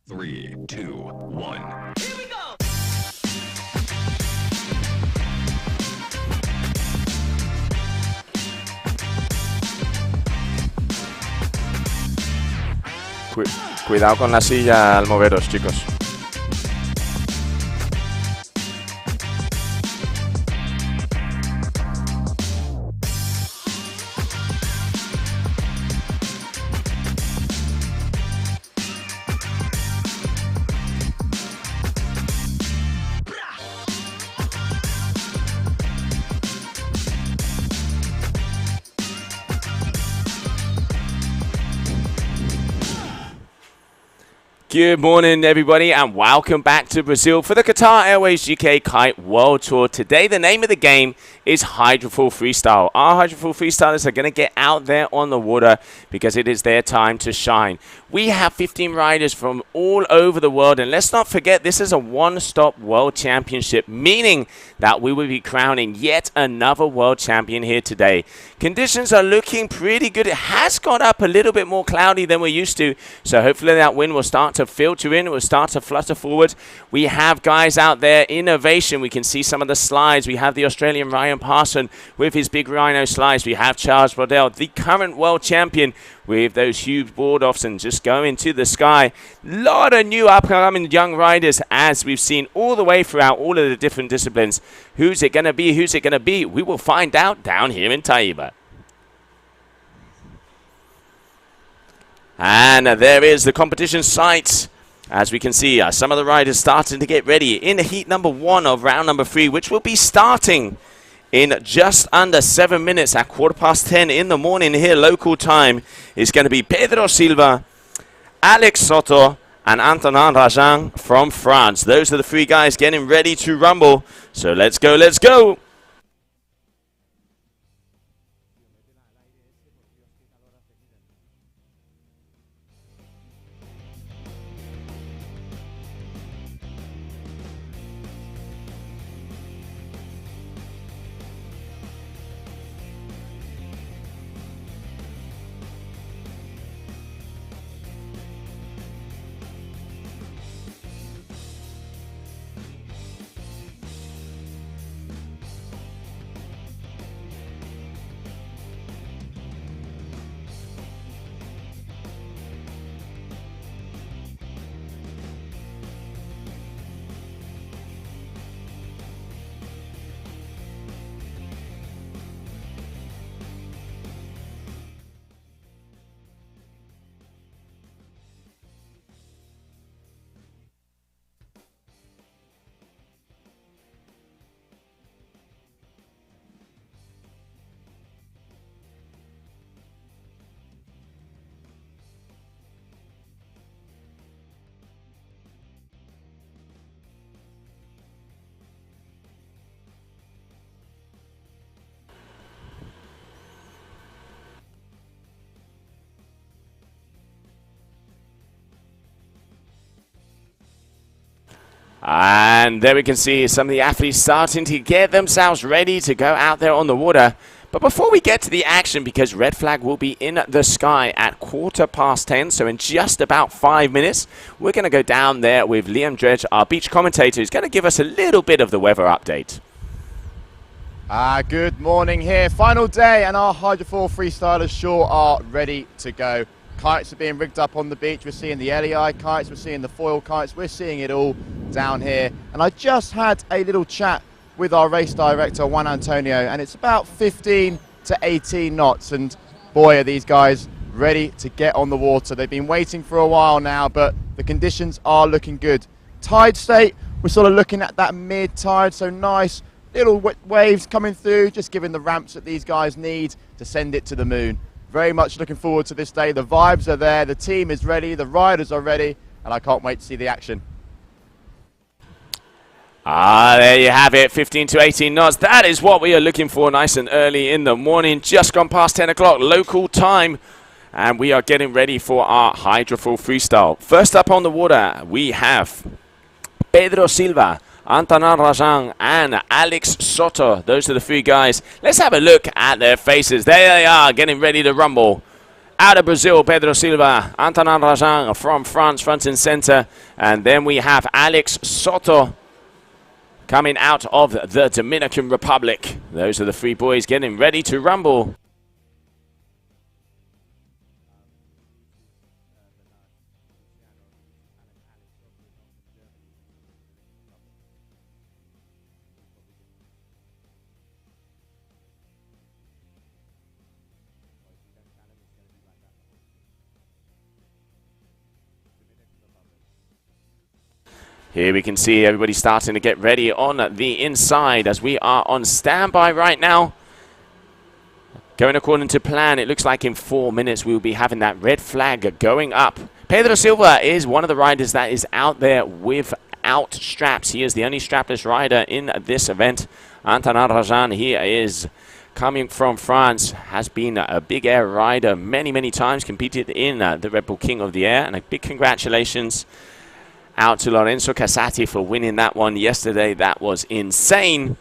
Three, two, one. Here we go! Cuidado con la silla al moveros, chicos. Good morning, everybody, and welcome back to Brazil for the Qatar Airways UK Kite World Tour. Today, the name of the game is Hydrofoil Freestyle. Our Hydrofoil Freestylers are going to get out there on the water because it is their time to shine. We have 15 riders from all over the world, and let's not forget this is a one-stop World Championship, meaning that we will be crowning yet another World Champion here today. Conditions are looking pretty good. It has got up a little bit more cloudy than we're used to, so hopefully that wind will start to filter in, it will start to flutter forward. We have guys out there, innovation. We can see some of the slides. We have the Australian Ryan Parson with his big rhino slides. We have Charles Brodell, the current world champion, with those huge board offs and just going to the sky. Lot of new upcoming young riders, as we've seen all the way throughout all of the different disciplines. Who's it going to be? Who's it going to be? We will find out down here in Taiba. And there is the competition site. As we can see, some of the riders starting to get ready in heat number 1 of round number 3, which will be starting in just under 7 minutes at 10:15 in the morning here, local time. Is going to be Pedro Silva, Alex Soto, and Antonin Rajan from France. Those are the 3 guys getting ready to rumble. So let's go, let's go. And there we can see some of the athletes starting to get themselves ready to go out there on the water. But before we get to the action, because red flag will be in the sky at 10:15, so in just about 5 minutes, we're going to go down there with Liam Dredge, our beach commentator, who's going to give us a little bit of the weather update. Good morning here. Final day, and our Hydrofoil Freestylers sure are ready to go. Kites are being rigged up on the beach. We're seeing the LEI kites, we're seeing the foil kites, we're seeing it all down here. And I just had a little chat with our race director, Juan Antonio, and it's about 15 to 18 knots. And boy, are these guys ready to get on the water. They've been waiting for a while now, but the conditions are looking good. Tide state, we're sort of looking at that mid-tide, so nice little waves coming through, just giving the ramps that these guys need to send it to the moon. Very much looking forward to this day. The vibes are there, the team is ready, the riders are ready, and I can't wait to see the action. There you have it, 15 to 18 knots. That is what we are looking for, nice and early in the morning. Just gone past 10 o'clock local time. And we are getting ready for our Hydrofoil Freestyle. First up on the water, we have Pedro Silva, Antanan Rajan, and Alex Soto. Those are the three guys. Let's have a look at their faces. There they are, getting ready to rumble. Out of Brazil, Pedro Silva, Antanan Rajan from France, front and center. And then we have Alex Soto coming out of the Dominican Republic. Those are the three boys getting ready to rumble. Here we can see everybody starting to get ready on the inside as we are on standby right now. Going according to plan, it looks like in 4 minutes we'll be having that red flag going up. Pedro Silva is one of the riders that is out there without straps. He is the only strapless rider in this event. Antanan Rajan, he is coming from France, has been a big air rider many, many times, competed in the Red Bull King of the Air, and a big congratulations out to Lorenzo Casati for winning that one yesterday. That was insane.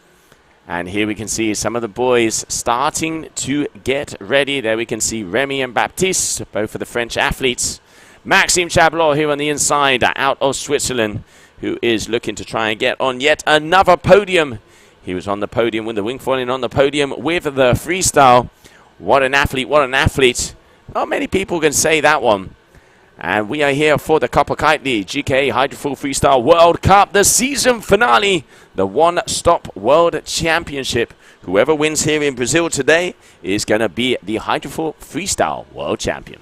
And here we can see some of the boys starting to get ready. There we can see Remy and Baptiste, both of the French athletes. Maxime Chablot here on the inside, out of Switzerland, who is looking to try and get on yet another podium. He was on the podium with the wing foiling, on the podium with the freestyle. What an athlete, what an athlete. Not many people can say that one. And we are here for the Copa Kite-Surf GK Hydrofoil Freestyle World Cup, the season finale, the one-stop world championship. Whoever wins here in Brazil today is going to be the Hydrofoil Freestyle world champion.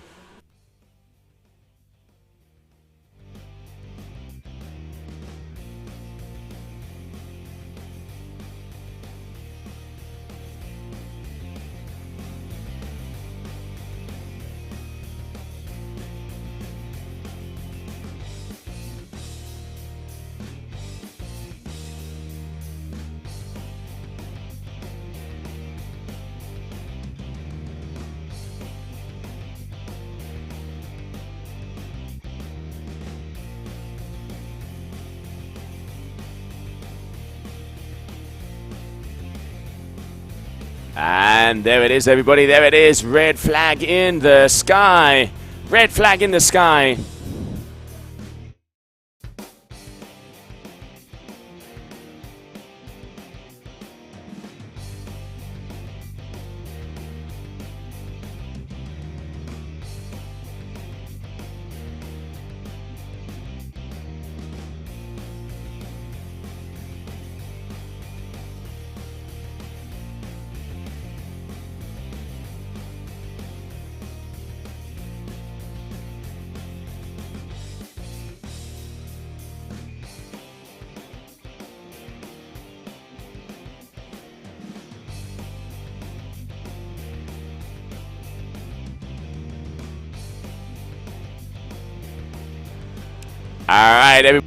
And there it is, everybody. There it is. Red flag in the sky. Red flag in the sky. All right, everybody.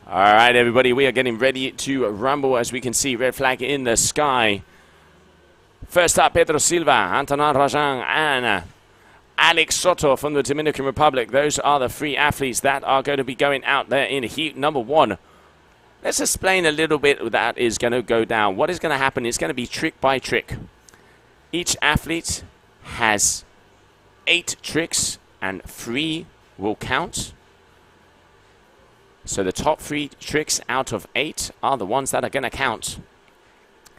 All right, everybody, we are getting ready to rumble. As we can see, red flag in the sky. First up, Pedro Silva, Antanan Rajan, and Alex Soto from the Dominican Republic. Those are the three athletes that are going to be going out there in heat number one. Let's explain a little bit that is going to go down. What is going to happen is going to be trick by trick. Each athlete has 8 tricks and 3 will count. So the top 3 tricks out of 8 are the ones that are going to count.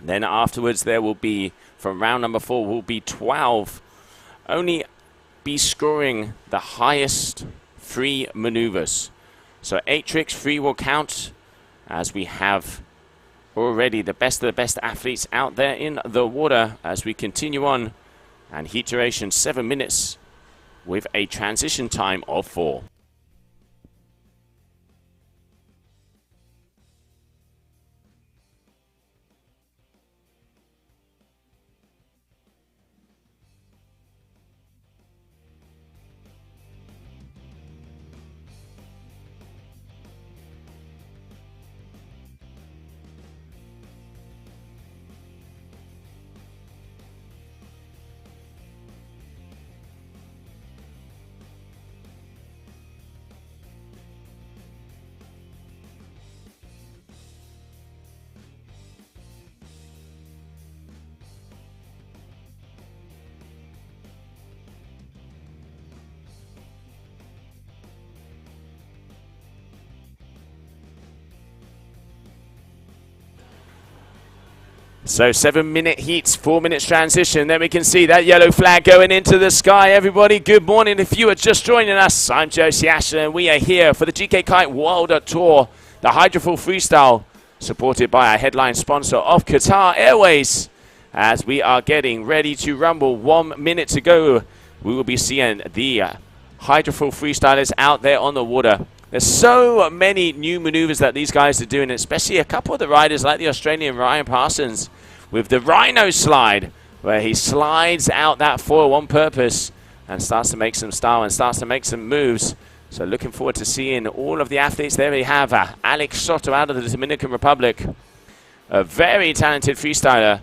Then afterwards there will be, from round number 4, will be 12. Only be scoring the highest 3 maneuvers. So 8 tricks, 3 will count, as we have already the best of the best athletes out there in the water as we continue on. And heat duration 7 minutes with a transition time of 4. So 7-minute heats, 4 minutes transition. Then we can see that yellow flag going into the sky. Everybody, good morning. If you are just joining us, I'm Josie Ashton, and we are here for the GK Kite World Tour, the Hydrofoil Freestyle, supported by our headline sponsor of Qatar Airways. As we are getting ready to rumble, 1 minute to go, we will be seeing the Hydrofoil Freestylers out there on the water. There's so many new maneuvers that these guys are doing, especially a couple of the riders like the Australian Ryan Parsons with the Rhino slide, where he slides out that foil on purpose and starts to make some style and starts to make some moves. So looking forward to seeing all of the athletes. There we have Alex Soto out of the Dominican Republic, a very talented freestyler.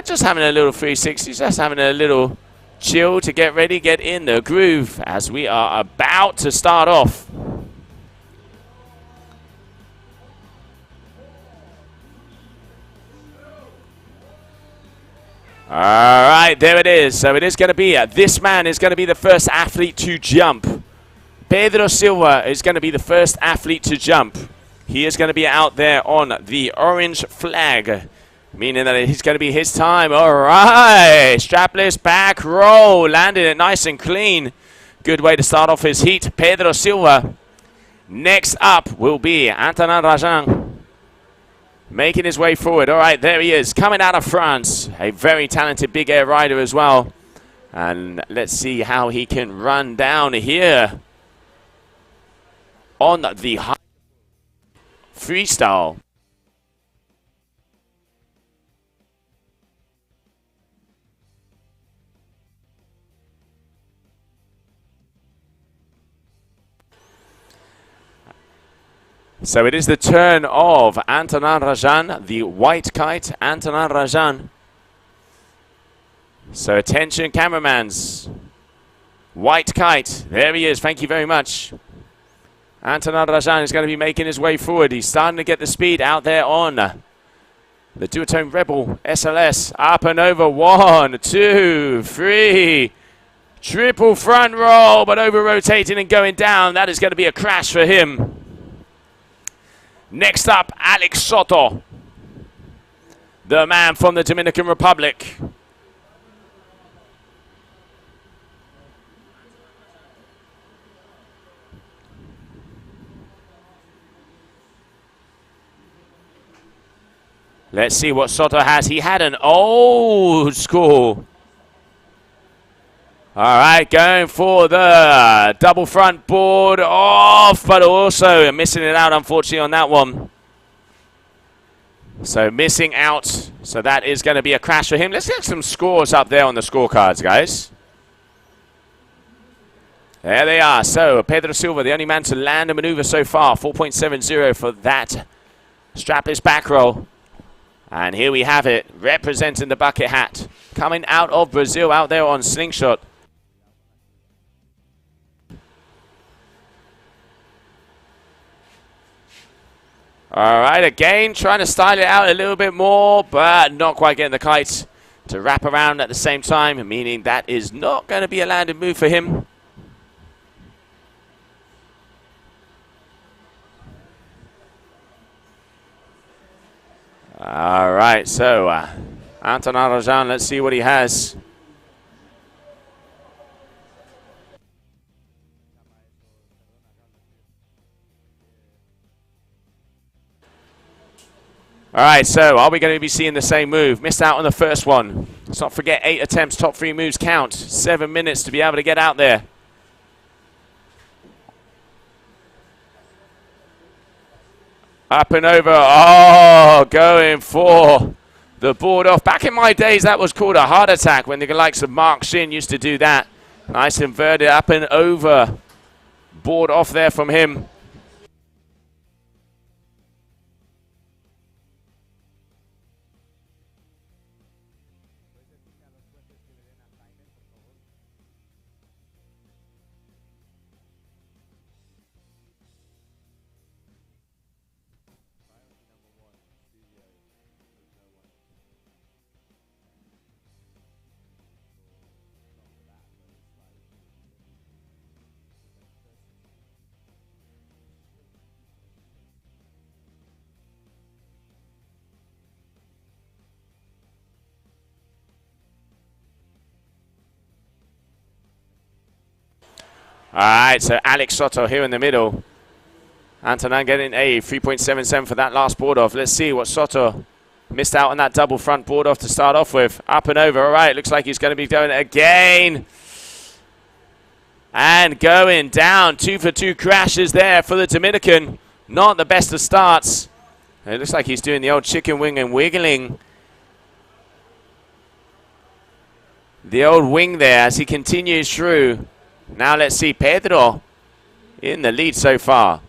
Just having a little 360, just having a little chill to get ready, get in the groove as we are about to start off. All right, there it is. So it is going to be, this man is going to be the first athlete to jump. Pedro Silva is going to be the first athlete to jump. He is going to be out there on the orange flag, meaning that he's going to be his time. All right, strapless back roll, landed it nice and clean. Good way to start off his heat, Pedro Silva. Next up will be Antonin Rajan, making his way forward. All right, there he is, coming out of France. A very talented big air rider as well. And let's see how he can run down here on the freestyle. So it is the turn of Antonin Rajan, the white kite, Antonin Rajan. So attention cameramans. White kite, there he is, thank you very much. Antonin Rajan is going to be making his way forward. He's starting to get the speed out there on the duotone Rebel SLS. Up and over, 1, 2, 3. Triple front roll, but over rotating and going down. That is going to be a crash for him. Next up, Alex Soto, the man from the Dominican Republic. Let's see what Soto has. He had an old school. All right, going for the double front board off, but also missing it out, unfortunately, on that one. So missing out. So that is going to be a crash for him. Let's get some scores up there on the scorecards, guys. There they are. So Pedro Silva, the only man to land a maneuver so far. 4.70 for that strapless back roll. And here we have it, representing the bucket hat. Coming out of Brazil, out there on slingshot. All right, again, trying to style it out a little bit more, but not quite getting the kite to wrap around at the same time, meaning that is not going to be a landed move for him. All right, so Antonin Rajan, let's see what he has. All right, so are we going to be seeing the same move? Missed out on the first one. Let's not forget 8 attempts, top 3 moves count. 7 minutes to be able to get out there. Up and over. Oh, going for the board off. Back in my days, that was called a heart attack when the likes of Mark Shin used to do that. Nice inverted up and over. Board off there from him. All right, so Alex Soto here in the middle. Antonin getting a 3.77 for that last board off. Let's see what Soto missed out on that double front board off to start off with. Up and over. All right, looks like he's going to be going again. And going down. 2 for 2 crashes there for the Dominican. Not the best of starts. It looks like he's doing the old chicken wing and wiggling the old wing there as he continues through. Now let's see Pedro in the lead so far.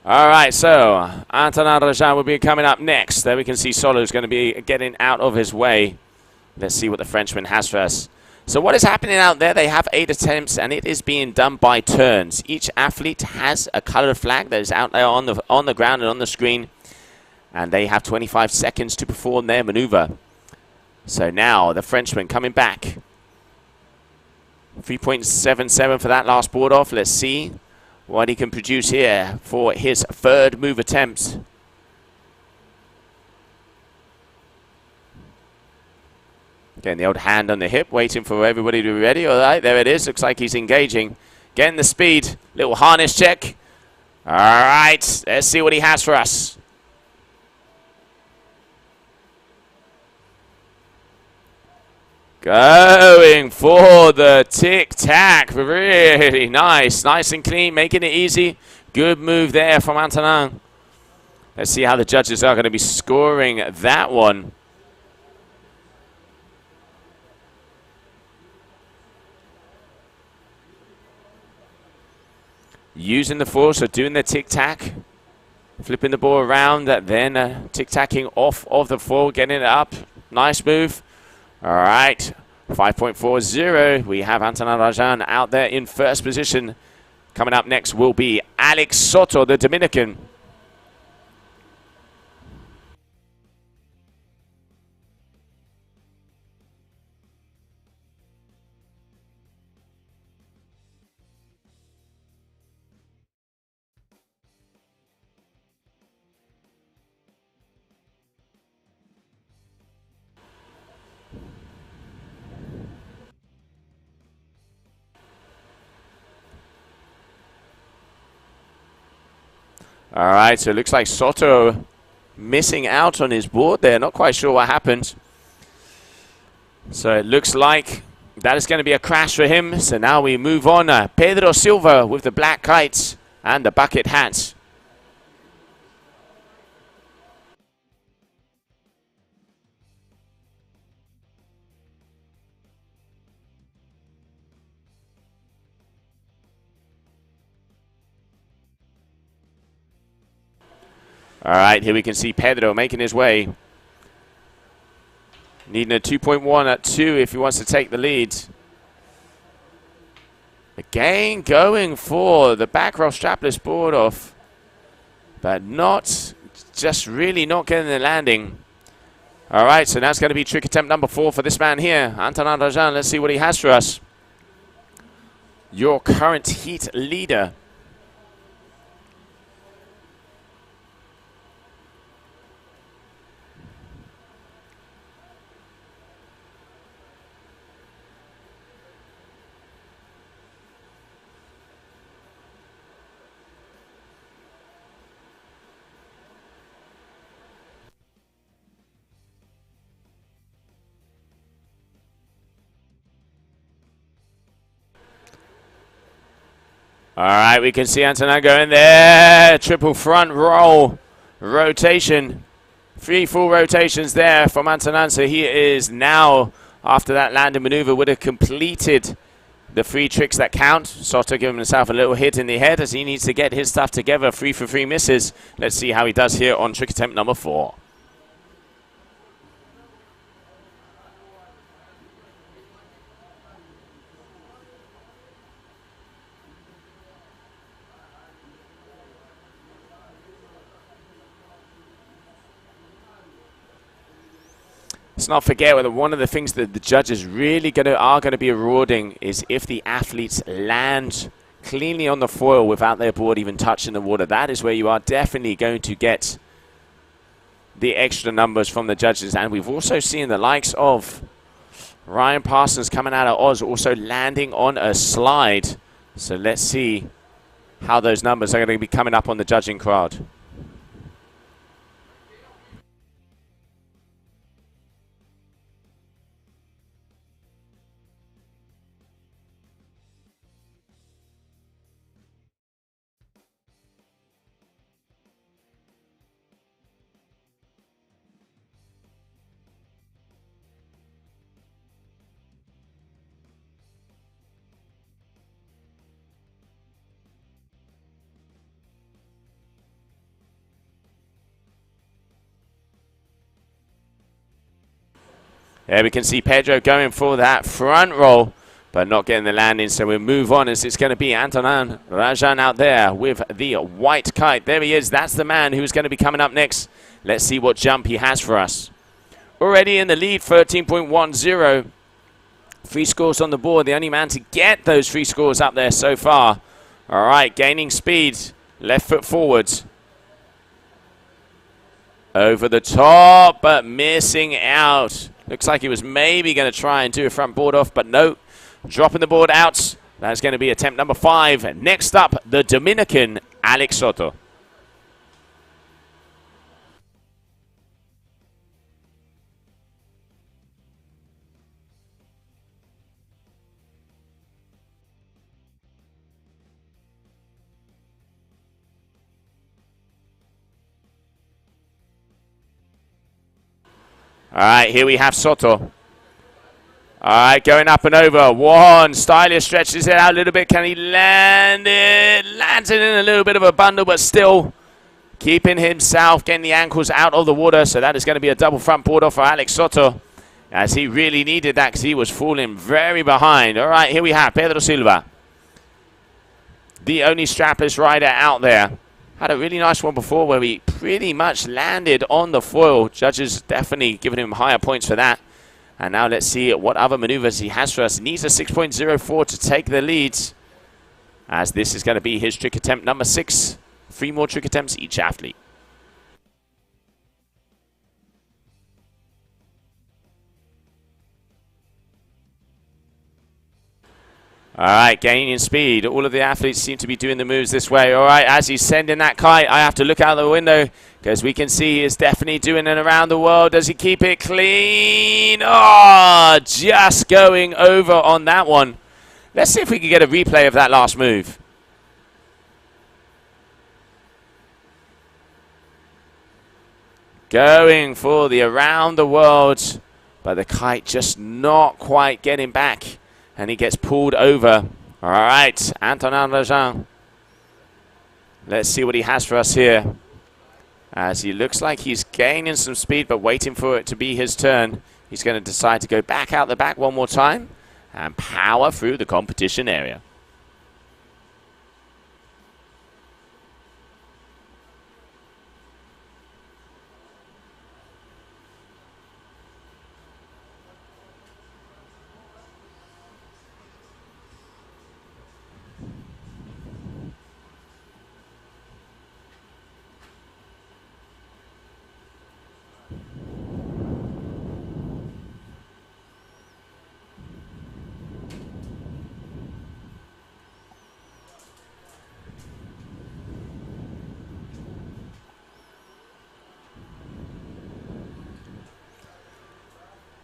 All right, so Antonin Rajan will be coming up next. There we can see Solo's going to be getting out of his way. Let's see what the Frenchman has for us. So what is happening out there? They have 8 attempts, and it is being done by turns. Each athlete has a colored flag that is out there on the ground and on the screen, and they have 25 seconds to perform their maneuver. So now the Frenchman coming back. 3.77 for that last board off. Let's see what he can produce here for his third move attempt. Getting the old hand on the hip, waiting for everybody to be ready. All right, there it is. Looks like he's engaging. Getting the speed. Little harness check. All right, let's see what he has for us. Going for the tic-tac. Really nice. Nice and clean, making it easy. Good move there from Antonin. Let's see how the judges are going to be scoring that one. Using the force, so doing the tic-tac. Flipping the ball around, then tic-tacking off of the foil, getting it up. Nice move. All right, 5.40. We have Antonin Rajan out there in first position. Coming up next will be Alex Soto, the Dominican. All right, so it looks like Soto missing out on his board there. Not quite sure what happened. So it looks like that is going to be a crash for him. So now we move on. Pedro Silva with the black kites and the bucket hat. All right, here we can see Pedro making his way. Needing a 2.1 at 2 if he wants to take the lead. Again, going for the back row strapless board off. But just really not getting the landing. All right, so now it's going to be trick attempt number 4 for this man here. Antonin Rajan, let's see what he has for us. Your current heat leader. All right, we can see Antonin going there. Triple front roll rotation. 3 full rotations there from Antonin. So he is now, after that landing maneuver, would have completed the 3 tricks that count. Soto giving himself a little hit in the head as he needs to get his stuff together. 3 for 3 misses. Let's see how he does here on trick attempt number 4. Let's not forget that one of the things that the judges really are going to be rewarding is if the athletes land cleanly on the foil without their board even touching the water. That is where you are definitely going to get the extra numbers from the judges. And we've also seen the likes of Ryan Parsons coming out of Oz also landing on a slide. So let's see how those numbers are going to be coming up on the judging crowd. There we can see Pedro going for that front roll, but not getting the landing, so we'll move on as it's going to be Antonin Rajan out there with the white kite. There he is. That's the man who's going to be coming up next. Let's see what jump he has for us. Already in the lead, 13.10. 3 scores on the board. The only man to get those 3 scores up there so far. All right, gaining speed. Left foot forwards. Over the top, but missing out. Looks like he was maybe going to try and do a front board off, but no. Dropping the board out. That's going to be attempt number 5. Next up, the Dominican, Alex Soto. All right, here we have Soto. All right, going up and over. One, stylish stretches it out a little bit. Can he land it? Lands it in a little bit of a bundle, but still keeping himself, getting the ankles out of the water. So that is going to be a double front board off for Alex Soto, as he really needed that because he was falling very behind. All right, here we have Pedro Silva, the only strapless rider out there. Had a really nice one before where he pretty much landed on the foil. Judges definitely giving him higher points for that. And now let's see what other maneuvers he has for us. He needs a 6.04 to take the lead, as this is going to be his trick attempt number 6. 3 more trick attempts each athlete. All right, gaining speed. All of the athletes seem to be doing the moves this way. All right, as he's sending that kite, I have to look out the window because we can see he is definitely doing it around the world. Does he keep it clean? Oh, just going over on that one. Let's see if we can get a replay of that last move. Going for the around the world, but the kite just not quite getting back. And he gets pulled over. All right, Antonin Rajan. Let's see what he has for us here, as he looks like he's gaining some speed, but waiting for it to be his turn. He's going to decide to go back out the back one more time and power through the competition area.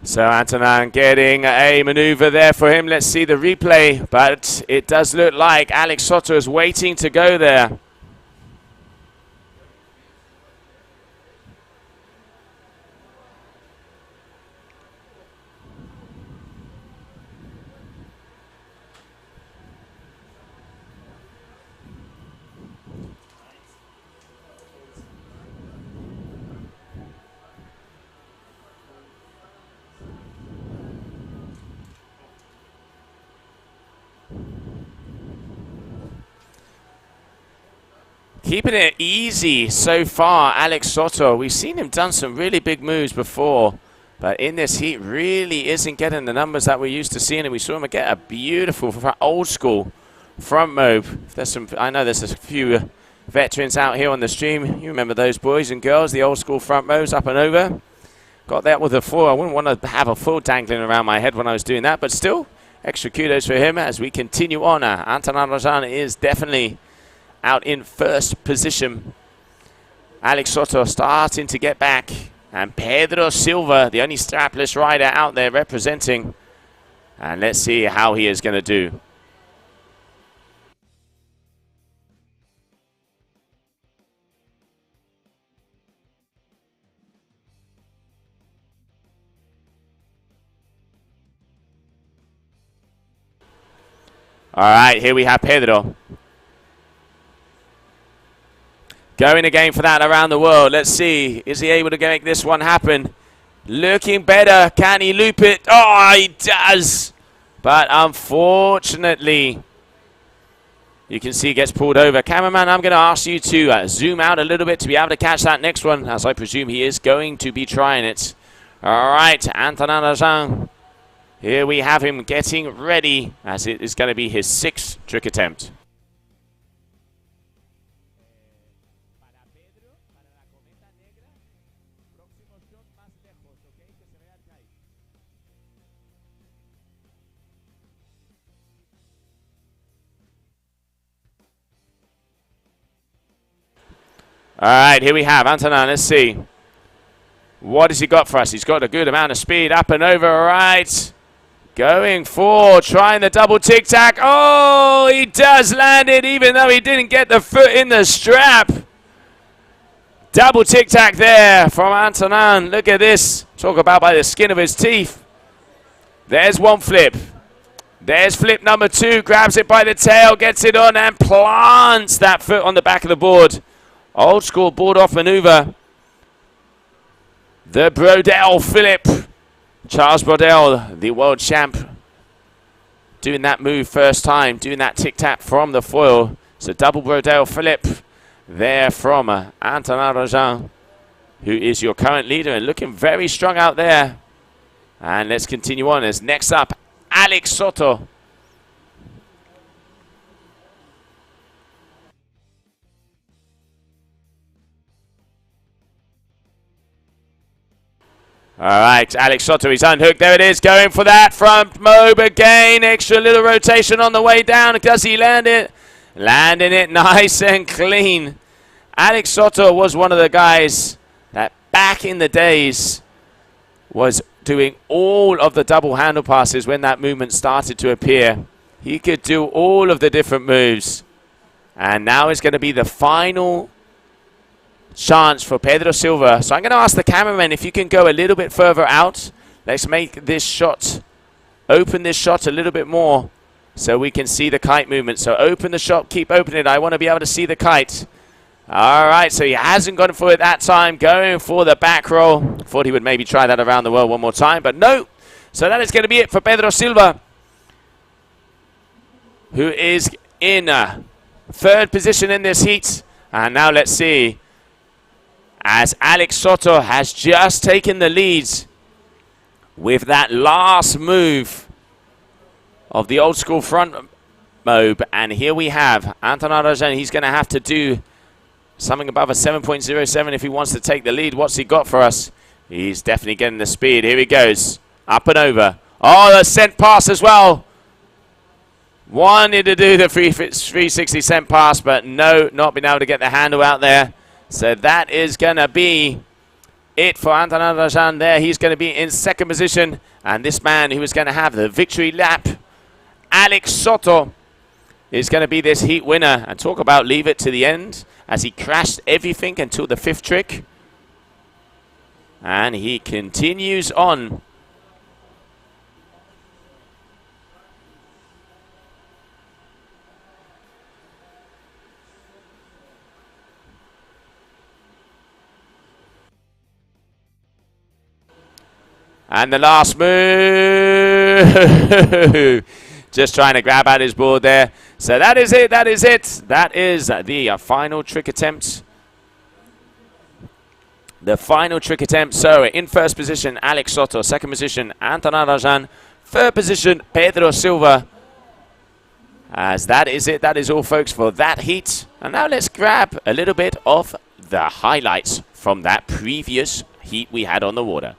So Antonin getting a maneuver there for him. Let's see the replay, but it does look like Alex Soto is waiting to go there. Keeping it easy so far, Alex Soto. We've seen him done some really big moves before, But in this heat, really isn't getting the numbers that we're used to seeing. And we saw him get a beautiful, old school front mobe. I know there's a few veterans out here on the stream. You remember those boys and girls, the old school front mobes up and over. Got that with a foil. I wouldn't want to have a foil dangling around my head when I was doing that. But still, extra kudos for him as we continue on. Anton Arajan is definitely out in first position. Alex Soto starting to get back. And Pedro Silva, the only strapless rider out there representing. And let's see how he is going to do. All right, here we have Pedro. Going again for that around the world. Let's see. Is he able to make this one happen? Looking better. Can he loop it? Oh, he does. But unfortunately, you can see he gets pulled over. Cameraman, I'm going to ask you to zoom out a little bit to be able to catch that next one, as I presume he is going to be trying it. All right, Anton Arajan. Here we have him getting ready, as it is going to be his 6th trick attempt. All right, here we have Antonin. Let's see. What has he got for us? He's got a good amount of speed. Up and over. All right. Going for trying the double tic-tac. Oh, he does land it, even though he didn't get the foot in the strap. Double tic-tac there from Antonin. Look at this. Talk about by the skin of his teeth. There's one flip. There's flip number 2. Grabs it by the tail, gets it on, and plants that foot on the back of the board. Old school board off maneuver. The Brodel Philip. Charles Brodel, the world champ. Doing that move first time. Doing that tic-tac from the foil. So double Brodel Philip there from Anton Arajan, who is your current leader and looking very strong out there. And let's continue on as next up, Alex Soto. All right, Alex Soto, he's unhooked. There it is, going for that front mobe again. Extra little rotation on the way down. Does he land it? Landing it nice and clean. Alex Soto was one of the guys that back in the days was doing all of the double handle passes when that movement started to appear. He could do all of the different moves. And now is going to be the final chance for Pedro Silva. So I'm going to ask the cameraman if you can go a little bit further out. Let's make this shot, open this shot a little bit more so we can see the kite movement. So open the shot, keep opening it. I want to be able to see the kite. All right, so he hasn't gone for it that time, going for the back roll. Thought he would maybe try that around the world one more time, but no. So that is going to be it for Pedro Silva, who is in 3rd position in this heat. And now let's see, as Alex Soto has just taken the lead with that last move of the old school front mobe. And here we have Anton Arajan. He's going to have to do something above a 7.07 if he wants to take the lead. What's he got for us? He's definitely getting the speed. Here he goes. Up and over. Oh, the scent pass as well. Wanted to do the 360 scent pass, but no, not been able to get the handle out there. So that is going to be it for Anton Arajan there. He's going to be in 2nd position. And this man who is going to have the victory lap, Alex Soto, is going to be this heat winner. And talk about leave it to the end, as he crashed everything until the 5th trick. And he continues on. And the last move. Just trying to grab at his board there. So that is it. That is it. That is the final trick attempt The final trick attempt. So in first position, Alex Soto. Second position, Anton Arajan. Third position, Pedro Silva. As that is it. That is all, folks, for that heat. And now let's grab a little bit of the highlights from that previous heat we had on the water.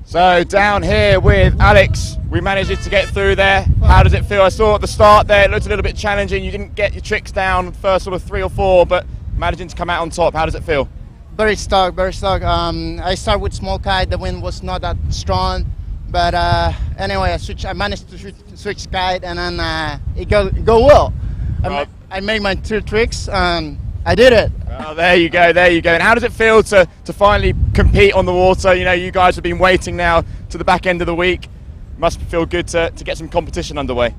So down here with Alex, we managed to get through there. How does it feel? I saw at the start there, it looked a little bit challenging. You didn't get your tricks down first sort of 3 or 4, but managing to come out on top. How does it feel? Very stuck, very stuck. I started with small kite. The wind was not that strong, but anyway, I managed to switch kite, and then it go well. I made my 2 tricks, and I did it. Oh, there you go, there you go. And how does it feel to finally compete on the water? You know, you guys have been waiting now to the back end of the week. Must feel good to get some competition underway.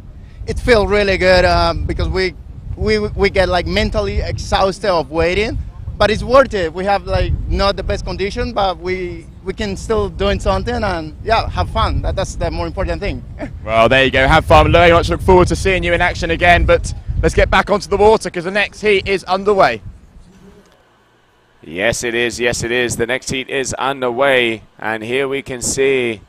It feels really good because we get like mentally exhausted of waiting, but it's worth it. We have like not the best condition, but we we can still doing something and yeah, have fun. That's the more important thing. Well, there you go. Have fun. Very much look forward to seeing you in action again. But let's get back onto the water because the next heat is underway. Yes, it is. Yes, it is. The next heat is underway. And here we can see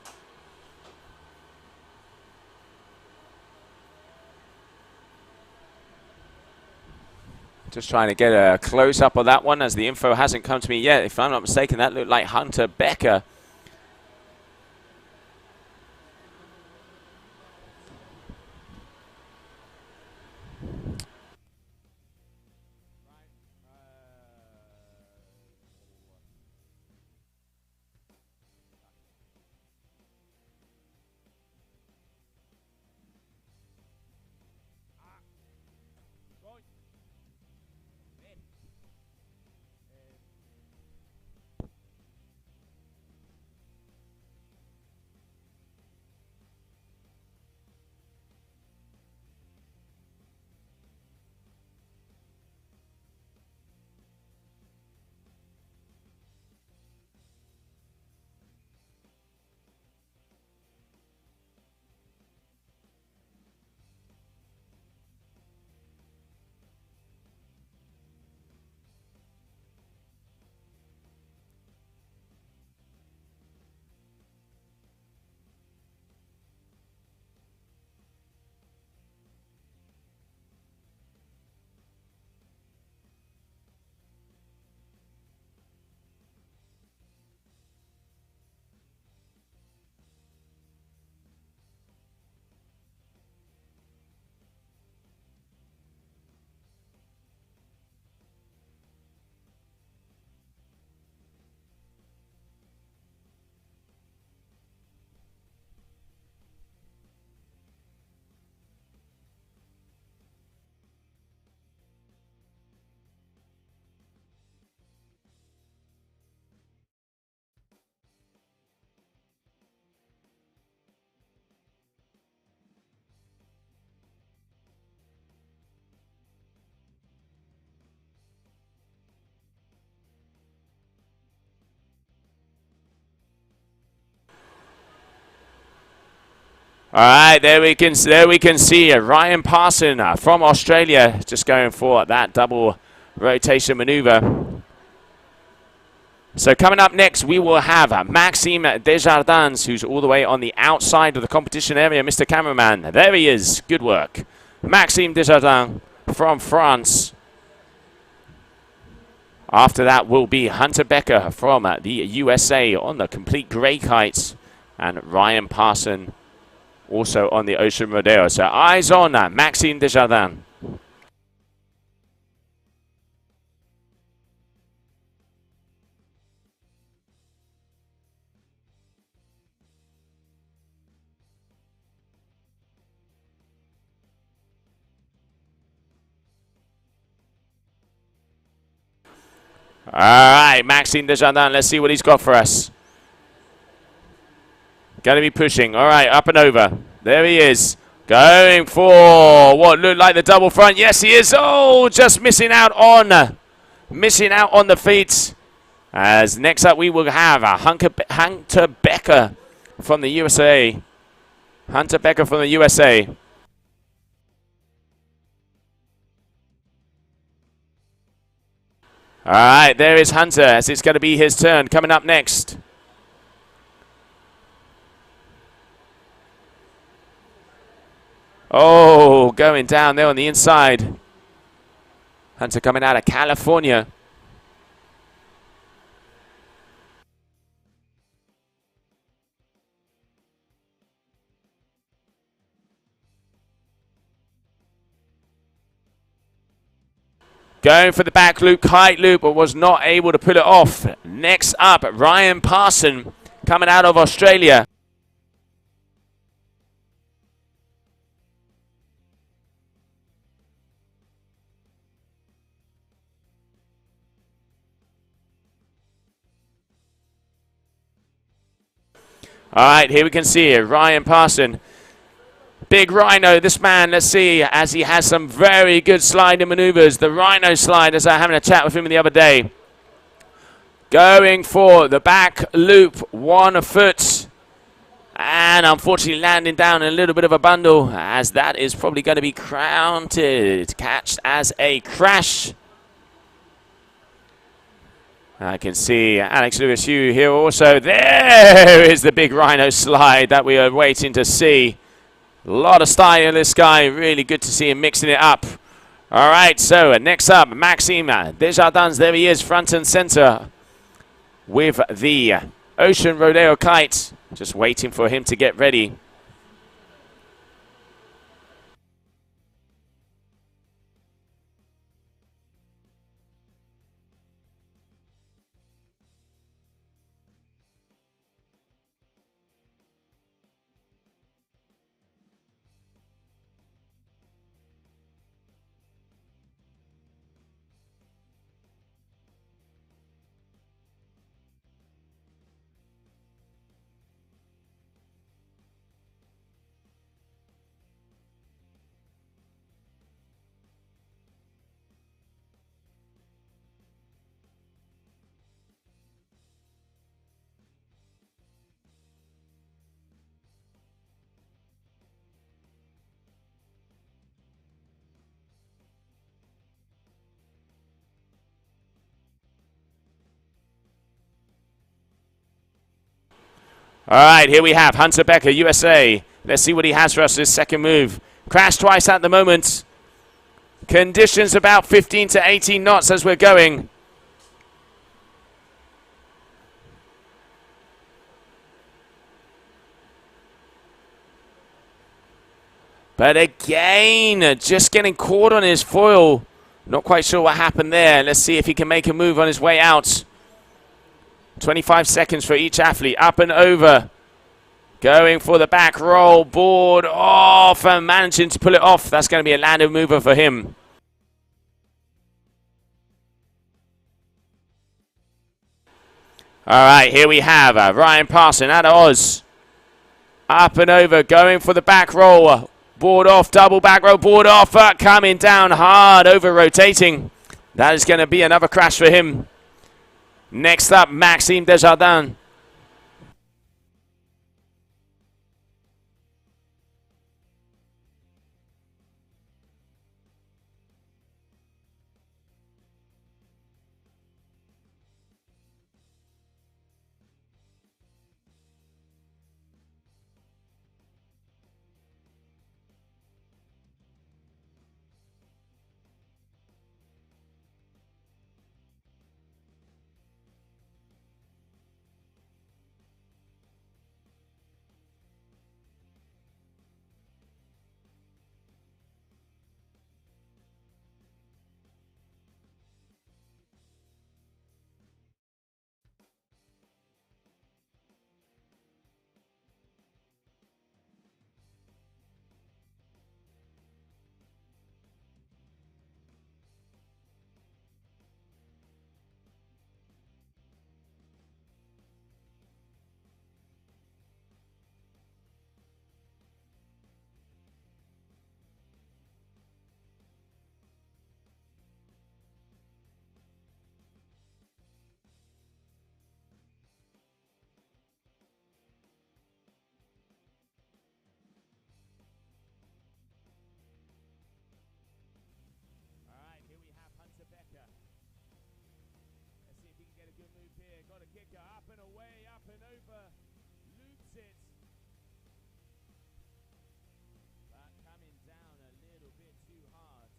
just trying to get a close-up of that one as the info hasn't come to me yet. If I'm not mistaken, that looked like Hunter Becker. All right, there we can see Ryan Parson from Australia just going for that double rotation maneuver. So coming up next, we will have Maxime Desjardins, who's all the way on the outside of the competition area. Mr. Cameraman, there he is. Good work. Maxime Desjardins from France. After that will be Hunter Becker from the USA on the complete grey kites, and Ryan Parson also on the Ocean Rodeo. So eyes on Maxime Desjardins. All right, Maxime Desjardins, let's see what he's got for us. Going to be pushing. All right, up and over. There he is. Going for what looked like the double front. Yes, he is. Oh, just missing out on the feet. As next up we will have Hunter Becker from the USA. Hunter Becker from the USA. All right, there is Hunter as it's going to be his turn. Coming up next. Oh, going down there on the inside. Hunter coming out of California. Going for the back loop, kite loop, but was not able to pull it off. Next up, Ryan Parson coming out of Australia. All right, here we can see it. Ryan Parson. Big Rhino, this man, let's see, as he has some very good sliding maneuvers. The Rhino slide, as I was having a chat with him the other day. Going for the back loop, 1 foot. And unfortunately landing down a little bit of a bundle, as that is probably going to be counted, catched as a crash. I can see Alex Lewis Hugh here also. There is the big rhino slide that we are waiting to see. A lot of style in this guy. Really good to see him mixing it up. All right, so next up, Maxime Desjardins. There he is, front and center with the Ocean Rodeo kite. Just waiting for him to get ready. All right, here we have Hunter Becker, USA. Let's see what he has for us this second move. Crashed twice at the moment. Conditions about 15 to 18 knots as we're going. But again, just getting caught on his foil. Not quite sure what happened there. Let's see if he can make a move on his way out. 25 seconds for each athlete. Up and over. Going for the back roll. Board off and managing to pull it off. That's going to be a landing mover for him. All right, here we have Ryan Parson out of Oz. Up and over. Going for the back roll. Board off. Double back roll. Board off. Coming down hard. Over rotating. That is going to be another crash for him. Next up, Maxime Desjardins. Got a kicker up and away, up and over, loops it. But coming down a little bit too hard.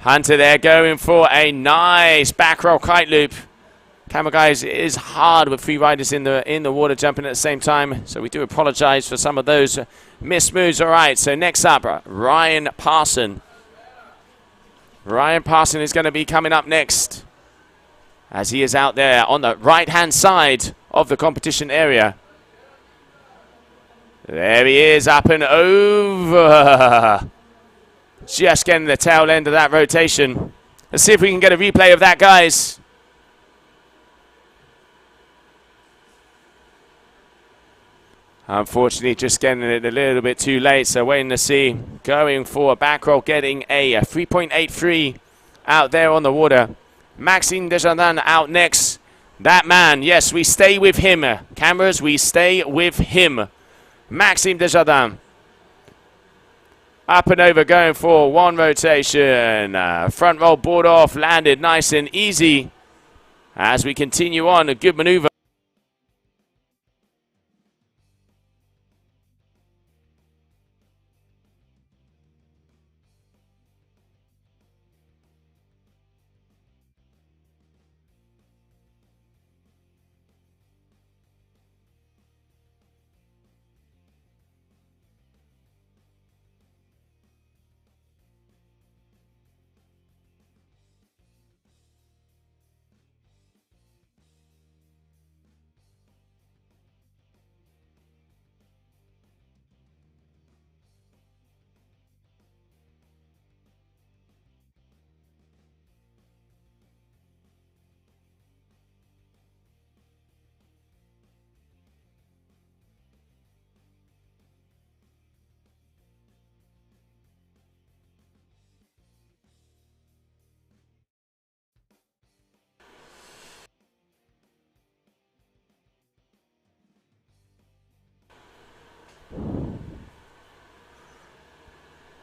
Hunter there going for a nice back roll kite loop. Camera guys, it is hard with free riders in the water jumping at the same time, so we do apologize for some of those missed moves. All right, so next up, Ryan Parson. Ryan Parson is going to be coming up next, as he is out there on the right-hand side of the competition area. There he is, up and over. Just getting the tail end of that rotation. Let's see if we can get a replay of that, guys. Unfortunately, just getting it a little bit too late, so waiting to see. Going for a back roll, getting a 3.83 out there on the water. Maxime Desjardins out next. That man, yes, we stay with him. Cameras, we stay with him. Maxime Desjardins. Up and over, going for one rotation. Front roll, board off, landed nice and easy. As we continue on, a good maneuver.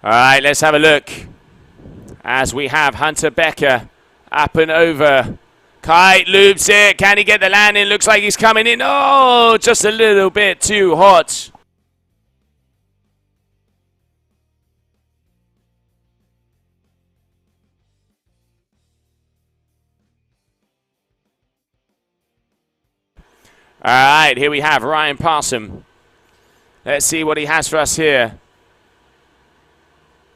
All right, let's have a look. As we have Hunter Becker up and over. Kite loops it. Can he get the landing? Looks like he's coming in. Oh, just a little bit too hot. All right, here we have Ryan Parson. Let's see what he has for us here.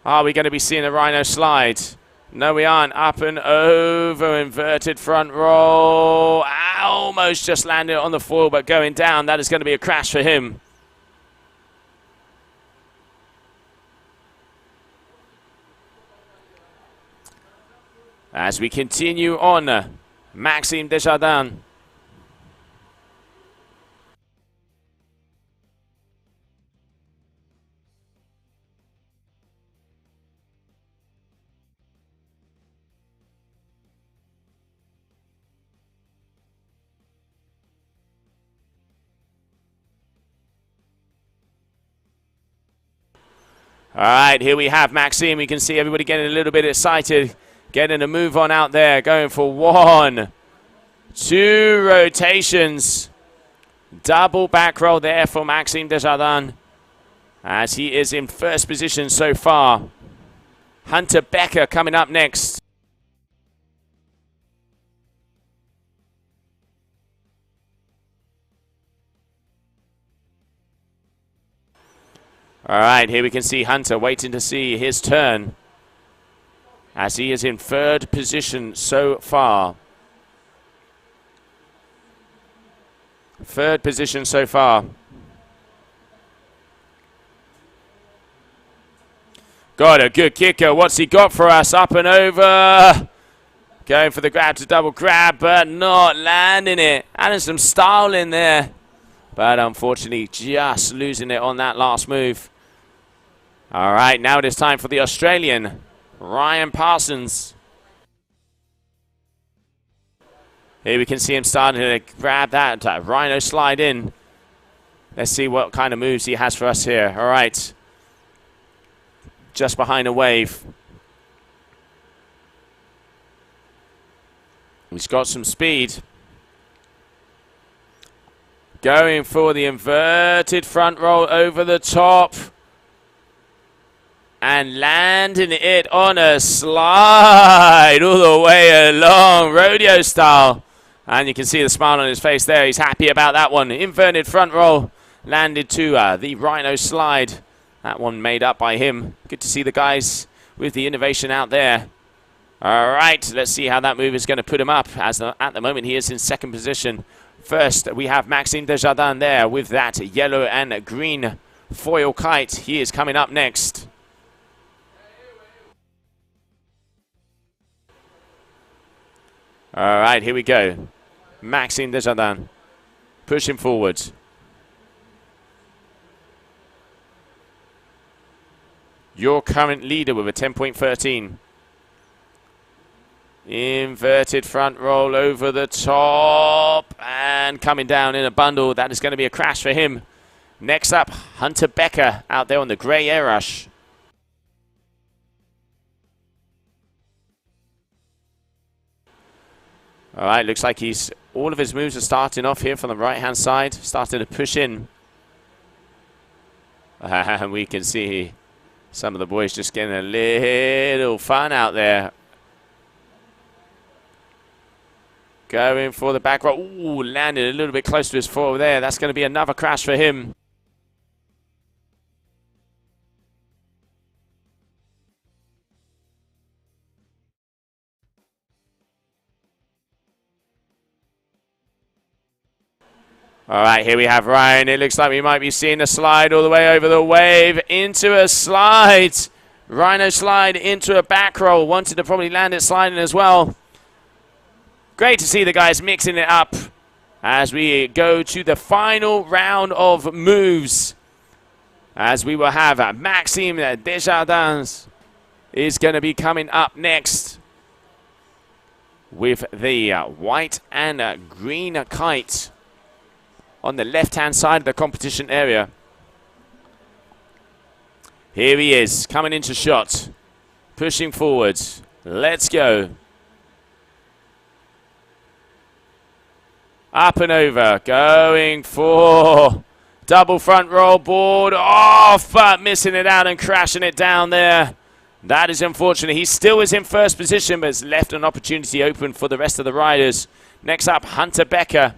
Are we going to be seeing a Rhino slide? No, we aren't. Up and over, inverted front roll. Almost just landed on the foil, but going down. That is going to be a crash for him. As we continue on, Maxime Desjardins. All right, here we have Maxime. You can see everybody getting a little bit excited, getting a move on out there, going for 1, 2 rotations. Double back roll there for Maxime Desjardins, as he is in first position so far. Hunter Becker coming up next. All right, here we can see Hunter waiting to see his turn, as he is in third position so far. Third position so far. Got a good kicker. What's he got for us? Up and over. Going for the grab to double grab, but not landing it. Adding some style in there, but unfortunately just losing it on that last move. All right, now it is time for the Australian, Ryan Parsons. Here we can see him starting to grab that Rhino slide in. Let's see what kind of moves he has for us here. All right. Just behind a wave. He's got some speed. Going for the inverted front roll over the top. And landing it on a slide all the way along, rodeo style. And you can see the smile on his face there. He's happy about that one. Inverted front roll. Landed to the Rhino slide. That one made up by him. Good to see the guys with the innovation out there. All right, let's see how that move is going to put him up. As at the moment, he is in second position. First, we have Maxime Desjardins there with that yellow and green foil kite. He is coming up next. All right, here we go. Maxime Desjardins pushing forward. Your current leader with a 10.13. Inverted front roll over the top and coming down in a bundle. That is going to be a crash for him. Next up, Hunter Becker out there on the grey air rush. All right, looks like all of his moves are starting off here from the right-hand side, starting to push in. And we can see some of the boys just getting a little fun out there. Going for the back roll. Ooh, landed a little bit close to his foot there. That's going to be another crash for him. All right, here we have Ryan. It looks like we might be seeing a slide all the way over the wave into a slide. Rhino slide into a back roll. Wanted to probably land it sliding as well. Great to see the guys mixing it up as we go to the final round of moves. As we will have Maxime Desjardins is going to be coming up next with the white and green kite on the left-hand side of the competition area. Here he is, coming into shot, pushing forwards. Let's go. Up and over, going for double front roll board off, but missing it out and crashing it down there. That is unfortunate. He still is in first position, but has left an opportunity open for the rest of the riders. Next up, Hunter Becker.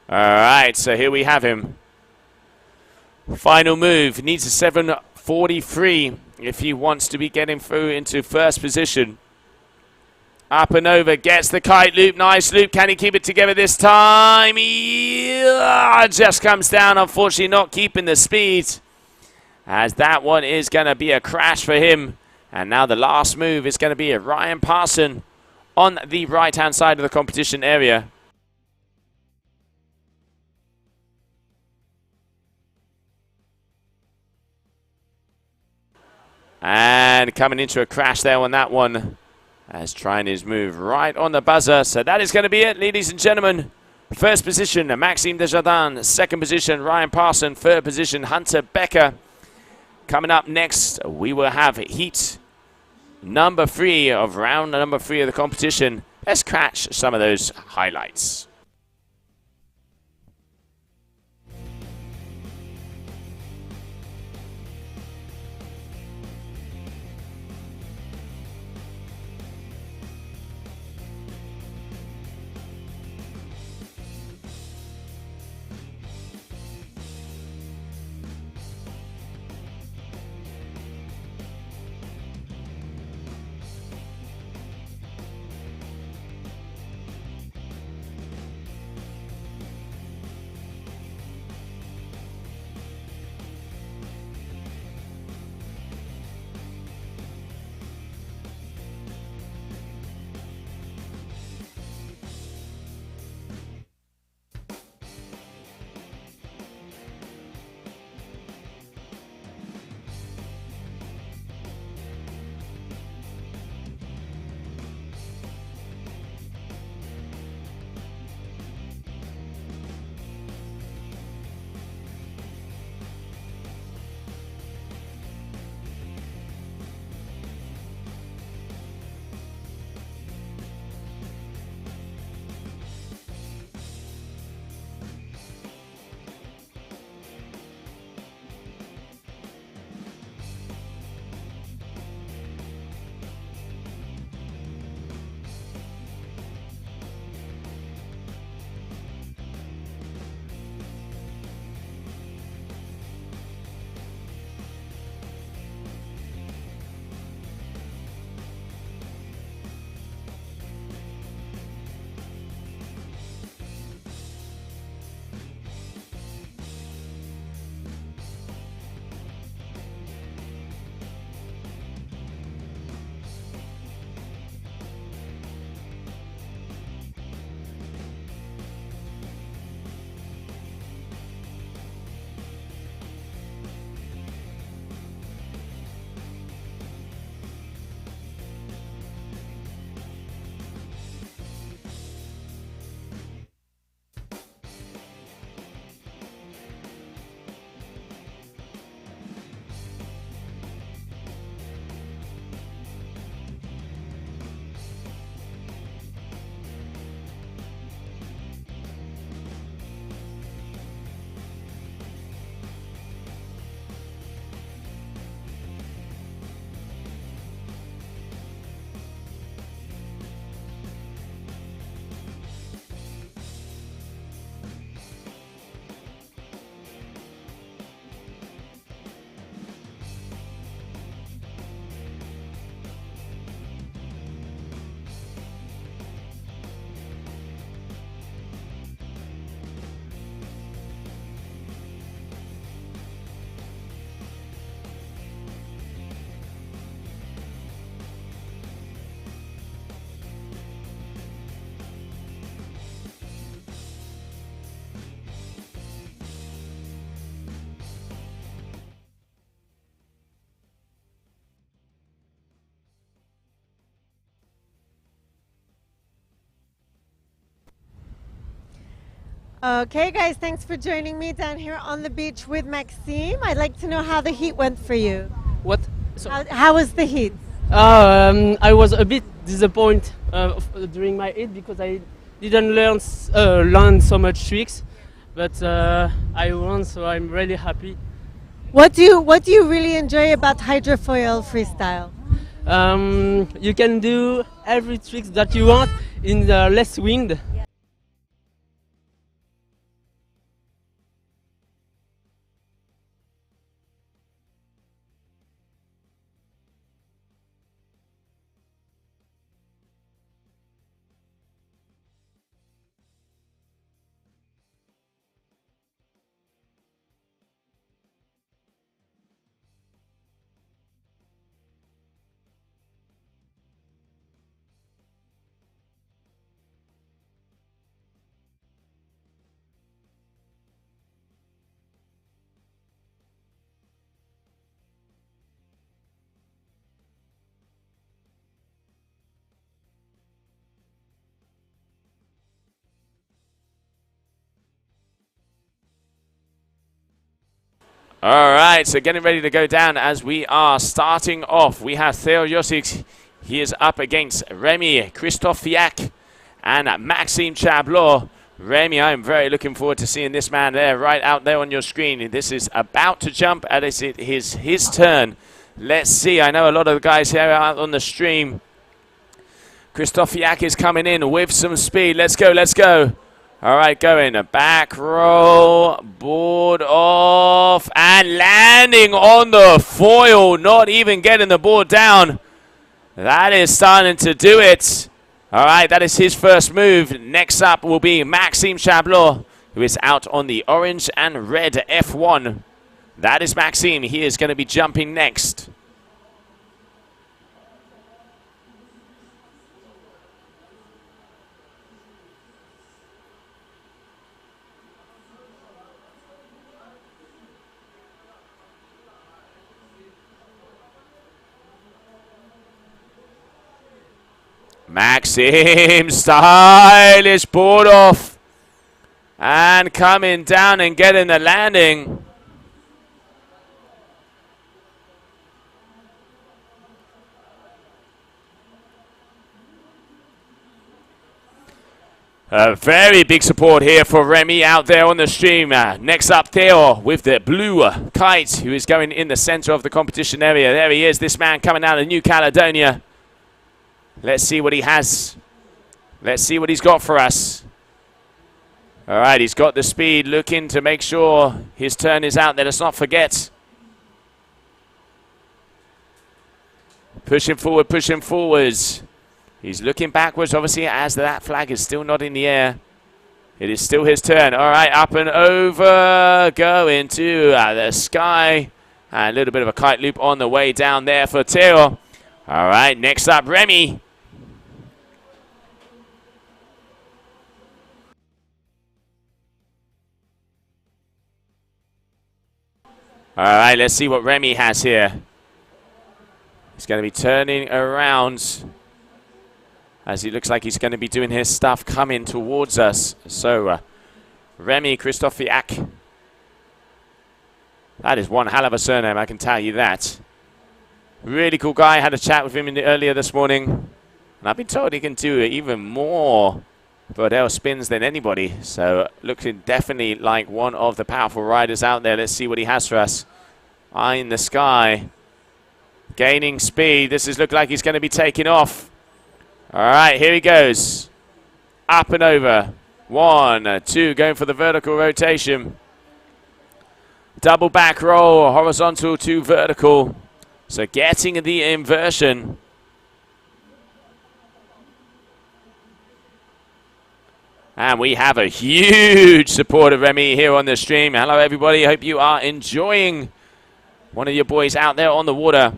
All right, so here we have him. Final move, needs a 743 if he wants to be getting through into first position. Up and over, gets the kite loop, nice loop. Can he keep it together this time? He just comes down, unfortunately not keeping the speed. As that one is going to be a crash for him. And now the last move is going to be a Ryan Parson on the right-hand side of the competition area. And coming into a crash there on that one, as trying his move right on the buzzer. So that is going to be it, ladies and gentlemen. First position, Maxime Desjardins. Second position, Ryan Parson. Third position, Hunter Becker. Coming up next, we will have heat number 3 of round number 3 of the competition. Let's catch some of those highlights. Okay, guys, thanks for joining me down here on the beach with Maxime. I'd like to know how the heat went for you. What? So, How was the heat? I was a bit disappointed during my heat because I didn't learn so much tricks, but I won, so I'm really happy. What do you really enjoy about Hydrofoil Freestyle? You can do every trick that you want in the less wind. All right, so getting ready to go down as we are starting off. We have Theo Josic. He is up against Remy Christophiak and Maxime Chablot. Remy, I am very looking forward to seeing this man there, right out there on your screen. This is about to jump, and it's his turn. Let's see. I know a lot of the guys here out on the stream. Christophiak is coming in with some speed. Let's go, let's go. All right, going. Back roll, board off, and landing on the foil. Not even getting the board down. That is starting to do it. All right, that is his first move. Next up will be Maxime Chablot, who is out on the orange and red F1. That is Maxime. He is going to be jumping next. Maxime, stylish board off and coming down and getting the landing. A very big support here for Remy out there on the stream. Next up, Theo with the blue kite, who is going in the center of the competition area. There he is, this man coming out of New Caledonia. Let's see what he has. Let's see what he's got for us. All right, he's got the speed, looking to make sure his turn is out there. Let's not forget. Pushing forward, pushing forwards. He's looking backwards, obviously, as that flag is still not in the air. It is still his turn. All right, up and over, going to the sky. And a little bit of a kite loop on the way down there for Theo. All right, next up, Remy. All right, let's see what Remy has here. He's going to be turning around as he looks like he's going to be doing his stuff coming towards us. So, Remy Christophiak. That is one hell of a surname, I can tell you that. Really cool guy. I had a chat with him earlier this morning. And I've been told he can do even more Bordel spins than anybody. So looking definitely like one of the powerful riders out there. Let's see what he has for us. Eye in the sky. Gaining speed. This is look like he's going to be taking off. All right, here he goes. Up and over. 1, 2, going for the vertical rotation. Double back roll, horizontal to vertical. So getting the inversion. And we have a huge support of Remy here on the stream. Hello, everybody. Hope you are enjoying one of your boys out there on the water.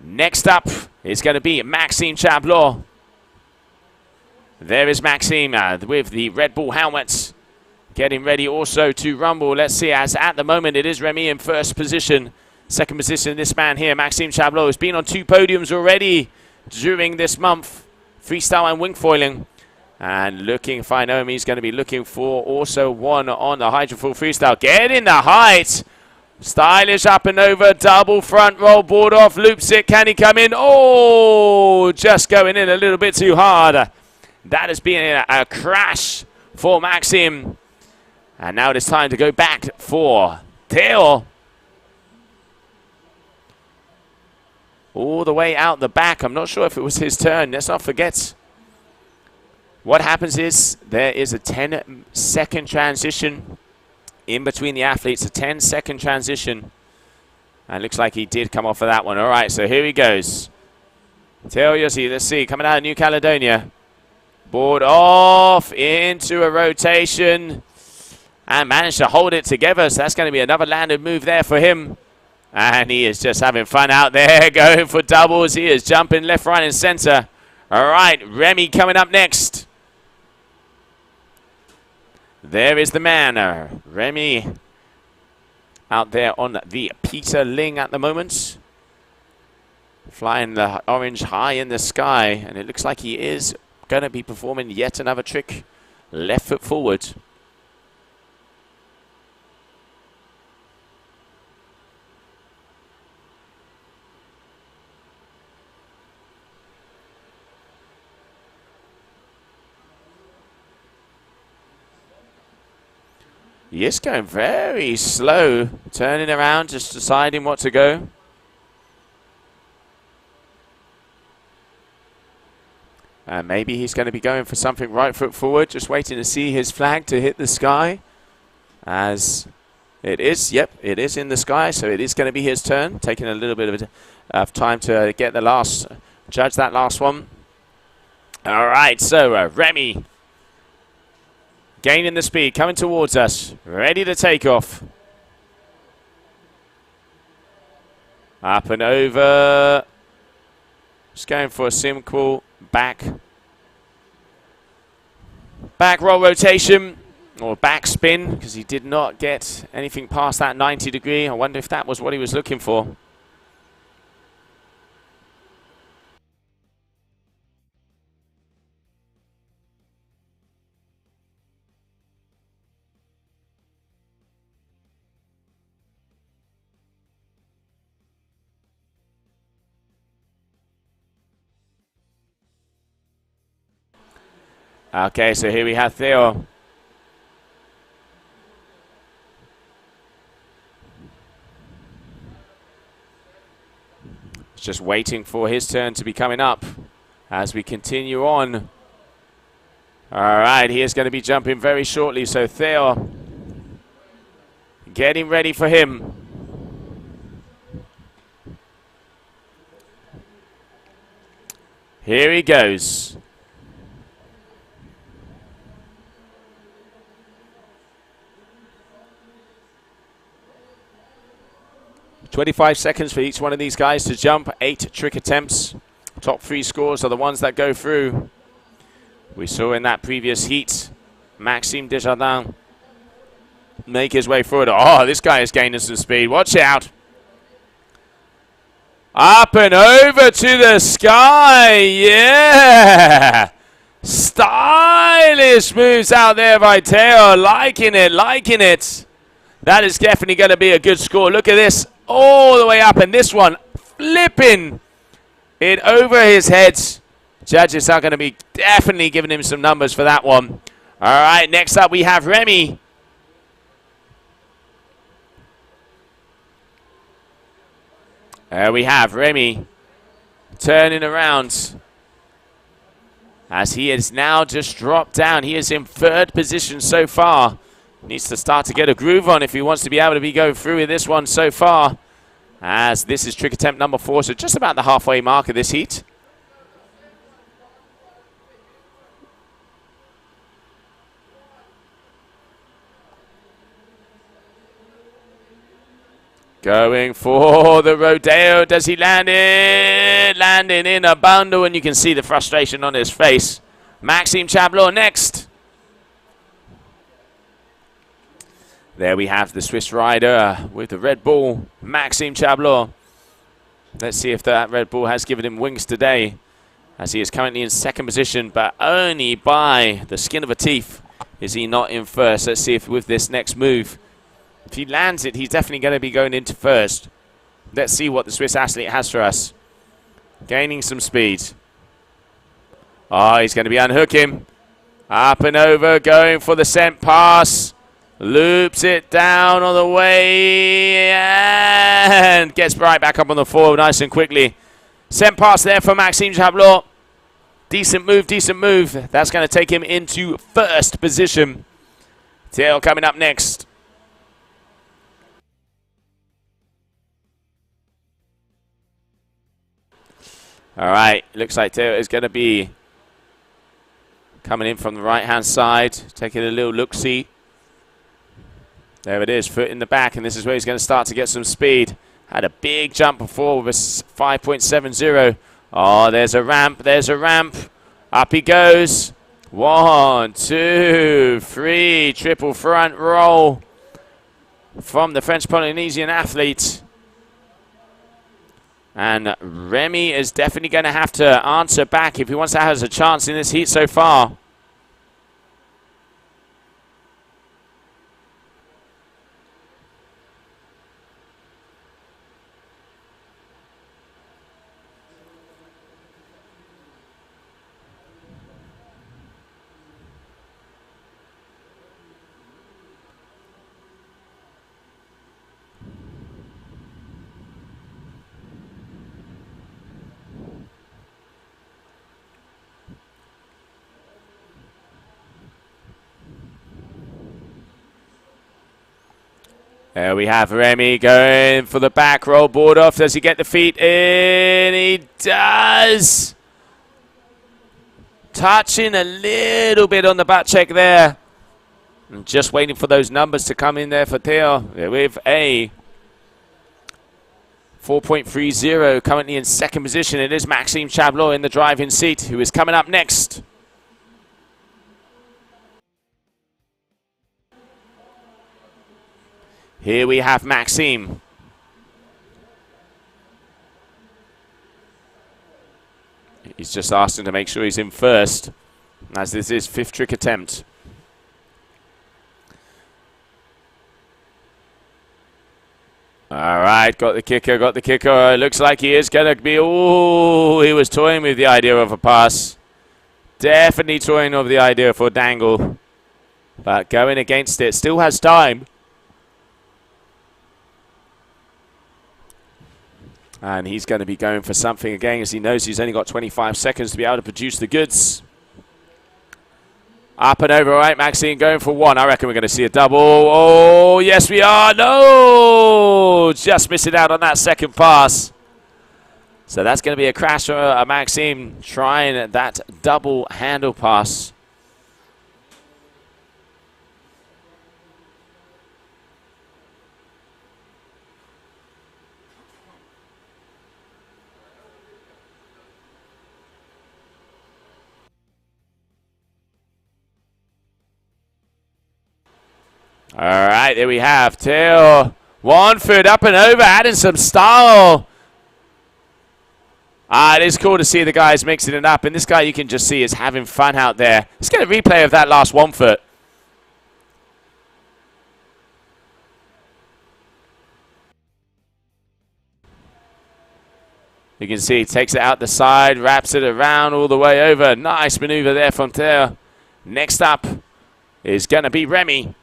Next up is going to be Maxime Chablot. There is Maxime with the Red Bull helmet. Getting ready also to rumble. Let's see, as at the moment it is Remy in first position. Second position, this man here, Maxime Chablot, has been on 2 podiums already during this month. Freestyle and wing foiling. And looking fine. Omi's going to be looking for also one on the Hydrofoil Freestyle. Getting the height. Stylish up and over. Double front roll. Board off. Loops it. Can he come in? Oh, just going in a little bit too hard. That has been a crash for Maxim. And now it is time to go back for Theo. All the way out the back. I'm not sure if it was his turn. Let's not forget. What happens is there is a 10-second transition in between the athletes. A 10-second transition. And looks like he did come off of that one. All right, so here he goes. Theo Yossi, let's see. Coming out of New Caledonia. Board off into a rotation. And managed to hold it together. So that's going to be another landed move there for him. And he is just having fun out there. Going for doubles. He is jumping left, right, and center. All right, Remy coming up next. There is the man. Remy out there on the Peter Ling at the moment. Flying the orange high in the sky. And it looks like he is going to be performing yet another trick. Left foot forward. He is going very slow, turning around, just deciding what to go. And maybe he's going to be going for something right foot forward, just waiting to see his flag to hit the sky. As it is, yep, it is in the sky, so it is going to be his turn. Taking a little bit of time to get the last, judge that last one. All right, so Remy. Gaining the speed, coming towards us, ready to take off. Up and over. Just going for a simple back roll rotation, or back spin, because he did not get anything past that 90 degree. I wonder if that was what he was looking for. Okay, so here we have Theo. Just waiting for his turn to be coming up as we continue on. All right, he is going to be jumping very shortly, so Theo getting ready for him. Here he goes. 25 seconds for each one of these guys to jump. 8 trick attempts. Top 3 scores are the ones that go through. We saw in that previous heat, Maxime Desjardins make his way forward. Oh, this guy is gaining some speed. Watch out. Up and over to the sky. Yeah. Stylish moves out there by Theo. Liking it, liking it. That is definitely going to be a good score. Look at this. All the way up, and this one flipping it over his head. Judges are going to be definitely giving him some numbers for that one. All right, next up we have Remy. There we have Remy turning around as he is now just dropped down. He is in 3rd position so far. Needs to start to get a groove on if he wants to be able to be going through with this one so far. As this is trick attempt number 4, so just about the halfway mark of this heat. Going for the rodeo. Does he land it? Landing in a bundle, and you can see the frustration on his face. Maxime Chablot next. There we have the Swiss rider with the Red Bull, Maxime Chablot. Let's see if that Red Bull has given him wings today. as he is currently in second position, but only by the skin of a teeth is he not in first. Let's see if with this next move, if he lands it, he's definitely going to be going into first. Let's see what the Swiss athlete has for us. Gaining some speed. Oh, he's going to be unhooking. Up and over, going for the sent pass. Loops it down on the way and gets right back up on the foil nice and quickly. Sent pass there for Maxime Chablot. Decent move, decent move. That's going to take him into first position. Theo coming up next. All right, looks like Theo is going to be coming in from the right-hand side, taking a little look-see. There it is, foot in the back, and this is where he's going to start to get some speed. Had a big jump before with a 5.70. Oh, there's a ramp, there's a ramp. Up he goes. 1, 2, 3, triple front roll from the French-Polynesian athlete. And Remy is definitely going to have to answer back if he wants to have a chance in this heat so far. There we have Remy going for the back roll board off. Does he get the feet in? He does. Touching a little bit on the butt check there. And just waiting for those numbers to come in there for Theo with a 4.30, currently in second position. It is Maxime Chablot in the driving seat, who is coming up next. Here we have Maxime. He's just asking to make sure he's in first, as this is fifth trick attempt. All right, got the kicker, got the kicker. It looks like he is going to be, oh, he was toying with the idea of a pass. Definitely toying with the idea for dangle. But going against it, still has time. And he's going to be going for something again, as he knows he's only got 25 seconds to be able to produce the goods. Up and over, all right, Maxime going for one. I reckon we're going to see a double. Oh, yes, we are. No! Just missing out on that second pass. So that's going to be a crash for Maxime trying that double handle pass. All right, there we have Theo. 1 foot up and over, adding some style. It is cool to see the guys mixing it up. And this guy you can just see is having fun out there. Let's get a replay of that last 1 foot. You can see he takes it out the side, wraps it around all the way over. Nice maneuver there from Theo. Next up is going to be Remy.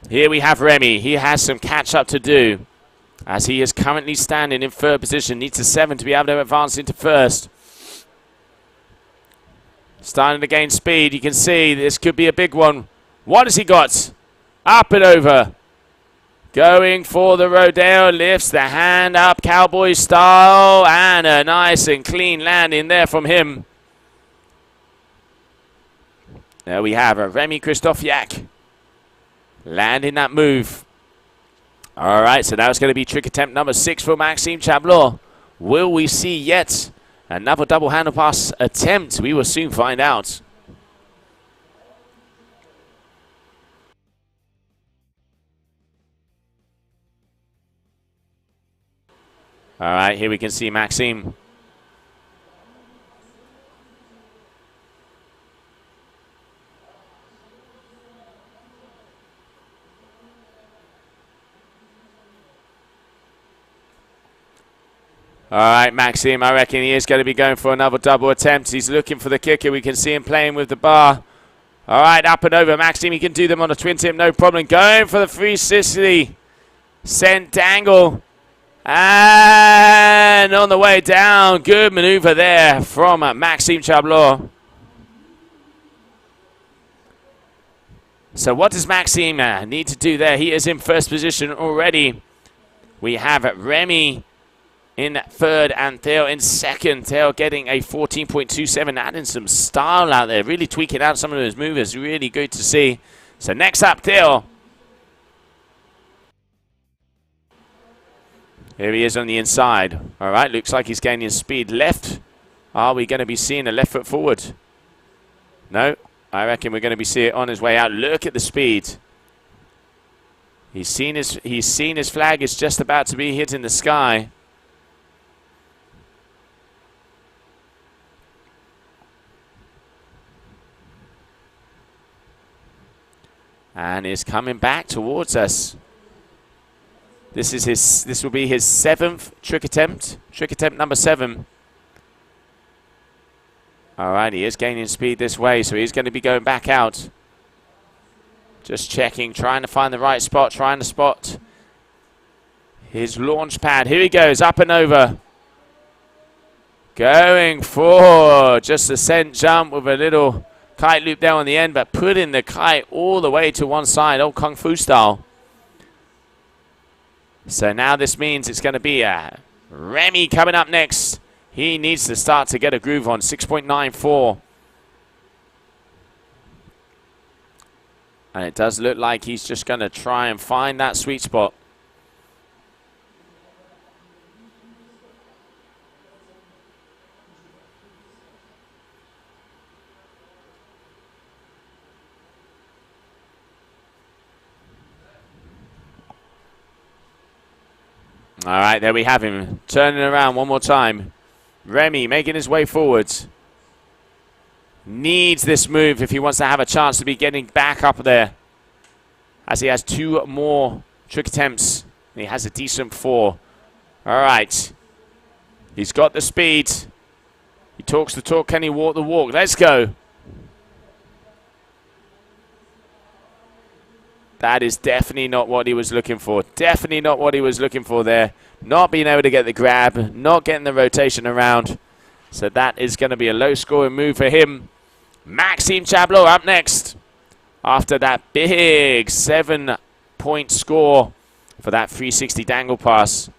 Here we have Remy. He has some catch-up to do, as he is currently standing in third position. Needs a 7 to be able to advance into first. Starting to gain speed. You can see this could be a big one. What has he got? Up and over. Going for the rodeo. Lifts the hand up, cowboy style. And a nice and clean landing there from him. There we have a Remy Christophiac. Landing that move. All right, so now it's going to be trick attempt number 6 for Maxime Chablot. Will we see yet another double handle pass attempt? We will soon find out. All right, here we can see Maxime. All right, Maxime, I reckon he is going to be going for another double attempt. He's looking for the kicker. We can see him playing with the bar. All right, up and over. Maxime, he can do them on a twin tip, no problem. Going for the 360. Sent dangle. And on the way down, good maneuver there from Maxime Chablot. So what does Maxime need to do there? He is in first position already. We have Remy in third and Theo in second. Theo getting a 14.27, adding some style out there, really tweaking out some of those movers. Really good to see. So next up, Theo. Here he is on the inside. All right, looks like he's gaining speed left. Are we going to be seeing a left foot forward? No, I reckon we're going to be seeing it on his way out. Look at the speed. He's seen his flag is just about to be hit in the sky. And is coming back towards us. This will be his 7th trick attempt. Trick attempt number 7. All right, he is gaining speed this way, so he's going to be going back out. Just checking, trying to find the right spot, trying to spot his launch pad. Here he goes, up and over. Going for just a sent jump with a little kite loop there on the end, but putting the kite all the way to one side, old Kung Fu style. So now this means it's going to be Remy coming up next. He needs to start to get a groove on, 6.94. And it does look like he's just going to try and find that sweet spot. All right, there we have him. Turning around one more time. Remy making his way forwards. Needs this move if he wants to have a chance to be getting back up there. As he has 2 more trick attempts. And he has a decent 4. All right. He's got the speed. He talks the talk. Can he walk the walk? Let's go. That is definitely not what he was looking for. Definitely not what he was looking for there. Not being able to get the grab. Not getting the rotation around. So that is going to be a low-scoring move for him. Maxime Chablot up next. After that big 7-point score for that 360 dangle pass.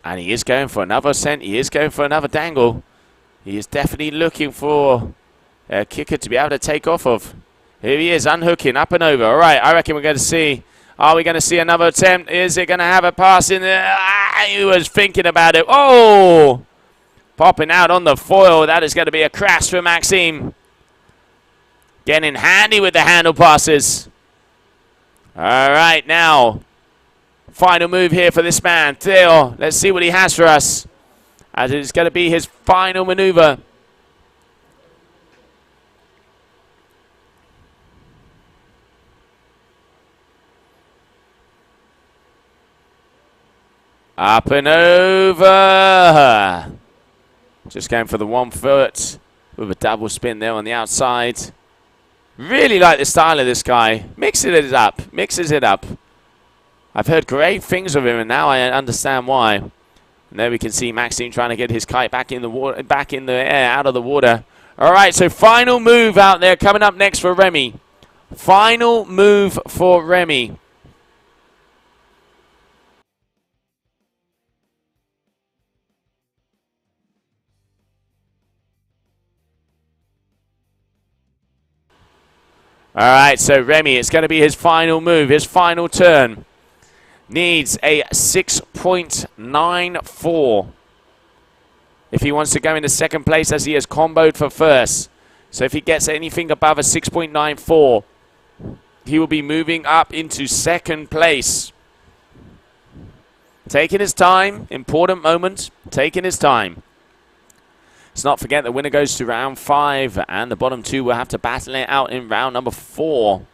And he is going for another ascent. He is going for another dangle. He is definitely looking for a kicker to be able to take off of. Here he is, unhooking, up and over. All right, I reckon we're going to see. Are we going to see another attempt? Is it going to have a pass in there? He was thinking about it. Oh! Popping out on the foil. That is going to be a crash for Maxime. Getting handy with the handle passes. All right, now. Final move here for this man, Theo. Let's see what he has for us. As it's going to be his final maneuver. Up and over. Just going for the 1 foot with a double spin there on the outside. Really like the style of this guy. Mixes it up. Mixes it up. I've heard great things of him, and now I understand why. And there we can see Maxime trying to get his kite back in the water, back in the air, out of the water. All right, so final move out there coming up next for Remy. Final move for Remy. All right, so Remy, it's going to be his final move, his final turn. needs a 6.94 if he wants to go into second place, as he has comboed for first. So if he gets anything above a 6.94, he will be moving up into second place. Taking his time, important moment, taking his time. Let's not forget the winner goes to round 5, and the bottom 2 will have to battle it out in round number 4.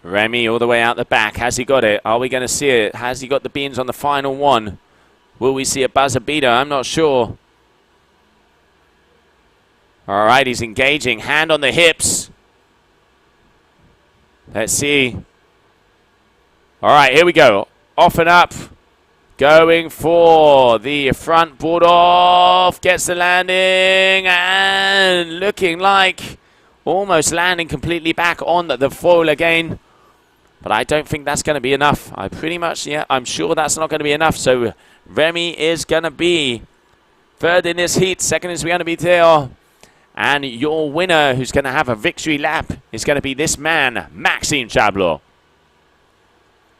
Remy all the way out the back. Has he got it? Are we going to see it? Has he got the beans on the final one? Will we see a buzzer beater? I'm not sure. All right, he's engaging. Hand on the hips. Let's see. All right, here we go. Off and up. Going for the front board off. Gets the landing. And looking like almost landing completely back on the foil again. But I don't think that's going to be enough. I'm sure that's not going to be enough. So Remy is going to be third in this heat. Second is going to be Theo. And your winner, who's going to have a victory lap, is going to be this man, Maxime Chablot.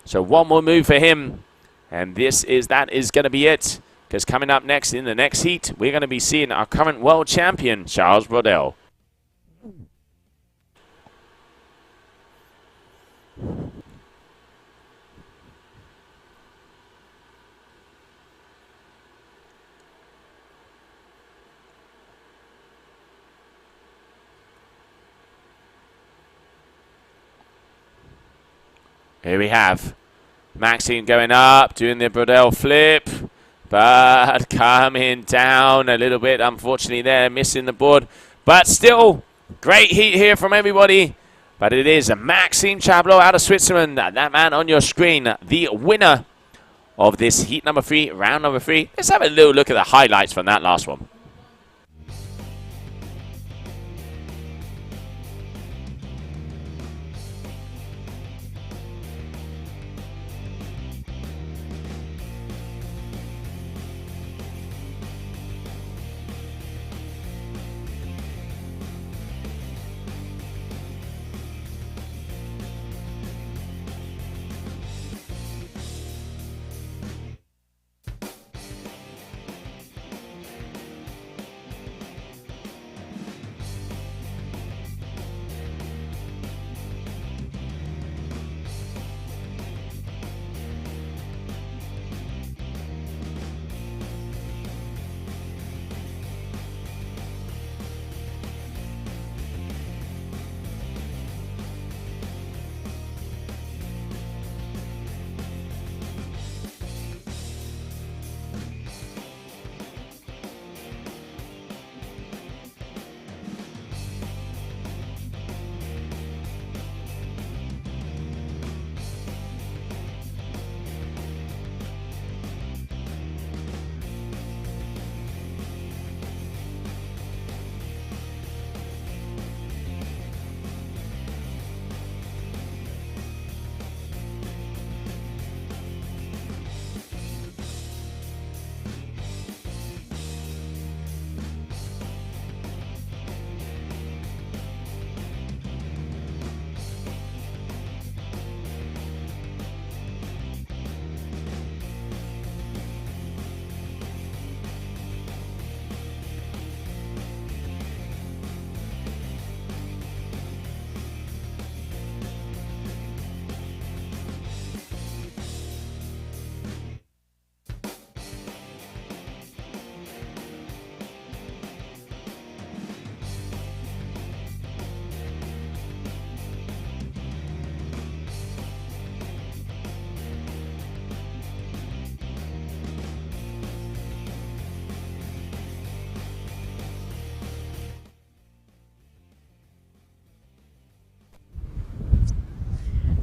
So one more move for him. And that is going to be it. Because coming up next in the next heat, we're going to be seeing our current world champion, Charles Brodel. Here we have Maxime going up, doing the Brodel flip, but coming down a little bit, unfortunately there, missing the board. But still, great heat here from everybody. But it is Maxime Chablot out of Switzerland, that man on your screen, the winner of this heat number 3, round number 3. Let's have a little look at the highlights from that last one.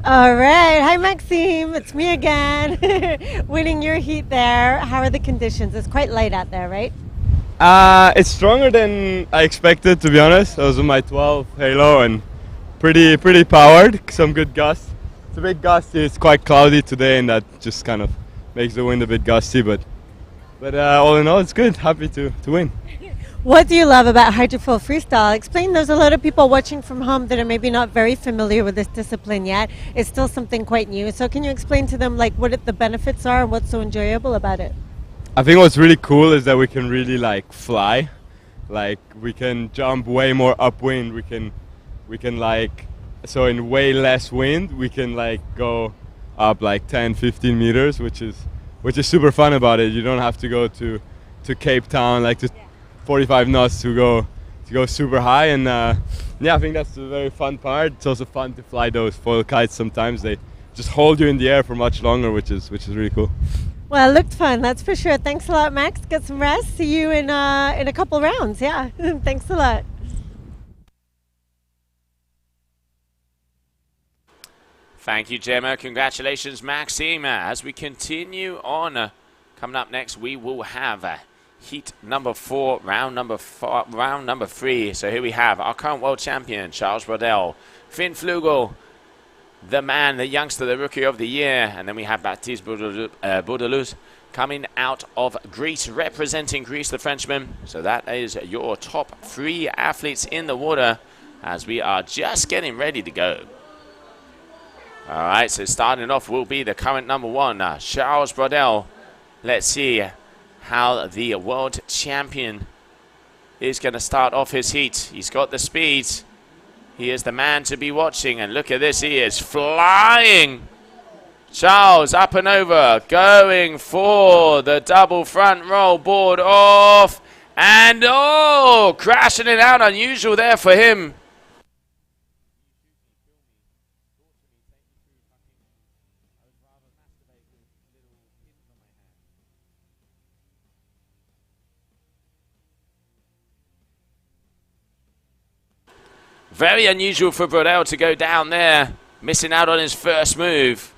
All right. Hi, Maxime. It's me again. Winning your heat there. How are the conditions? It's quite light out there, right? It's stronger than I expected, to be honest. I was on my 12 halo and pretty powered. Some good gusts. It's a bit gusty. It's quite cloudy today, and that just kind of makes the wind a bit gusty. But But all in all, it's good. Happy to win. What do you love about Hydrofoil Freestyle? Explain, there's a lot of people watching from home that are maybe not very familiar with this discipline yet. It's still something quite new. So can you explain to them like what the benefits are and what's so enjoyable about it? I think what's really cool is that we can really like fly. Like we can jump way more upwind. We can like, so in way less wind, we can like go up like 10, 15 meters, which is super fun about it. You don't have to go to Cape Town like to 45 knots to go super high, and yeah, I think that's the very fun part. It's also fun to fly those foil kites. Sometimes they just hold you in the air for much longer, which is really cool. Well, it looked fun, that's for sure. Thanks a lot, Max. Get some rest. See you in a couple rounds. Yeah, thanks a lot. Thank you, Gemma. Congratulations, Maxime. As we continue on, coming up next, we will have heat number 4, round number 3. So here we have our current world champion, Charles Brodel, Finn Flugel, the man, the youngster, the rookie of the year. And then we have Baptiste Bourdelus coming out of Greece, representing Greece, the Frenchman. So that is your top 3 athletes in the water as we are just getting ready to go. All right, so starting off will be the current number 1, Charles Brodel. Let's see how the world champion is going to start off his heat. He's got the speed. He is the man to be watching. And look at this, he is flying. Charles up and over, going for the double front roll, board off. And oh, crashing it out, unusual there for him. Very unusual for Brodel to go down there, missing out on his first move.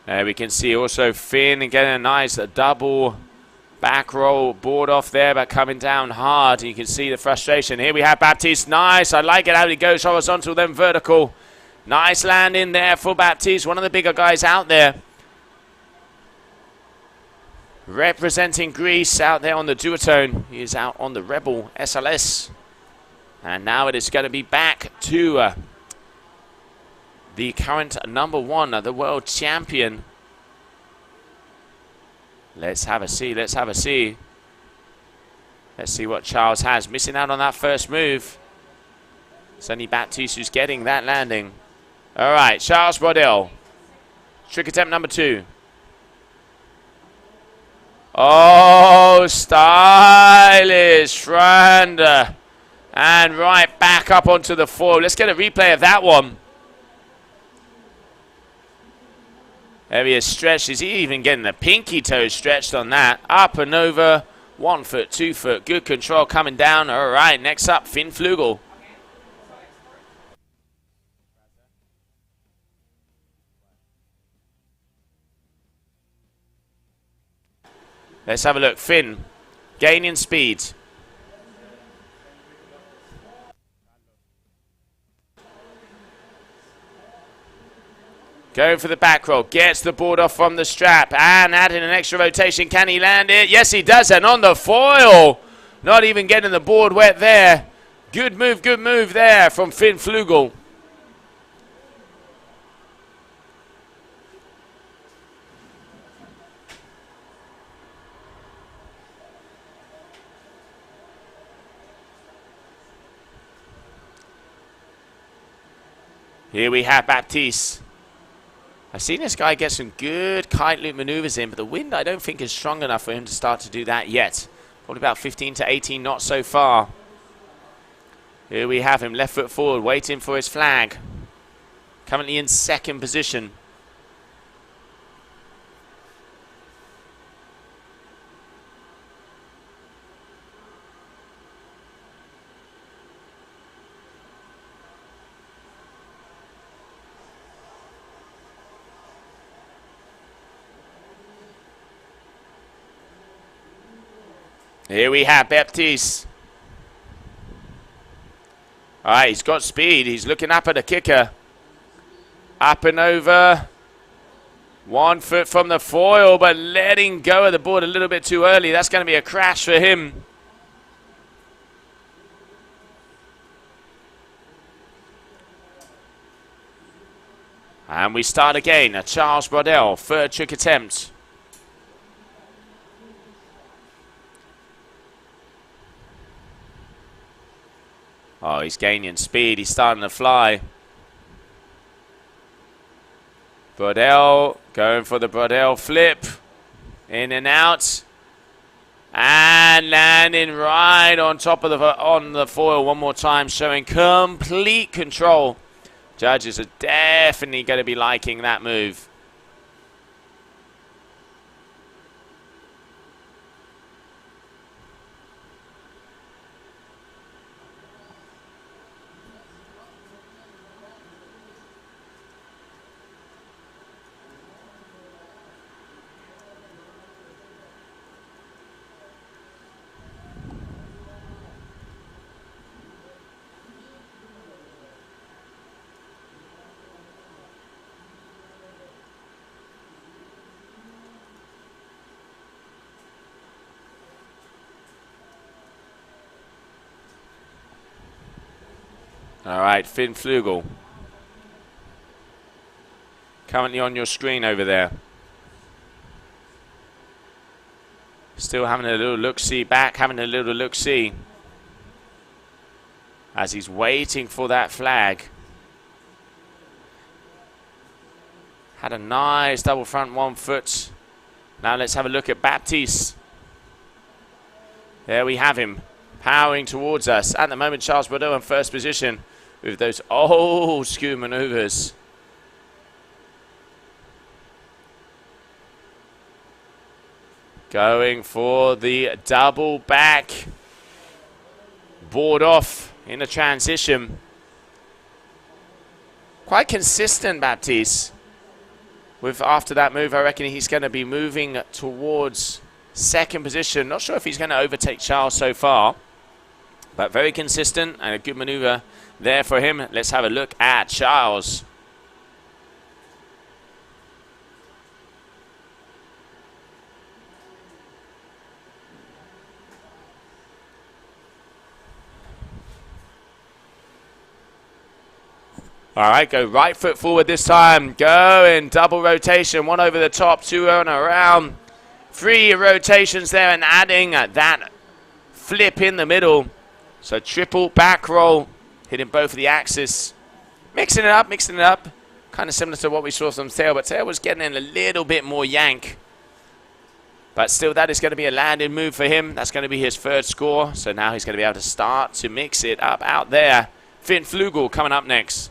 There we can see also Finn getting a nice double back roll board off there, but coming down hard. You can see the frustration. Here we have Baptiste. Nice. I like it how he goes horizontal, then vertical. Nice landing there for Baptiste, one of the bigger guys out there. Representing Greece out there on the duotone. He is out on the Rebel SLS. And now it is going to be back to the current number 1, the world champion. Let's have a see, let's have a see. Let's see what Charles has. Missing out on that first move. It's only Baptiste who's getting that landing. All right, Charles Brodel. Trick attempt number 2. Oh, stylish friend. And right back up onto the foil. Let's get a replay of that one. There he is stretched. Is he even getting the pinky toe stretched on that? Up and over. 1 foot, 2 foot. Good control coming down. All right, next up, Finn Flugel. Let's have a look. Finn gaining speed. Going for the back roll, gets the board off from the strap, and adding an extra rotation. Can he land it? Yes, he does, and on the foil. Not even getting the board wet there. Good move there from Finn Flugel. Here we have Baptiste. I've seen this guy get some good kite loop maneuvers in, but the wind I don't think is strong enough for him to start to do that yet. Probably about 15 to 18 knots so far. Here we have him, left foot forward, waiting for his flag. Currently in 2nd position. Here we have Baptiste. All right, he's got speed. He's looking up at the kicker. Up and over. 1 foot from the foil, but letting go of the board a little bit too early. That's going to be a crash for him. And we start again. Charles Brodel, third trick attempt. Oh, he's gaining speed. He's starting to fly. Brodel going for the Brodel flip. In and out. And landing right on top of the foil one more time, showing complete control. Judges are definitely going to be liking that move. All right, Finn Flugel. Currently on your screen over there. Still having a little look-see back, having a little look-see. As he's waiting for that flag. Had a nice double front 1 foot. Now let's have a look at Baptiste. There we have him. Powering towards us. At the moment, Charles Brodel in first position. With those old school maneuvers. Going for the double back. Board off in the transition. Quite consistent, Baptiste. With after that move, I reckon he's going to be moving towards second position. Not sure if he's going to overtake Charles so far. But very consistent and a good maneuver there for him. Let's have a look at Charles. All right, go right foot forward this time. Go in double rotation. 1 over the top, 2 on around. 3 rotations there and adding that flip in the middle. So triple back roll, hitting both of the axis. Mixing it up. Kind of similar to what we saw from Tail, but Tail was getting in a little bit more yank. But still, that is going to be a landing move for him. That's going to be his third score. So now he's going to be able to start to mix it up out there. Finn Flugel coming up next.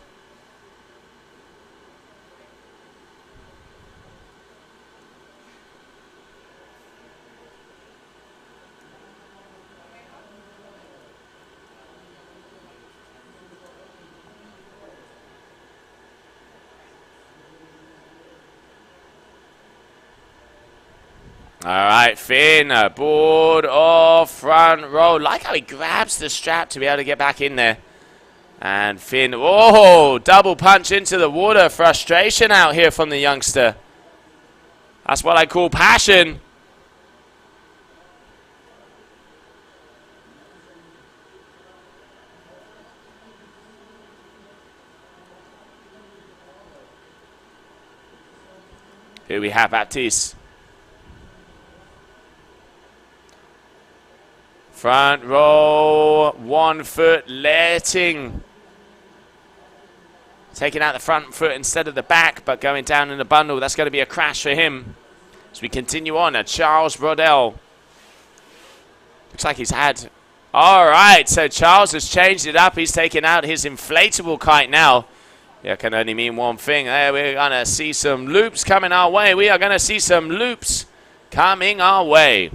All right, Finn, board off, front roll. Like how he grabs the strap to be able to get back in there. And Finn, oh, double punch into the water. Frustration out here from the youngster. That's what I call passion. Here we have Baptiste. Front roll, 1 foot, taking out the front foot instead of the back, but going down in the bundle. That's going to be a crash for him. As we continue on, Charles Brodel. Looks like he's had... All right, so Charles has changed it up. He's taken out his inflatable kite now. Yeah, can only mean one thing. There, we're going to see some loops coming our way. We are going to see some loops coming our way.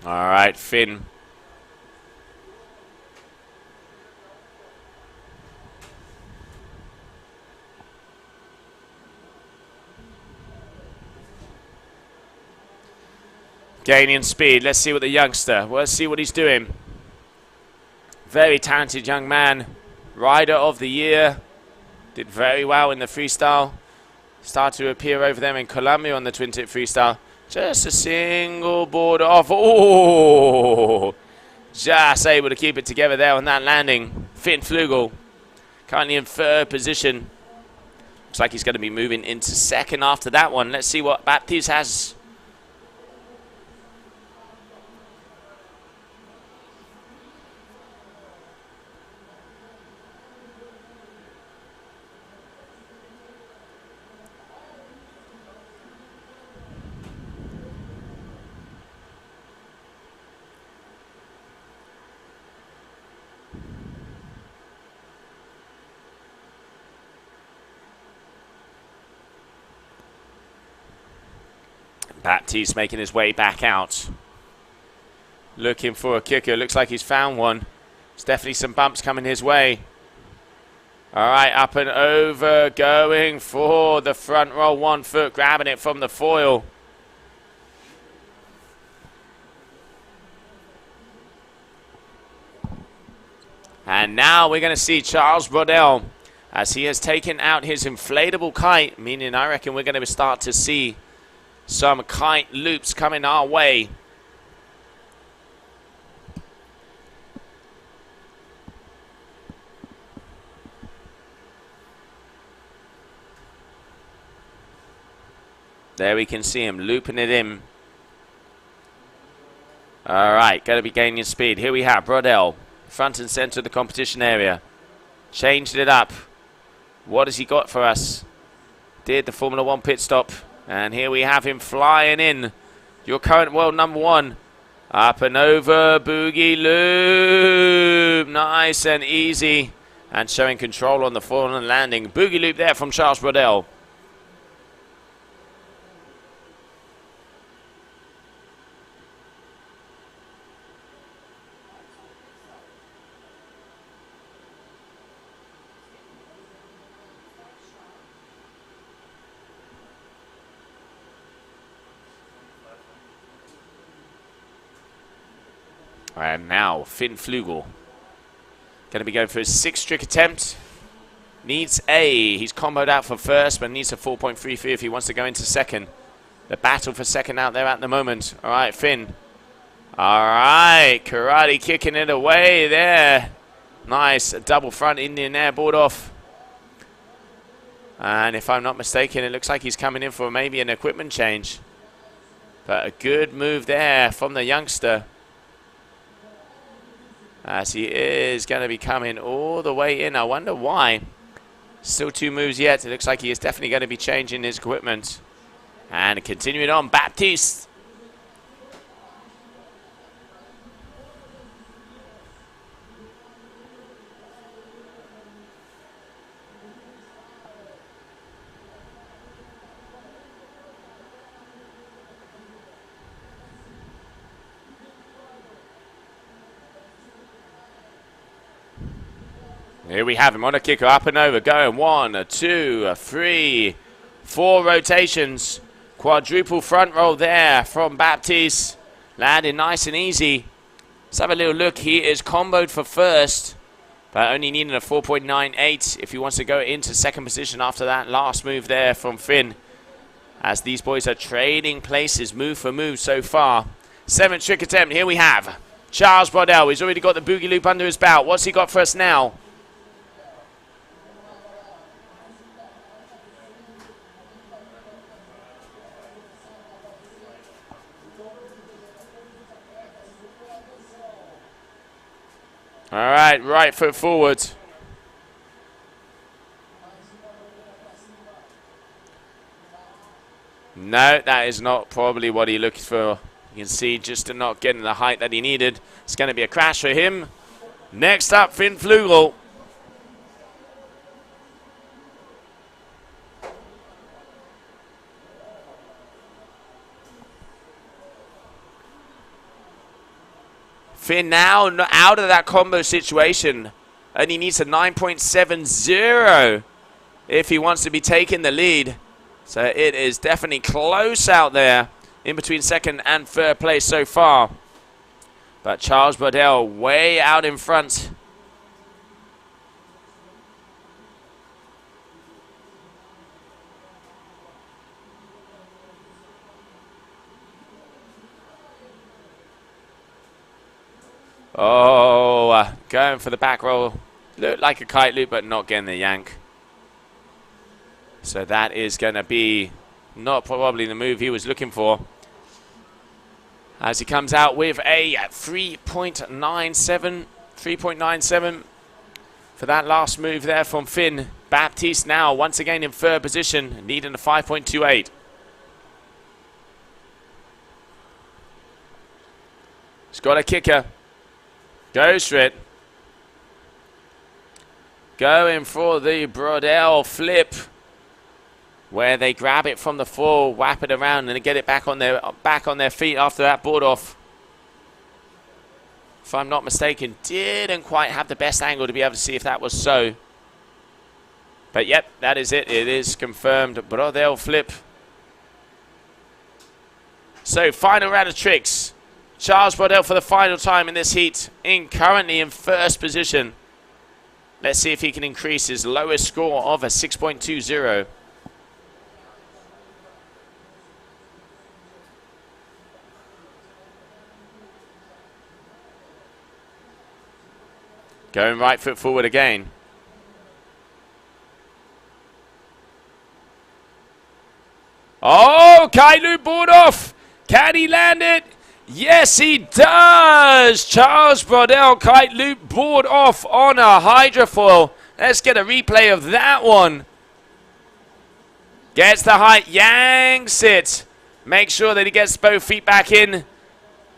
All right, Finn. Gaining speed. Let's see what the youngster. Let's see what he's doing. Very talented young man. Rider of the year. Did very well in the freestyle. Started to appear over there in Colombia on the twin tip freestyle. Just a single board off. Oh! Just able to keep it together there on that landing. Finn Flugel. Currently in third position. Looks like he's going to be moving into second after that one. Let's see what Baptiste has. Baptiste making his way back out. Looking for a kicker. Looks like he's found one. There's definitely some bumps coming his way. All right, up and over. Going for the front roll. 1 foot. Grabbing it from the foil. And now we're going to see Charles Brodel as he has taken out his inflatable kite, meaning I reckon we're going to start to see some kite loops coming our way. There we can see him looping it in. All right, going to be gaining speed. Here we have Brodel, front and center of the competition area. Changed it up. What has he got for us? Did the Formula 1 pit stop. And here we have him flying in. Your current world number 1. Up and over. Boogie loop. Nice and easy. And showing control on the fall and landing. Boogie loop there from Charles Brodel. And now Finn Flugel. Going to be going for his 6th trick attempt. Needs A. He's comboed out for first, but needs a 4.33 if he wants to go into second. The battle for second out there at the moment. All right, Finn. All right, karate kicking it away there. Nice. A double front Indian air board off. And if I'm not mistaken, it looks like he's coming in for maybe an equipment change. But a good move there from the youngster. As he is going to be coming all the way in. I wonder why. Still 2 moves yet. It looks like he is definitely going to be changing his equipment. And continuing on, Baptiste. Here we have him on a kicker, up and over, going 1, 2, 3, 4 rotations. Quadruple front roll there from Baptiste. Landing nice and easy. Let's have a little look. He is comboed for first, but only needing a 4.98 if he wants to go into second position after that last move there from Finn. As these boys are trading places, move for move so far. 7th trick attempt. Here we have Charles Brodel. He's already got the boogie loop under his belt. What's he got for us now? All right, right foot forward. No, that is not probably what he looked for. You can see just not getting the height that he needed. It's going to be a crash for him. Next up, Finn Flugel. Finn now out of that combo situation. Only needs a 9.70 if he wants to be taking the lead. So it is definitely close out there in between second and third place so far. But Charles Brodell way out in front. Oh, going for the back roll. Looked like a kite loop, but not getting the yank. So that is going to be not probably the move he was looking for. As he comes out with a 3.97 for that last move there from Finn. Baptiste now once again in third position, needing a 5.28. He's got a kicker. Goes for it. Going for the Brodell flip, where they grab it from the floor, wrap it around, and get it back on their feet after that board off. If I'm not mistaken, didn't quite have the best angle to be able to see if that was so. But yep, that is it. It is confirmed. Brodell flip. So final round of tricks. Charles Brodell for the final time in this heat, currently in first position. Let's see if he can increase his lowest score of a 6.20. Going right foot forward again. Oh, kite loop board off. Can he land it? Yes, he does. Charles Brodell kite loop board off on a hydrofoil. Let's get a replay of that one. Gets the height, yanks it. Make sure that he gets both feet back in.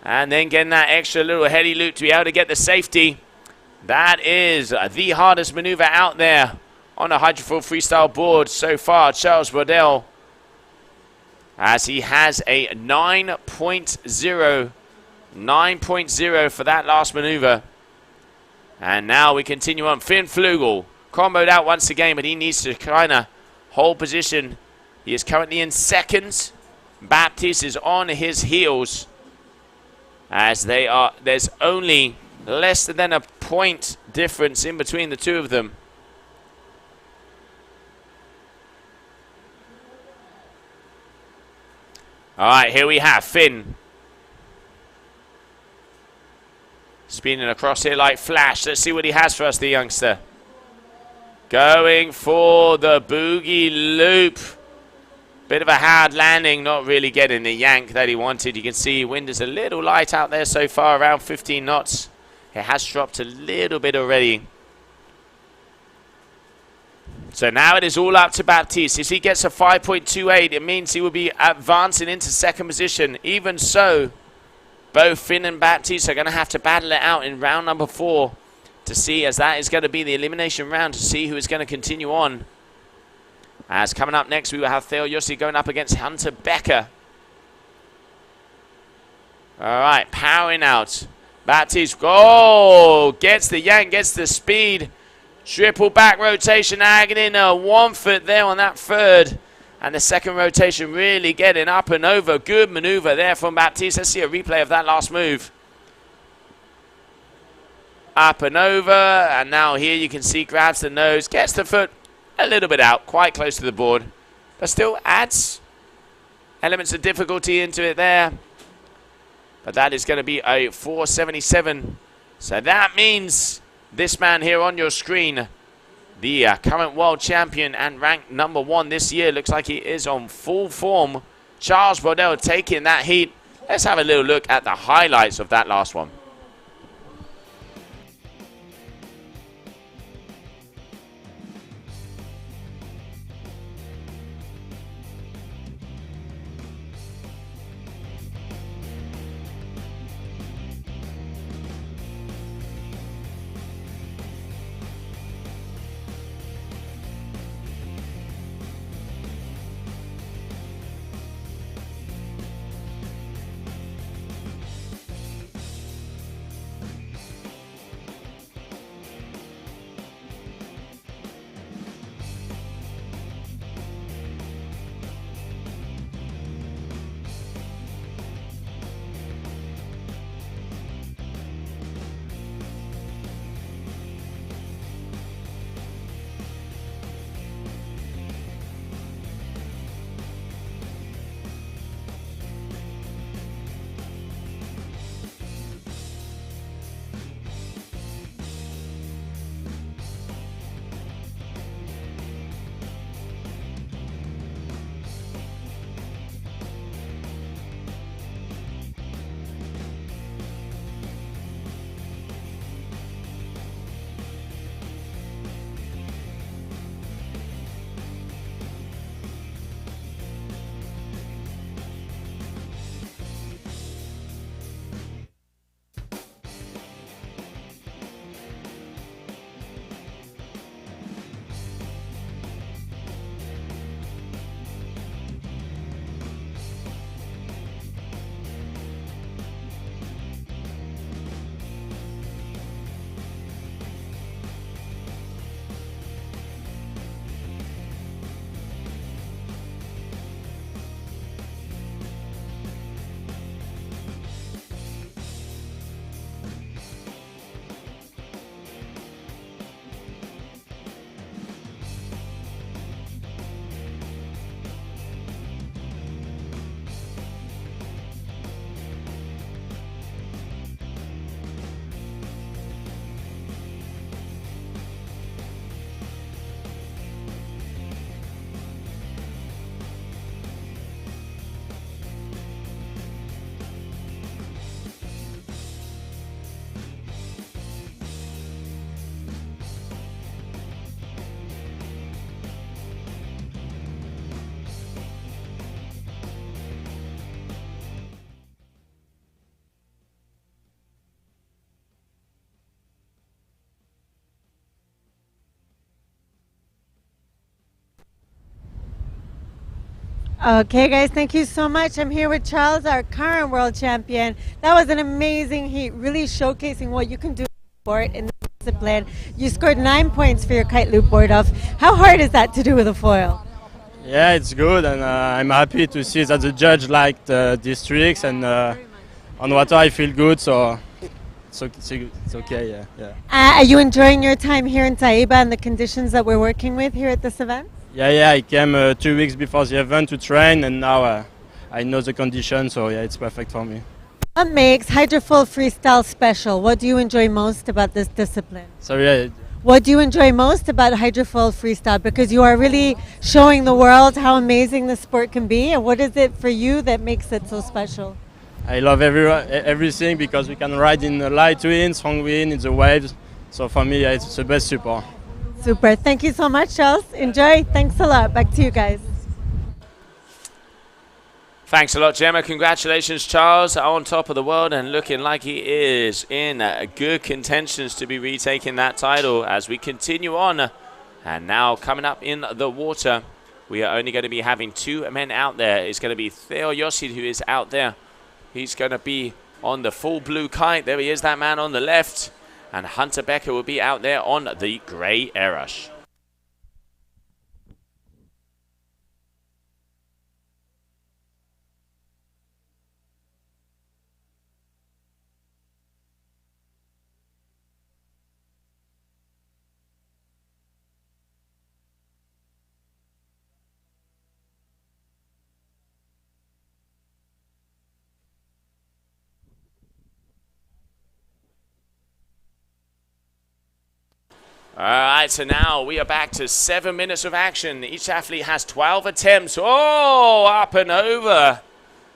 And then getting that extra little heady loop to be able to get the safety. That is the hardest maneuver out there on a Hydrofoil Freestyle board so far. Charles Brodell, as he has a 9.0 for that last maneuver. And now we continue on. Finn Flugel comboed out once again, but he needs to kind of hold position. He is currently in second. Baptiste is on his heels, as there's only less than a point difference in between the two of them. All right, here we have Finn. Spinning across here like flash. Let's see what he has for us, the youngster. Going for the boogie loop. Bit of a hard landing, not really getting the yank that he wanted. You can see wind is a little light out there so far, around 15 knots. It has dropped a little bit already. So now it is all up to Baptiste. If he gets a 5.28, it means he will be advancing into second position. Even so, both Finn and Baptiste are going to have to battle it out in round number 4 to see, as that is going to be the elimination round, to see who is going to continue on. As coming up next, we will have Theo Yossi going up against Hunter Becker. All right, powering out. Baptiste, oh, gets the yank, gets the speed. Triple back rotation, adding in 1 foot there on that third. And the second rotation really getting up and over. Good maneuver there from Baptiste. Let's see a replay of that last move. Up and over. And now here you can see grabs the nose. Gets the foot a little bit out. Quite close to the board. But still adds elements of difficulty into it there. But that is going to be a 477. So that means this man here on your screen, the current world champion and ranked number 1 this year, looks like he is on full form. Charles Brodell taking that heat. Let's have a little look at the highlights of that last one. Okay, guys, thank you so much. I'm here with Charles, our current world champion. That was an amazing heat, really showcasing what you can do in sport in this discipline. You scored 9 points for your kite loop board off. How hard is that to do with a foil? Yeah, it's good, and I'm happy to see that the judge liked these tricks, and on water I feel good, so it's okay, yeah. Are you enjoying your time here in Taiba and the conditions that we're working with here at this event? Yeah, I came 2 weeks before the event to train, and now I know the conditions, so yeah, it's perfect for me. What makes Hydrofoil Freestyle special? What do you enjoy most about this discipline? Sorry, What do you enjoy most about Hydrofoil Freestyle? Because you are really showing the world how amazing the sport can be, and what is it for you that makes it so special? I love everything because we can ride in the light wind, strong wind, in the waves, so for me, yeah, it's the best support. Super. Thank you so much, Charles. Enjoy. Thanks a lot. Back to you guys. Thanks a lot, Gemma. Congratulations, Charles, on top of the world and looking like he is in good contentions to be retaking that title as we continue on. And now coming up in the water, we are only going to be having 2 men out there. It's going to be Theo Yossid who is out there. He's going to be on the full blue kite. There he is, that man on the left. And Hunter Becker will be out there on the grey Airrush. All right, so now we are back to 7 minutes of action. Each athlete has 12 attempts. Oh, up and over.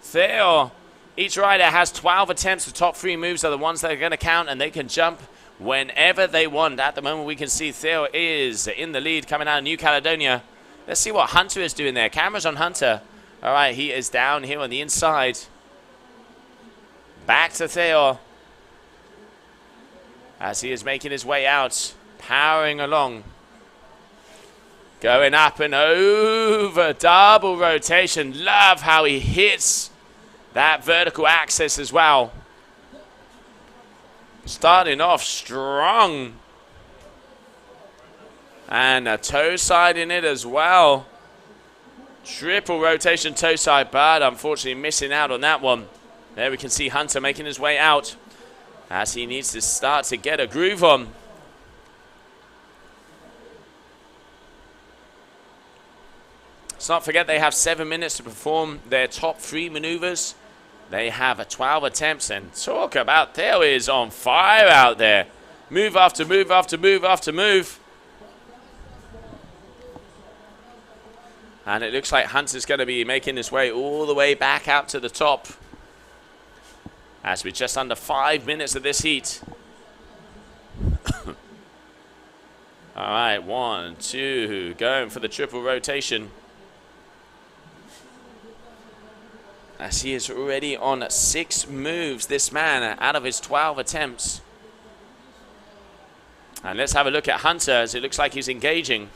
Theo. Each rider has 12 attempts. The top 3 moves are the ones that are going to count, and they can jump whenever they want. At the moment, we can see Theo is in the lead coming out of New Caledonia. Let's see what Hunter is doing there. Camera's on Hunter. All right, he is down here on the inside. Back to Theo as he is making his way out. Powering along. Going up and over. Double rotation. Love how he hits that vertical axis as well. Starting off strong. And a toe side in it as well. Triple rotation toe side, but unfortunately missing out on that one. There we can see Hunter making his way out as he needs to start to get a groove on. Let's not forget they have 7 minutes to perform their top 3 maneuvers. They have 12 attempts, and talk about Theo is on fire out there. Move after move after move after move. And it looks like Hunter's going to be making his way all the way back out to the top. As we're just under 5 minutes of this heat. All right, 1, 2, going for the triple rotation. As he is already on 6 moves, this man, out of his 12 attempts. And let's have a look at Hunter, as it looks like he's engaging.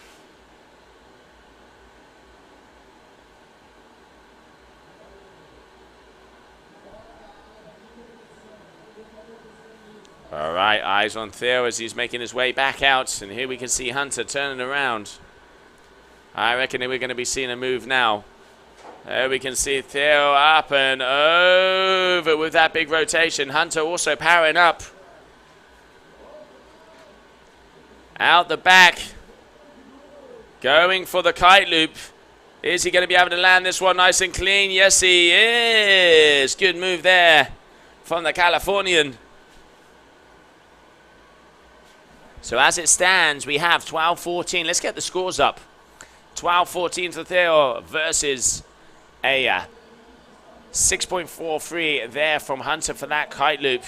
All right, eyes on Theo as he's making his way back out. And here we can see Hunter turning around. I reckon we're going to be seeing a move now. There we can see Theo up and over with that big rotation. Hunter also powering up. Out the back. Going for the kite loop. Is he going to be able to land this one nice and clean? Yes, he is. Good move there from the Californian. So as it stands, we have 12-14. Let's get the scores up. 12-14 for Theo versus a 6.43 there from Hunter for that kite loop.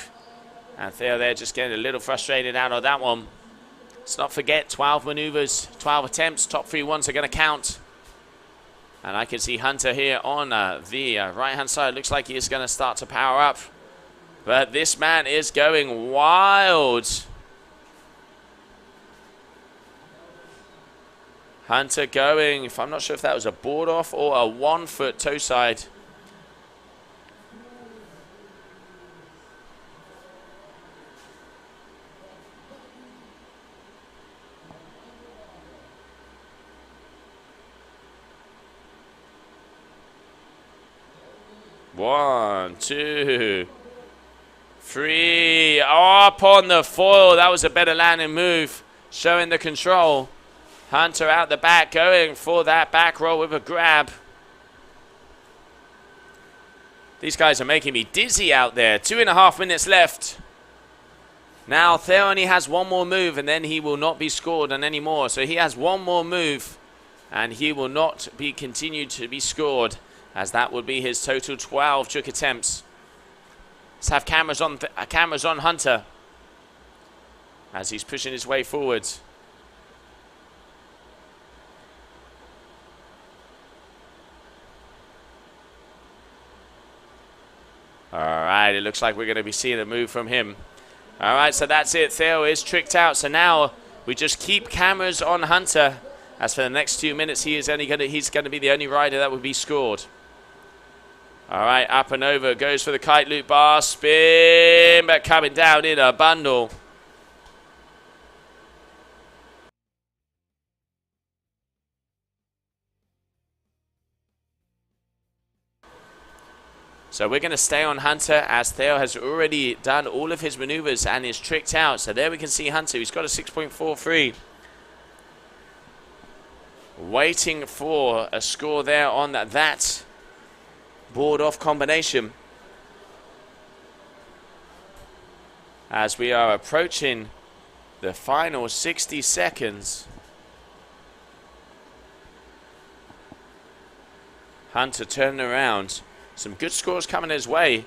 And Theo there just getting a little frustrated out of that one. Let's not forget 12 maneuvers, 12 attempts. Top 3 ones are going to count. And I can see Hunter here on the right-hand side. Looks like he is going to start to power up. But this man is going wild. Hunter going, if I'm not sure if that was a board off or a 1 foot toe side. One, two, three. Up on the foil. That was a better landing move, showing the control. Hunter out the back, going for that back roll with a grab. These guys are making me dizzy out there. 2.5 minutes left. Now Theo only has one more move, and then he will not be scored on any more. So he has one more move, and he will not be continued to be scored, as that would be his total 12 trick attempts. Let's have cameras on Hunter as he's pushing his way forwards. All right, it looks like we're going to be seeing a move from him. All right, so that's it. Theo is tricked out. So now we just keep cameras on Hunter. As for the next 2 minutes, he's going to be the only rider that would be scored. All right, up and over, goes for the kite loop bar, spin, but coming down in a bundle. So we're going to stay on Hunter, as Theo has already done all of his maneuvers and is tricked out. So there we can see Hunter. He's got a 6.43. Waiting for a score there on that board off combination. As we are approaching the final 60 seconds. Hunter turning around. Some good scores coming his way.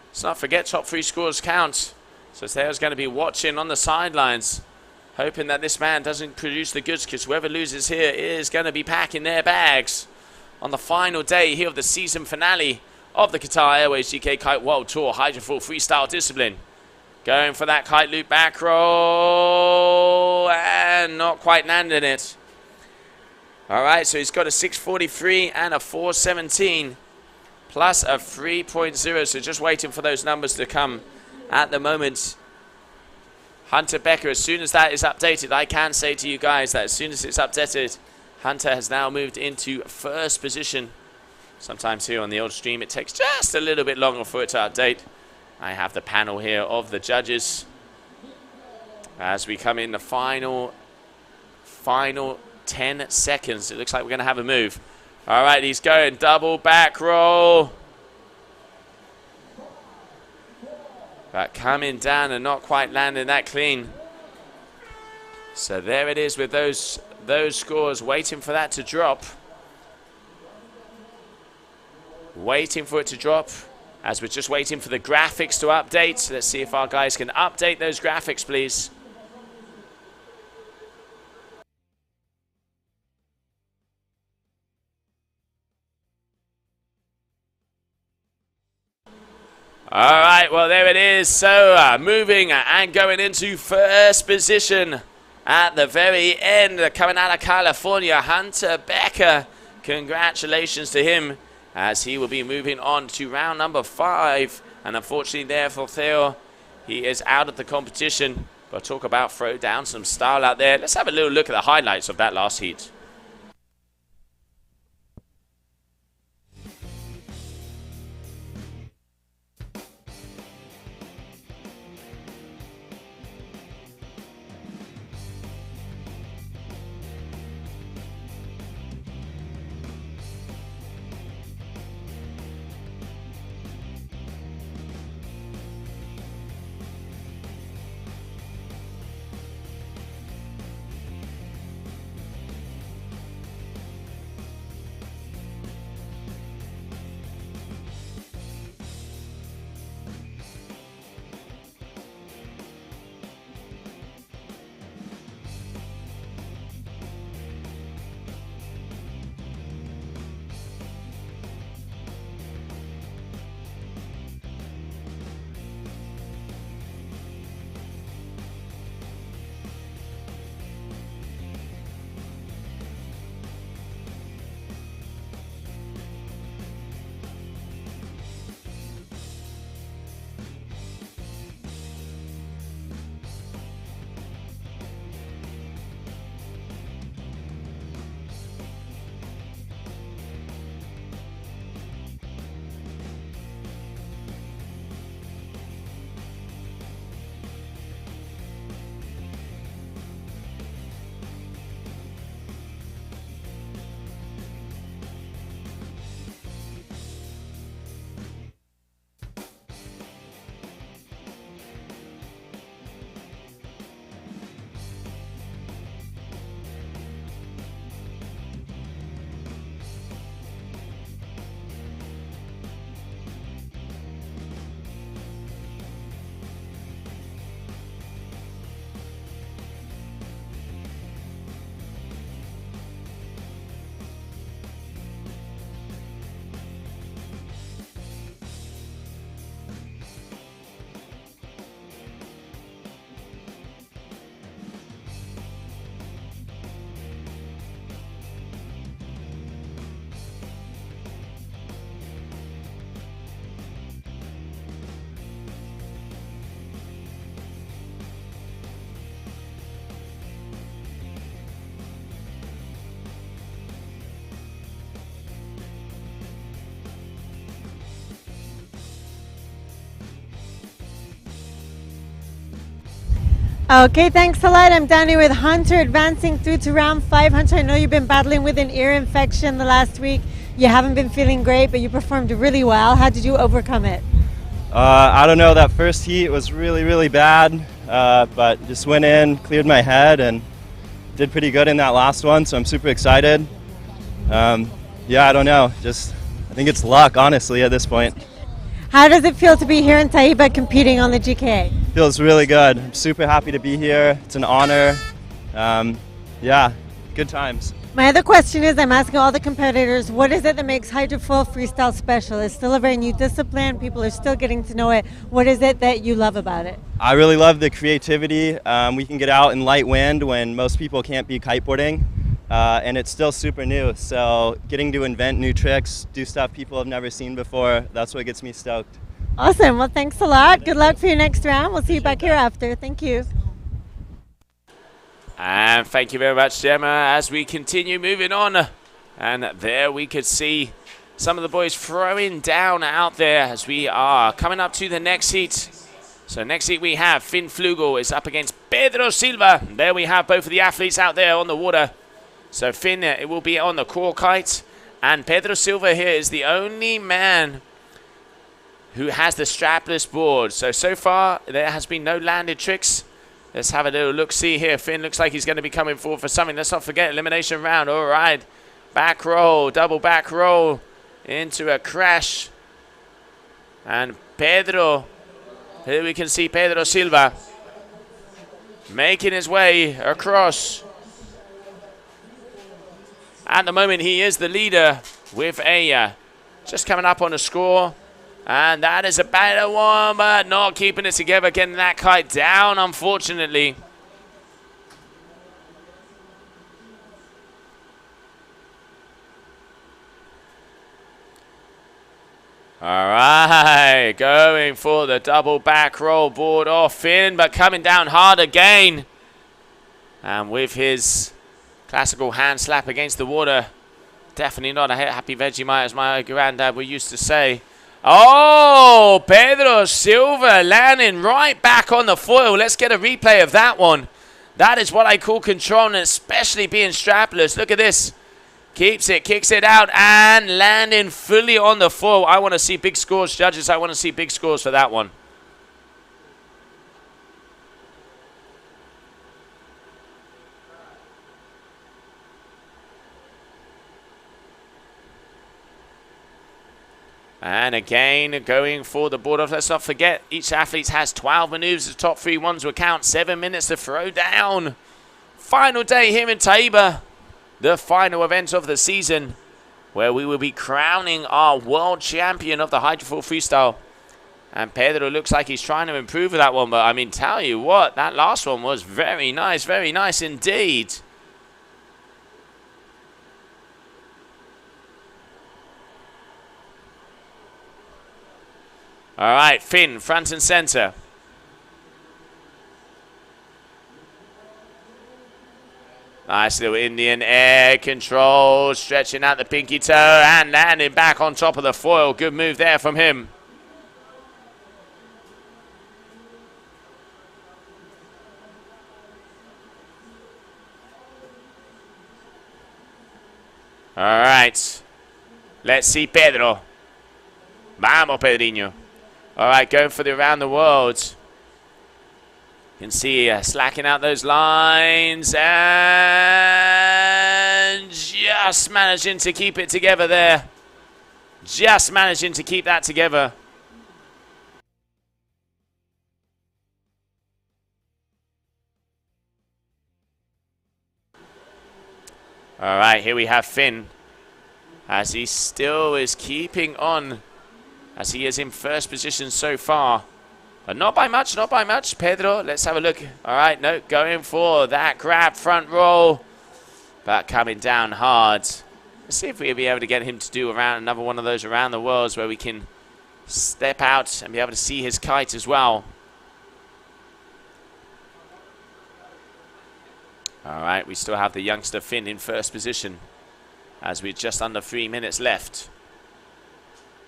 Let's not forget, top 3 scores count. So Theo's going to be watching on the sidelines, hoping that this man doesn't produce the goods, because whoever loses here is going to be packing their bags on the final day here of the season finale of the Qatar Airways UK Kite World Tour Hydrofoil Freestyle discipline. Going for that kite loop back roll and not quite landing it. All right, so he's got a 6.43 and a 4.17. Plus a 3.0, so just waiting for those numbers to come at the moment. Hunter Becker, as soon as that is updated, I can say to you guys that as soon as it's updated, Hunter has now moved into first position. Sometimes here on the old stream, it takes just a little bit longer for it to update. I have the panel here of the judges as we come in the final 10 seconds. It looks like we're going to have a move. All right, he's going double back roll. But coming down and not quite landing that clean. So there it is with those scores, waiting for that to drop. Waiting for it to drop, as we're just waiting for the graphics to update. Let's see if our guys can update those graphics, please. All right, well, there it is. So moving and going into first position at the very end, coming out of California, Hunter Becker. Congratulations to him, as he will be moving on to round number 5. And unfortunately there for Theo, he is out of the competition. But talk about throw down some style out there. Let's have a little look at the highlights of that last heat. Okay, thanks a lot. I'm down here with Hunter advancing through to round 5. Hunter, I know you've been battling with an ear infection the last week. You haven't been feeling great, but you performed really well. How did you overcome it? I don't know, that first heat was really bad, but just went in, cleared my head, and did pretty good in that last one, so I'm super excited. Yeah, I don't know, I think it's luck, honestly, at this point. How does it feel to be here in Taiba competing on the GK? Feels really good. I'm super happy to be here. It's an honor. Yeah, good times. My other question is, I'm asking all the competitors, what is it that makes Hydrofoil Freestyle special? It's still a very new discipline. People are still getting to know it. What is it that you love about it? I really love the creativity. We can get out in light wind when most people can't be kiteboarding. And it's still super new, so getting to invent new tricks, do stuff people have never seen before, that's what gets me stoked. Awesome. Well, thanks a lot. Good luck for your next round. We'll see you back here after. Thank you. And thank you very much, Gemma, as we continue moving on. And there we could see some of the boys throwing down out there as we are coming up to the next heat. So next heat we have Finn Flugel is up against Pedro Silva. There we have both of the athletes out there on the water. So Finn, it will be on the core kite, and Pedro Silva here is the only man who has the strapless board. So far, there has been no landed tricks. Let's have a little look-see here. Finn looks like he's going to be coming forward for something. Let's not forget, elimination round. All right, back roll, double back roll into a crash. And Pedro, here we can see Pedro Silva making his way across. At the moment, he is the leader with a just coming up on a score. And that is a better one, but not keeping it together, getting that kite down, unfortunately. All right, going for the double back roll, board off Finn, but coming down hard again. And with his classical hand slap against the water. Definitely not a happy Vegemite, as my granddad would used to say. Oh, Pedro Silva landing right back on the foil. Let's get a replay of that one. That is what I call control, and especially being strapless. Look at this. Keeps it, kicks it out, and landing fully on the foil. I want to see big scores, judges. I want to see big scores for that one. And again, going for the board off. Let's not forget, each athlete has 12 maneuvers. The top 3 ones will count. 7 minutes to throw down. Final day here in Taiba. The final event of the season, where we will be crowning our world champion of the Hydrofoil Freestyle. And Pedro looks like he's trying to improve that one. But I mean, tell you what, that last one was very nice indeed. All right, Finn, front and center. Nice little Indian air control, stretching out the pinky toe and landing back on top of the foil. Good move there from him. All right, let's see Pedro. Vamos, Pedrinho. All right, going for the around the world. You can see slacking out those lines and just managing to keep it together there. Just managing to keep that together. All right, here we have Finn, as he still is keeping on, as he is in first position so far. But not by much, not by much. Pedro, let's have a look. All right, no, going for that grab front roll, but coming down hard. Let's see if we'll be able to get him to do another one of those around the worlds where we can step out and be able to see his kite as well. All right, we still have the youngster Finn in first position, as we're just under 3 minutes left.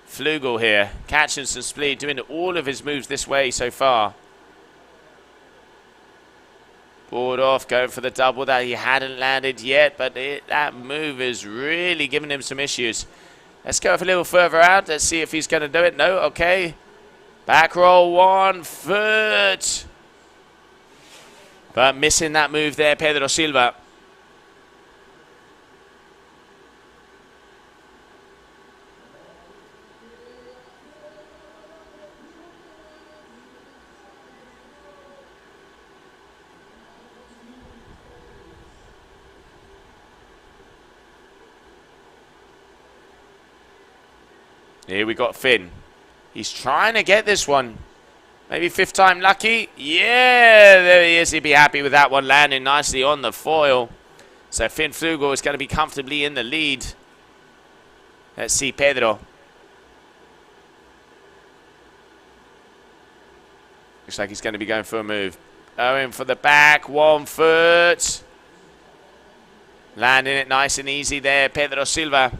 Flugel here, catching some speed, doing all of his moves this way so far. Board off, going for the double that he hadn't landed yet, but that move is really giving him some issues. Let's go a little further out. Let's see if he's going to do it. No, okay. Back roll 1 foot. But missing that move there, Pedro Silva. Here we got Finn. He's trying to get this one. Maybe 5th time lucky. Yeah, there he is. He'd be happy with that one, landing nicely on the foil. So Finn Flugel is going to be comfortably in the lead. Let's see Pedro. Looks like he's going to be going for a move. Going for the back, 1 foot. Landing it nice and easy there, Pedro Silva.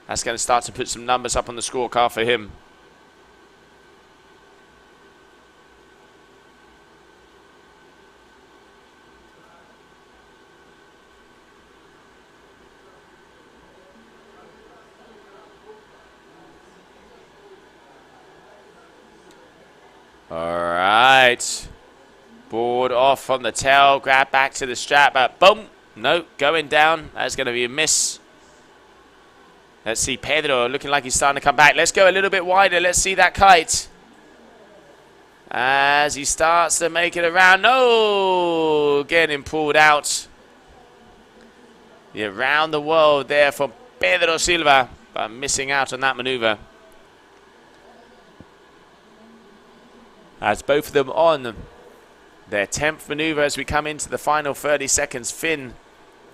That's going to start to put some numbers up on the scorecard for him. All right. Board off from the tail. Grab back to the strap. Boom. No, going down. That's going to be a miss. Let's see Pedro looking like he's starting to come back. Let's go a little bit wider. Let's see that kite. As he starts to make it around. No! Getting pulled out. Around the world there for Pedro Silva. But missing out on that maneuver. As both of them on their 10th maneuver as we come into the final 30 seconds. Finn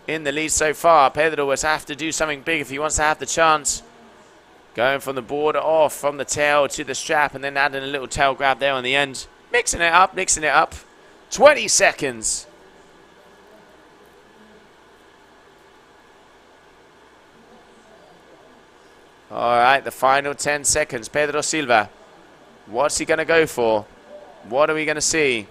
in the lead so far. Pedro will have to do something big if he wants to have the chance. Going from the border off, from the tail to the strap, and then adding a little tail grab there on the end. Mixing it up, mixing it up. 20 seconds. All right, the final 10 seconds. Pedro Silva. What's he going to go for? What are we going to see?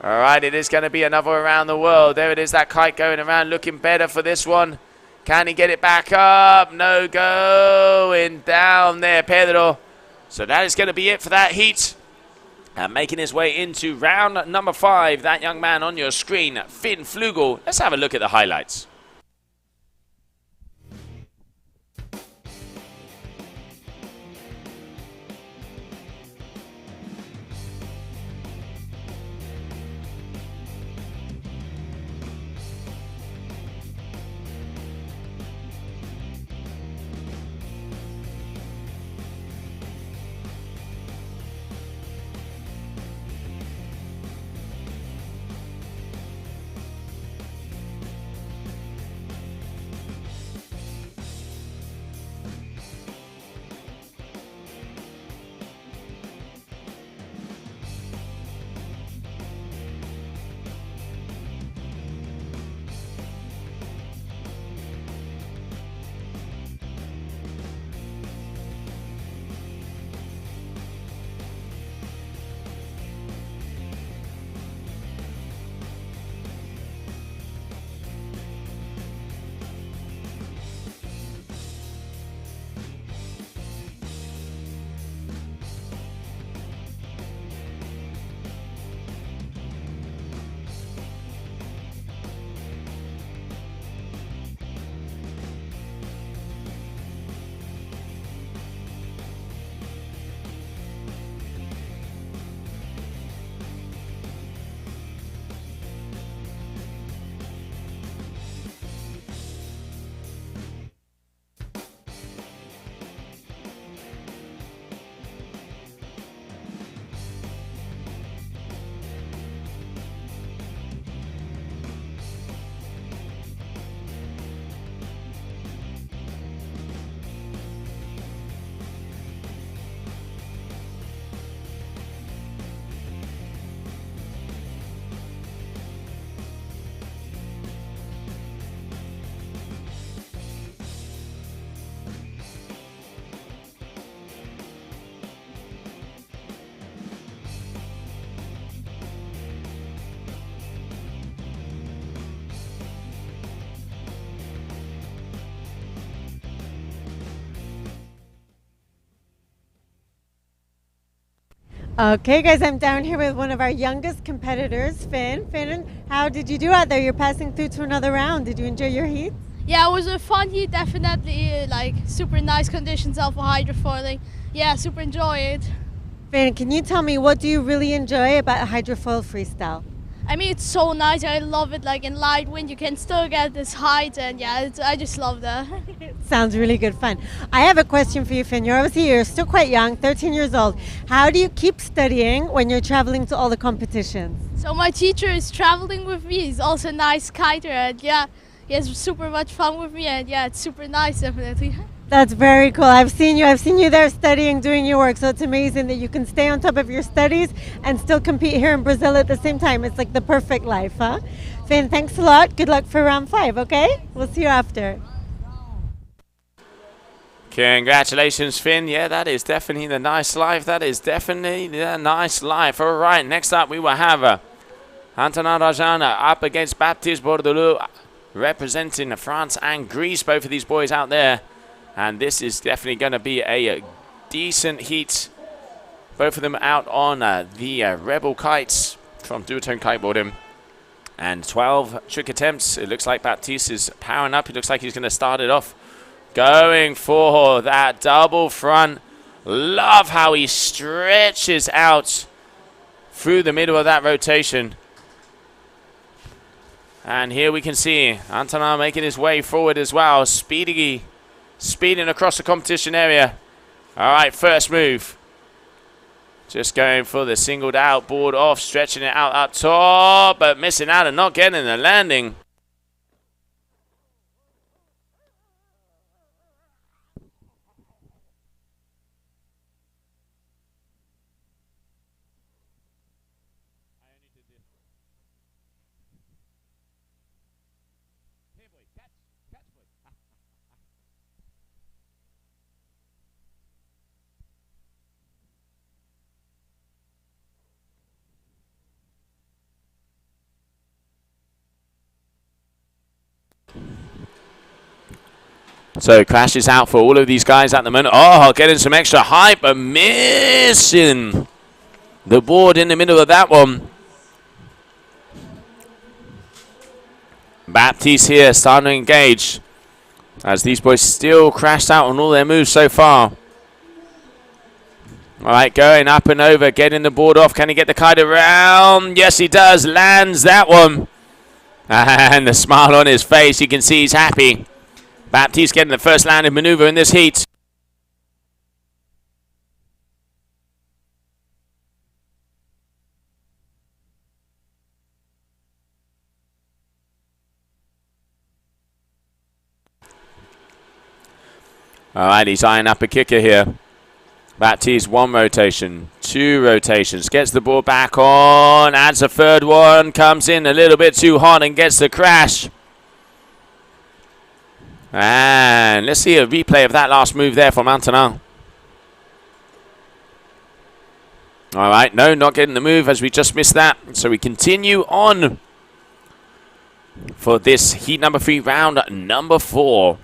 All right, it is going to be another around the world. There it is, that kite going around, looking better for this one. Can he get it back up? No, going down there, Pedro. So that is going to be it for that heat. And making his way into round number 5, that young man on your screen, Finn Flugel. Let's have a look at the highlights. Okay, guys, I'm down here with one of our youngest competitors, Finn. Finn, how did you do out there? You're passing through to another round. Did you enjoy your heat? Yeah, it was a fun heat, definitely. Like super nice conditions out for hydrofoiling. Yeah, super enjoy it. Finn, can you tell me what do you really enjoy about hydrofoil freestyle? I mean, it's so nice. I love it. Like in light wind, you can still get this height, and yeah, I just love that. Sounds really good fun. I have a question for you, Finn. You're still quite young, 13 years old. How do you keep studying when you're traveling to all the competitions? So my teacher is traveling with me. He's also a nice kiter, and yeah, he has super much fun with me, and yeah, it's super nice, definitely. That's very cool. I've seen you there studying, doing your work. So it's amazing that you can stay on top of your studies and still compete here in Brazil at the same time. It's like the perfect life, huh? Finn, thanks a lot. Good luck for round 5, okay? We'll see you after. Congratulations, Finn. Yeah, that is definitely the nice life. That is definitely the nice life. All right, next up we will have Antonin Rajana up against Baptiste Bordelot, representing France and Greece. Both of these boys out there. And this is definitely going to be a decent heat. Both of them out on the Rebel kites from duotone kiteboarding. And 12 trick attempts. It looks like Baptiste is powering up. It looks like he's going to start it off. Going for that double front. Love how he stretches out through the middle of that rotation. And here we can see Antonin making his way forward as well. Speeding across the competition area. All right, first move. Just going for the singled out board off, stretching it out up top, but missing out and not getting the landing. So crashes out for all of these guys at the moment. Oh, getting some extra height, but missing the board in the middle of that one. Baptiste here starting to engage as these boys still crashed out on all their moves so far. All right, going up and over, getting the board off. Can he get the kite around? Yes, he does. Lands that one. And the smile on his face, you can see he's happy. Baptiste getting the first landing maneuver in this heat. All right, he's eyeing up a kicker here. Baptiste, 1 rotation, 2 rotations. Gets the ball back on, adds a third one, comes in a little bit too hot and gets the crash. And let's see a replay of that last move there from Antonin. All right, no, not getting the move as we just missed that. So we continue on for this heat number 3, round number 4.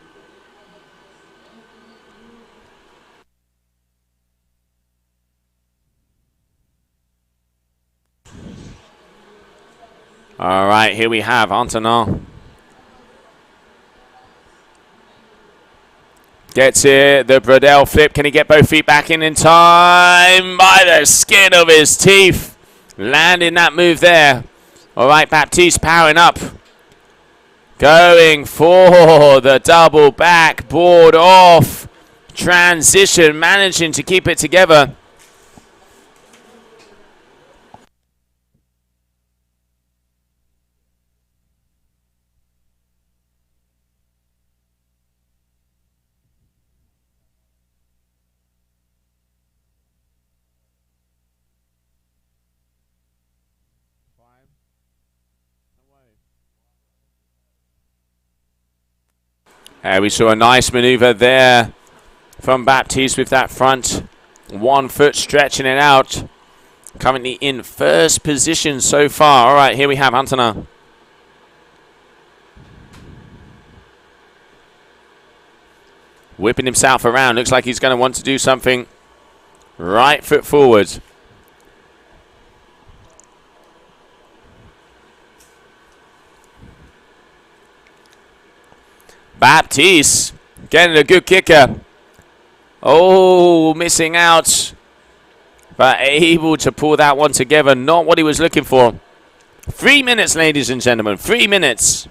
All right, here we have Antonin. Gets it, the Brodel flip. Can he get both feet back in time? By the skin of his teeth. Landing that move there. All right, Baptiste powering up. Going for the double back, board off. Transition, managing to keep it together. We saw a nice maneuver there from Baptiste with that front 1 foot stretching it out. Currently in first position so far. All right, here we have Antonin. Whipping himself around. Looks like he's going to want to do something. Right foot forward. Baptiste getting a good kicker. Oh, missing out. But able to pull that one together. Not what he was looking for. 3 minutes, ladies and gentlemen. 3 minutes.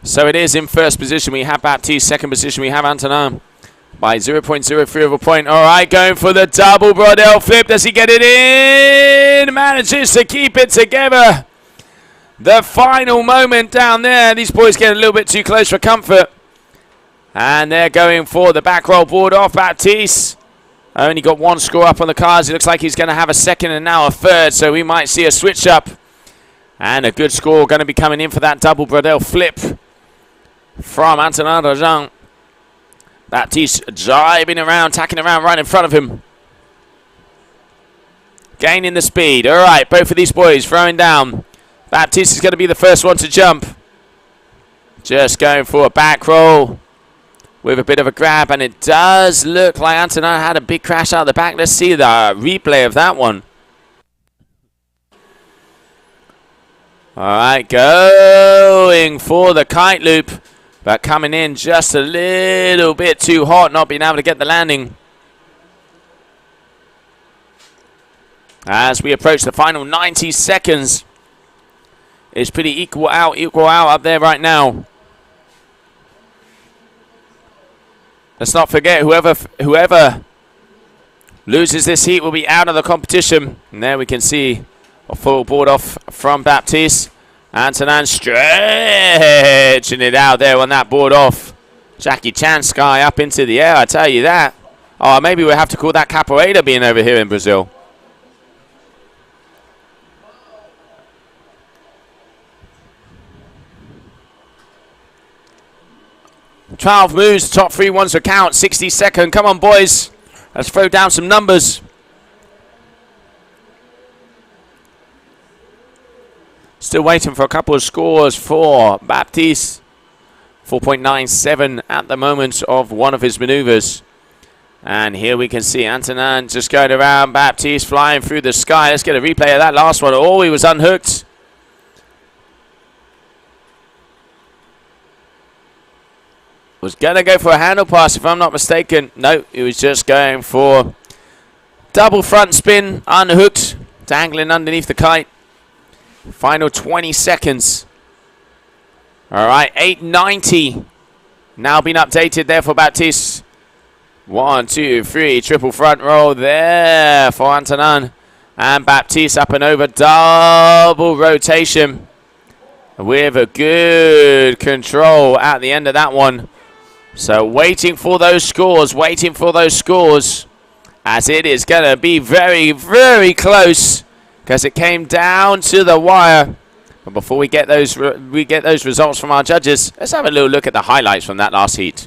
So it is in first position. We have Baptiste. Second position, we have Antonin. By 0.03 of a point. All right, going for the double Brodel flip. Does he get it in? Manages to keep it together. The final moment down there. These boys get a little bit too close for comfort. And they're going for the back roll board off. Baptiste only got one score up on the cards. It looks like he's going to have a second and now a third. So we might see a switch up. And a good score going to be coming in for that double Brodel flip from Antonin Rajan. Baptiste driving around, tacking around right in front of him. Gaining the speed. All right, both of these boys throwing down. Baptiste is going to be the first one to jump. Just going for a back roll with a bit of a grab, and it does look like Antonin had a big crash out the back. Let's see the replay of that one. All right, going for the kite loop. But coming in just a little bit too hot, not being able to get the landing. As we approach the final 90 seconds. It's pretty equal out up there right now. Let's not forget, whoever loses this heat will be out of the competition. And there we can see a full board off from Baptiste. Antonin stretching it out there on that board off. Jackie Chan sky up into the air, I tell you that. Oh, maybe we'll have to call that capoeira being over here in Brazil. "12 moves, top 3 ones to count, 60 second. Come on, boys. Let's throw down some numbers. Still waiting for a couple of scores for Baptiste. 4.97 at the moment of one of his maneuvers. And here we can see Antonin just going around. Baptiste flying through the sky. Let's get a replay of that last one. Oh, he was unhooked. Was going to go for a handle pass if I'm not mistaken. No, he was just going for double front spin, unhooked, dangling underneath the kite. Final 20 seconds. All right, 890. Now been updated there for Baptiste. 1, 2, 3. Triple front roll there for Antonin. And Baptiste up and over. Double rotation. With a good control at the end of that one. So waiting for those scores. As it is going to be very, very close. Because it came down to the wire. But before we get those results from our judges, let's have a little look at the highlights from that last heat.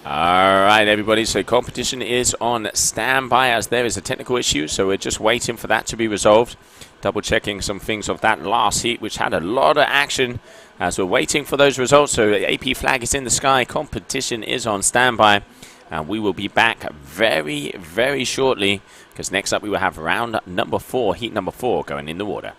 All right, everybody. So competition is on standby as there is a technical issue. So we're just waiting for that to be resolved. Double checking some things of that last heat, which had a lot of action as we're waiting for those results. So the AP flag is in the sky. Competition is on standby. And we will be back very, very shortly because next up we will have round number 4, heat number 4 going in the water.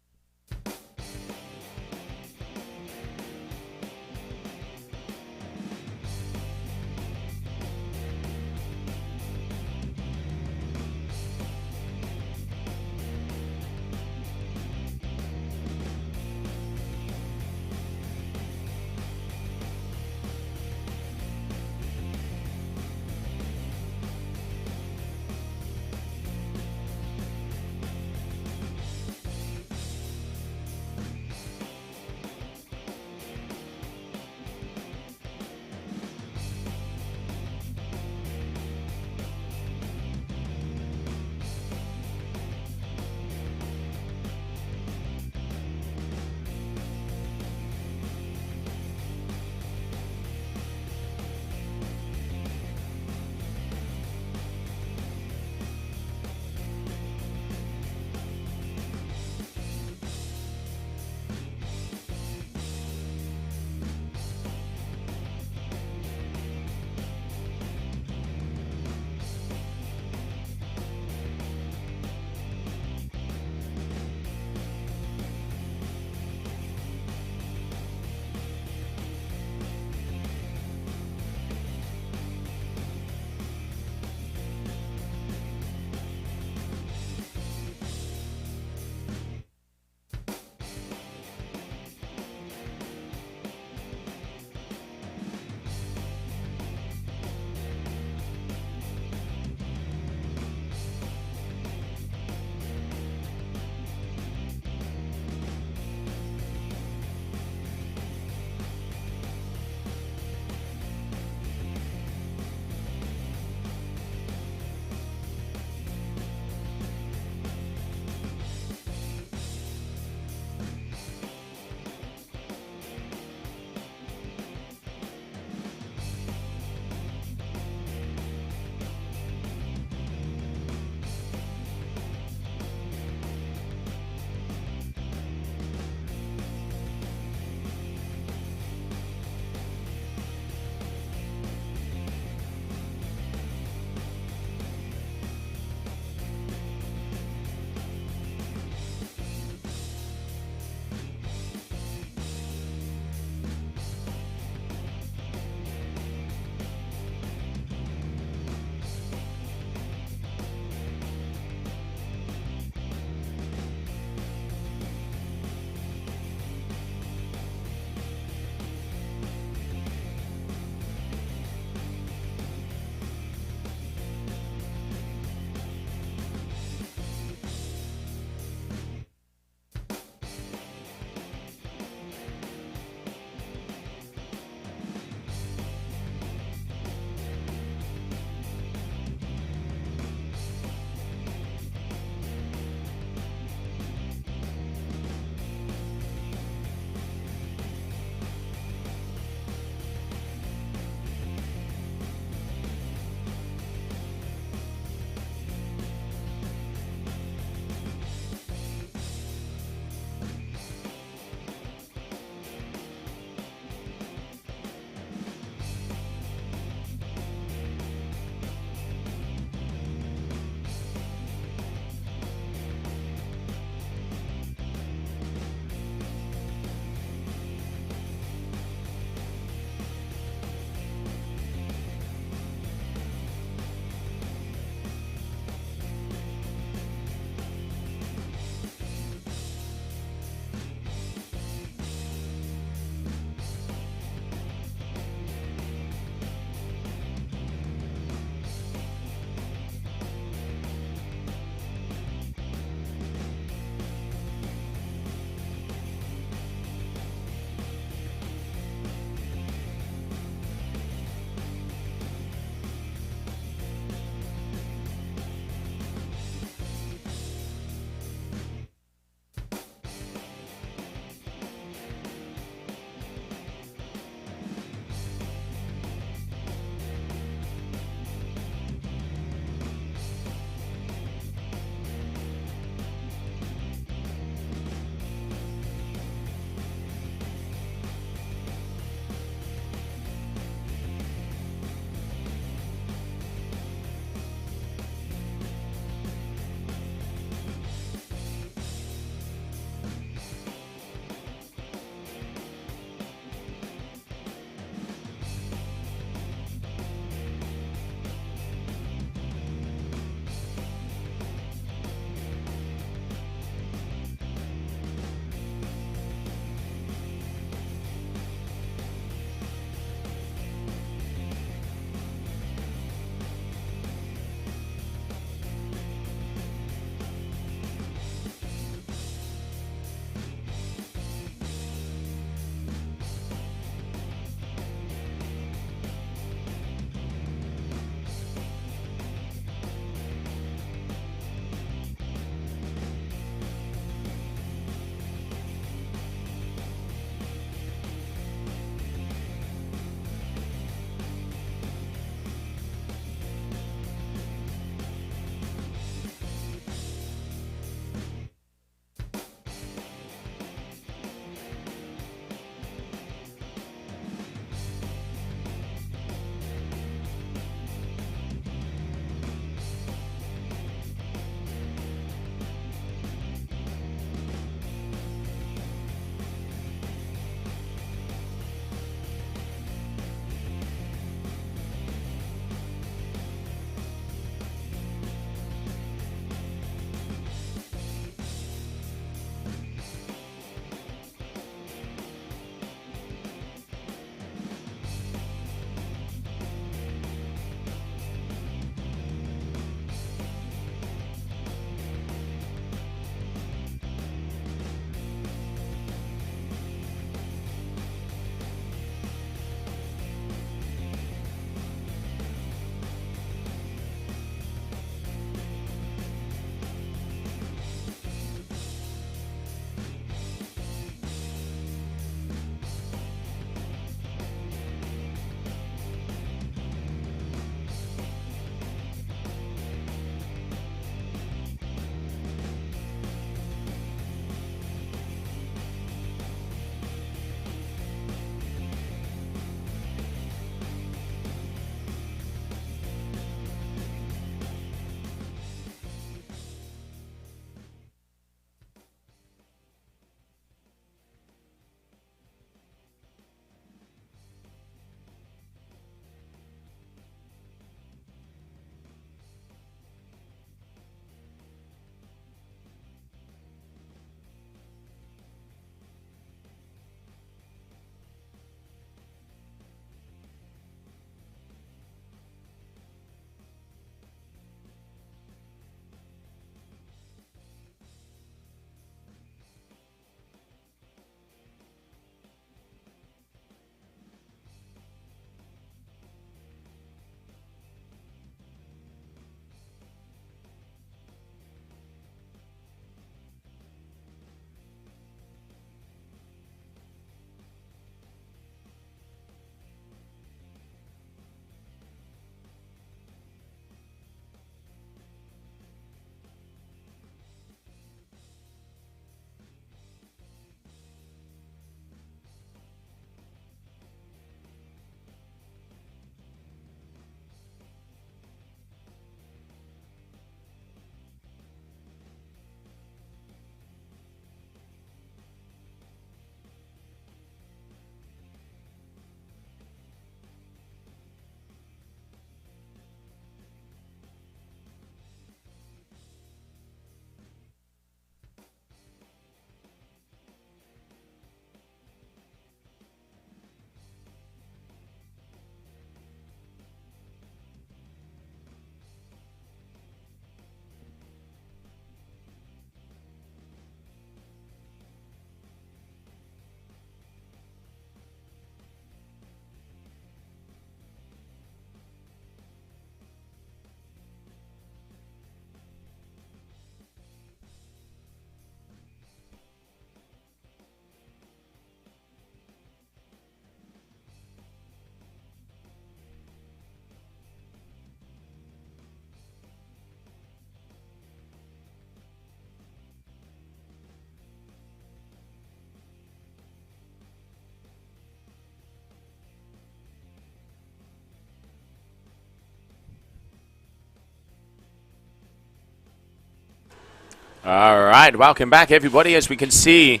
All right, welcome back, everybody. As we can see,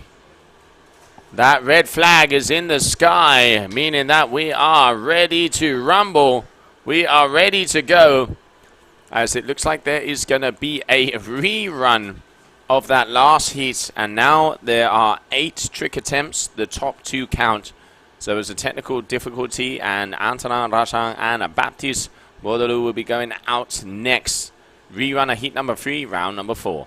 that red flag is in the sky, meaning that we are ready to rumble. We are ready to go, as it looks like there is going to be a rerun of that last heat. And now there are 8 trick attempts. The top 2 count. So it's a technical difficulty, and Antonin Rajan and Baptiste Bordelou will be going out next. Rerun of heat number 3, round number 4.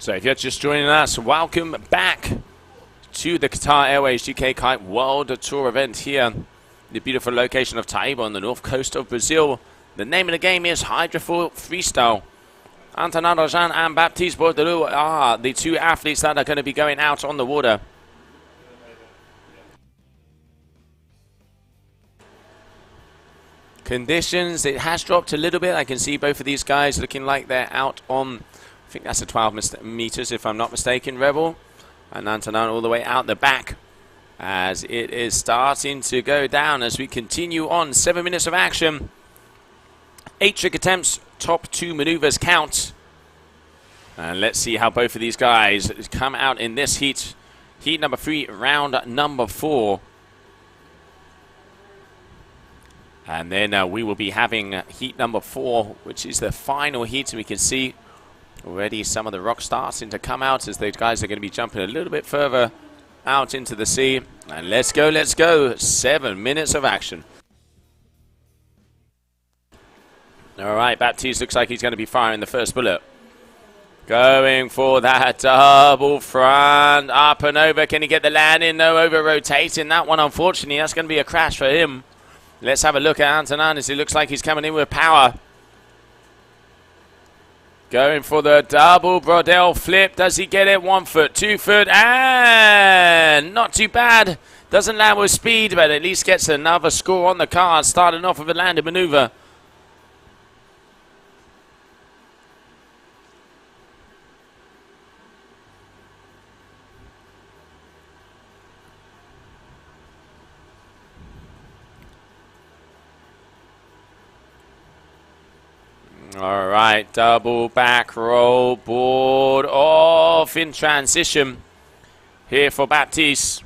So if you're just joining us, welcome back to the Qatar Airways UK Kite World Tour event here. The beautiful location of Taiba on the north coast of Brazil. The name of the game is Hydrofoil Freestyle. Antonin Rajan and Baptiste Bordelou are the 2 athletes that are going to be going out on the water. Conditions, it has dropped a little bit. I can see both of these guys looking like they're out on, I think that's a 12 meters if I'm not mistaken, Rebel. And Antonin all the way out the back as it is starting to go down as we continue on. 7 minutes of action. 8 trick attempts, top 2 maneuvers count. And let's see how both of these guys come out in this heat. Heat number 3, round number 4. And then we will be having heat number 4, which is the final heat. And we can see already some of the rock starting to come out as those guys are going to be jumping a little bit further out into the sea. And let's go, let's go. 7 minutes of action. All right, Baptiste looks like he's going to be firing the first bullet. Going for that double front, up and over. Can he get the landing? No, over rotating that one, unfortunately. That's going to be a crash for him. Let's have a look at Antonin as it looks like he's coming in with power. Going for the double Brodel flip. Does he get it? 1 foot, 2 foot, and not too bad. Doesn't land with speed, but at least gets another score on the card, starting off with a landing maneuver. All right, double back roll, board off in transition here for Baptiste.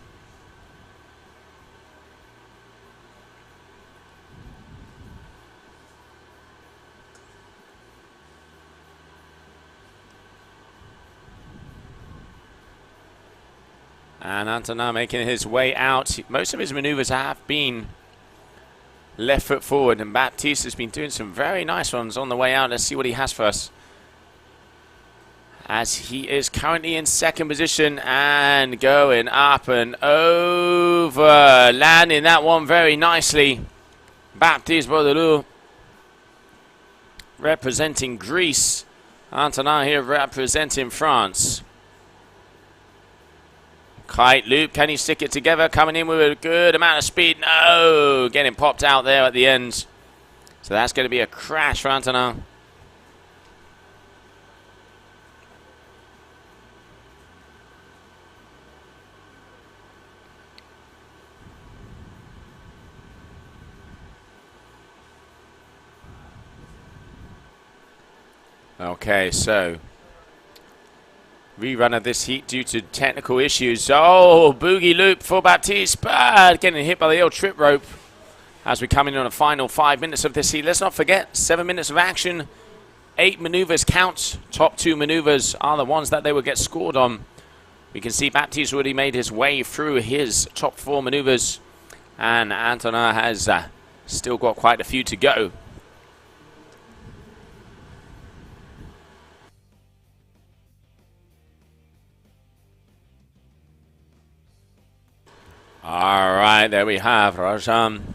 And Antonin making his way out. Most of his maneuvers have been left foot forward, and Baptiste has been doing some very nice ones on the way out. Let's see what he has for us, as he is currently in 2nd position and going up and over, landing that one very nicely. Baptiste Bordelou representing Greece. Antonin here representing France. Kite loop, can he stick it together? Coming in with a good amount of speed. No, getting popped out there at the end. So that's going to be a crash for Antonin. Okay, so rerun of this heat due to technical issues. Oh, boogie loop for Baptiste, but getting hit by the old trip rope as we come in on the final 5 minutes of this heat. Let's not forget, 7 minutes of action, 8 maneuvers count. Top 2 maneuvers are the ones that they will get scored on. We can see Baptiste already made his way through his top 4 maneuvers, and Antonin has still got quite a few to go. All right, there we have Rajan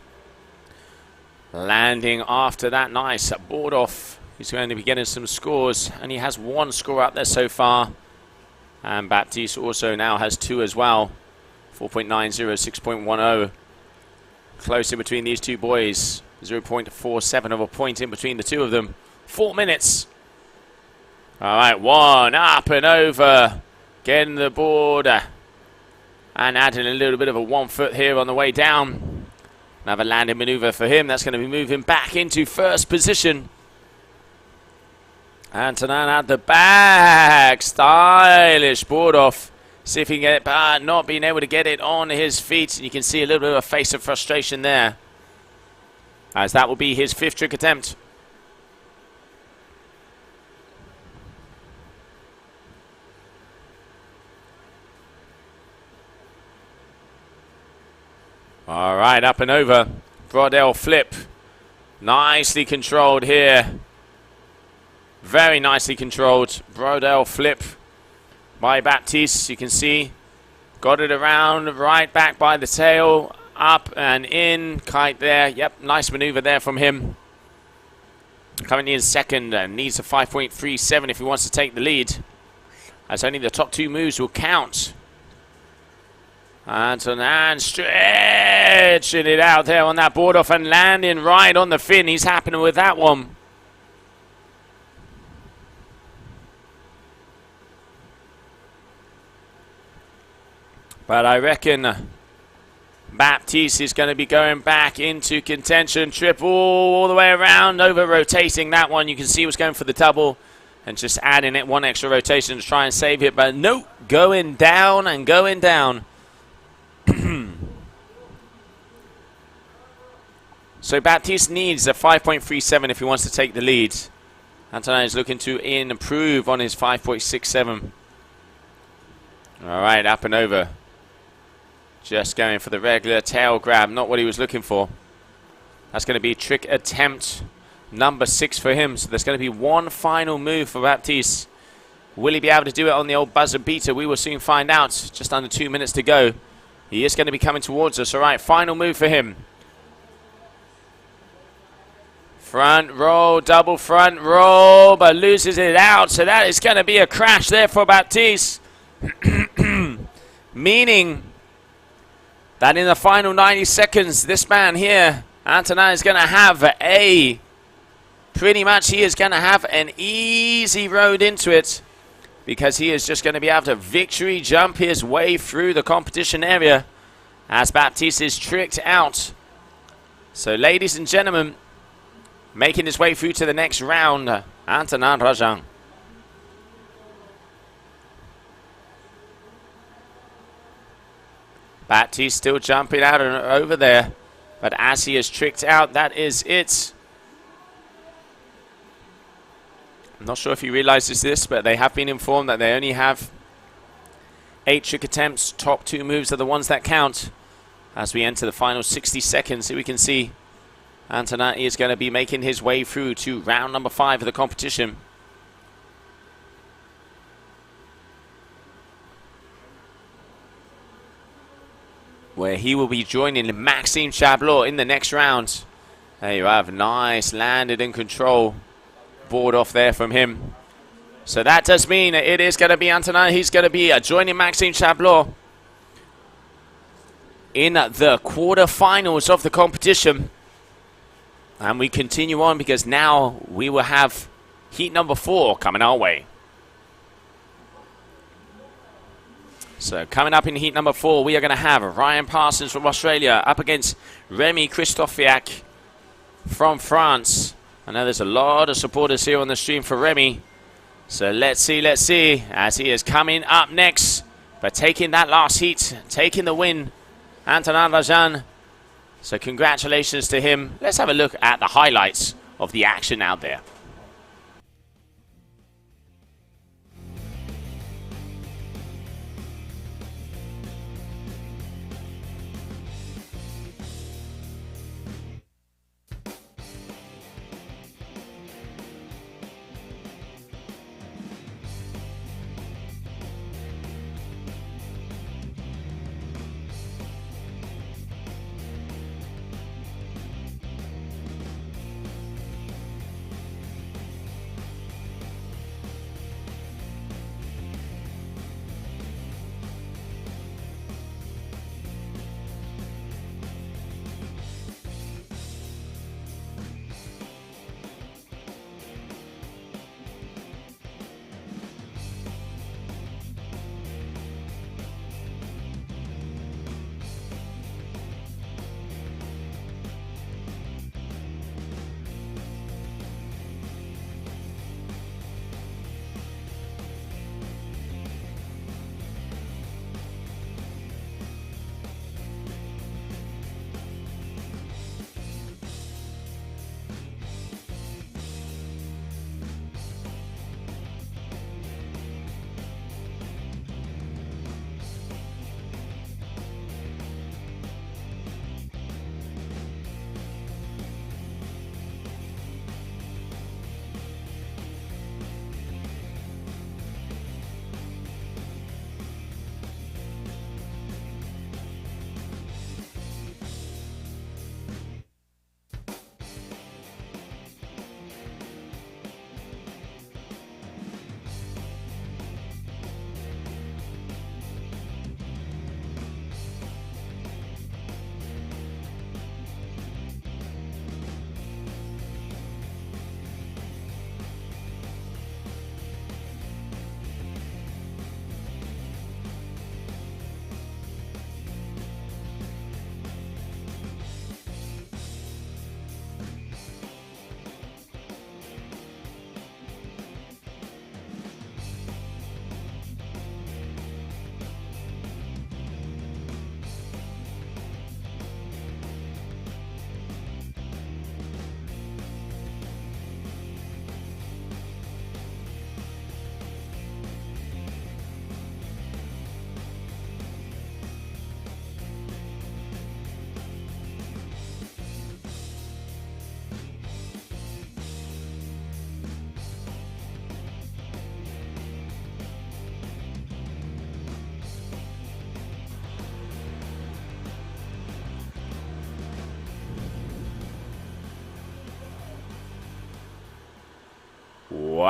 landing after that nice board off. He's going to be getting some scores, and he has 1 score out there so far. And Baptiste also now has 2 as well. 4.90, 6.10. Close in between these 2 boys. 0.47 of a point in between the two of them. 4 minutes. All right, one up and over. Getting the board and adding a little bit of a 1 foot here on the way down. Another landing maneuver for him. That's going to be moving back into first position. Antonin at the back. Stylish board off. See if he can get it, but not being able to get it on his feet. And you can see a little bit of a face of frustration there, as that will be his 5th trick attempt. All right, up and over. Brodel flip. Nicely controlled here. Very nicely controlled. Brodel flip by Baptiste. You can see. Got it around, right back by the tail. Up and in. Kite there. Yep, nice maneuver there from him. Currently in second and needs a 5.37 if he wants to take the lead, as only the top 2 moves will count. Antonin stretching it out there on that board off and landing right on the fin. He's happy with that one. But I reckon Baptiste is going to be going back into contention. Triple all the way around, over rotating that one. You can see he was going for the double and just adding it 1 extra rotation to try and save it. But no, going down and going down. So Baptiste needs a 5.37 if he wants to take the lead. Antonin is looking to improve on his 5.67. All right, up and over. Just going for the regular tail grab, not what he was looking for. That's going to be trick attempt number 6 for him. So there's going to be one final move for Baptiste. Will he be able to do it on the old buzzer beater? We will soon find out. Just under 2 minutes to go. He is going to be coming towards us. All right, final move for him. Front roll, double front roll, but loses it out. So that is going to be a crash there for Baptiste. Meaning that in the final 90 seconds, this man here, Antonin, is going to have pretty much he is going to have an easy road into it, because he is just going to be able to victory jump his way through the competition area as Baptiste is tricked out. So ladies and gentlemen, making his way through to the next round, Antonin Rajan. Baptiste still jumping out and over there, but as he is tricked out, that is it. I'm not sure if he realizes this, but they have been informed that they only have 8 trick attempts. Top 2 moves are the ones that count. As we enter the final 60 seconds, here we can see Antonin is going to be making his way through to round number 5 of the competition. Where he will be joining Maxime Chablot in the next round. There you have, nice landed in control. Board off there from him. So that does mean it is going to be Antonin. He's going to be joining Maxime Chablot in the quarterfinals of the competition. And we continue on because now we will have heat number 4 coming our way. So coming up in heat number 4, we are going to have Ryan Parsons from Australia up against Remy Christofiak from France. I know there's a lot of supporters here on the stream for Remy. So let's see, as he is coming up next. But taking that last heat, taking the win, Antonin Rajan. So congratulations to him. Let's have a look at the highlights of the action out there.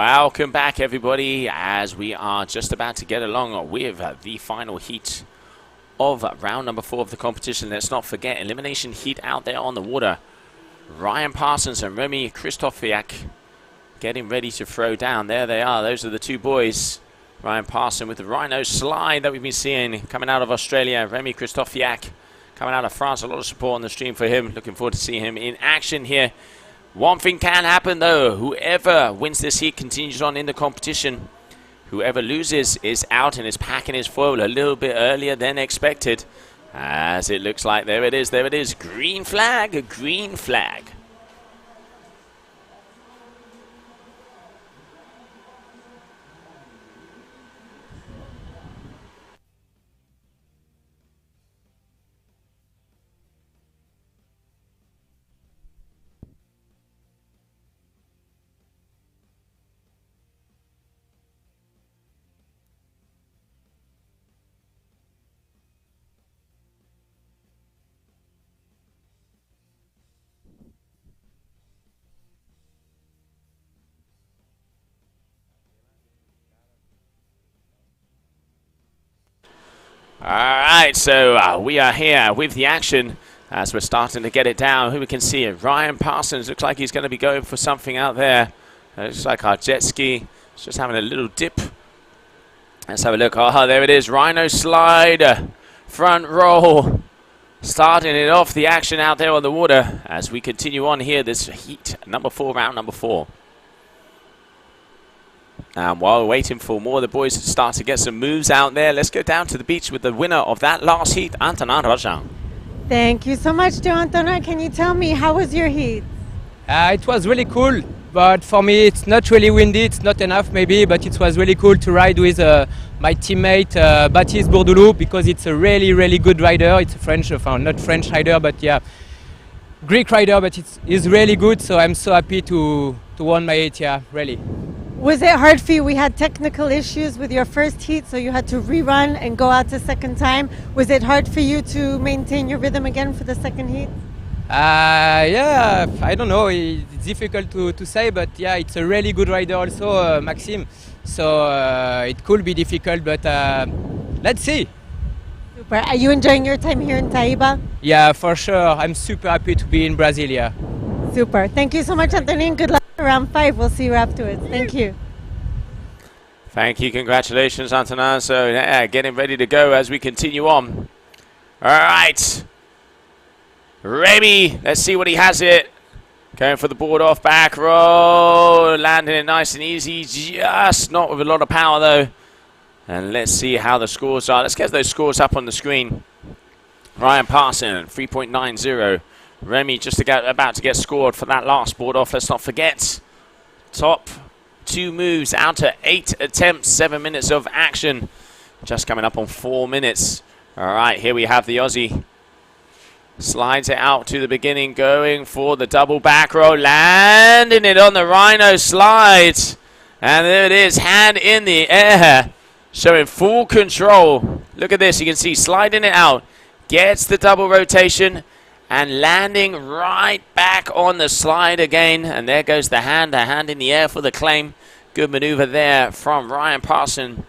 Welcome back, everybody, as we are just about to get along with the final heat of round number 4 of the competition. Let's not forget, elimination heat out there on the water. Ryan Parsons and Remy Krzysztofiak getting ready to throw down. There they are. Those are the two boys. Ryan Parsons with the Rhino slide that we've been seeing coming out of Australia. Remy Krzysztofiak coming out of France. A lot of support on the stream for him. Looking forward to seeing him in action here. One thing can happen, though. Whoever wins this heat continues on in the competition. Whoever loses is out and is packing his foil a little bit earlier than expected. As it looks like, there it is, there it is. Green flag, green flag. Alright, so we are here with the action as we're starting to get it down. Who we can see it? Ryan Parsons looks like he's going to be going for something out there. Looks like our jet ski is just having a little dip. Let's have a look. Oh, there it is. Rhino slide, front roll. Starting it off, the action out there on the water as we continue on here. This heat number 4, round number 4. And while we're waiting for more of the boys to start to get some moves out there, let's go down to the beach with the winner of that last heat, Antonin Rajan. Thank you so much, Antonin. Can you tell me, how was your heat? It was really cool, but for me it's not really windy, it's not enough maybe, but it was really cool to ride with my teammate Baptiste Bourdoulou, because it's a really, really good rider. It's a French, not French rider, but yeah, Greek rider, but he's really good, so I'm so happy to win my heat, yeah, really. Was it hard for you? We had technical issues with your first heat, so you had to rerun and go out the second time. Was it hard for you to maintain your rhythm again for the second heat? Yeah, I don't know. It's difficult to say, but yeah, it's a really good rider also, Maxime. So it could be difficult, but let's see. Super. Are you enjoying your time here in Taiba? Yeah, for sure. I'm super happy to be in Brasilia. Super. Thank you so much, Antonin. Good luck. Round 5, we'll see you afterwards. Thank you. Thank you, congratulations, Antonin. So, yeah, getting ready to go as we continue on. All right. Remy, let's see what he has it. Going for the board off, back roll. Landing it nice and easy, just not with a lot of power, though. And let's see how the scores are. Let's get those scores up on the screen. Ryan Parsons, 3.90. Remy just about to get scored for that last board off. Let's not forget, top 2 moves out to 8 attempts, 7 minutes of action. Just coming up on 4 minutes. All right, here we have the Aussie. Slides it out to the beginning, going for the double back roll, landing it on the Rhino slide. And there it is, hand in the air, showing full control. Look at this, you can see sliding it out, gets the double rotation, and landing right back on the slide again. And there goes the hand in the air for the claim. Good maneuver there from Ryan Parsons.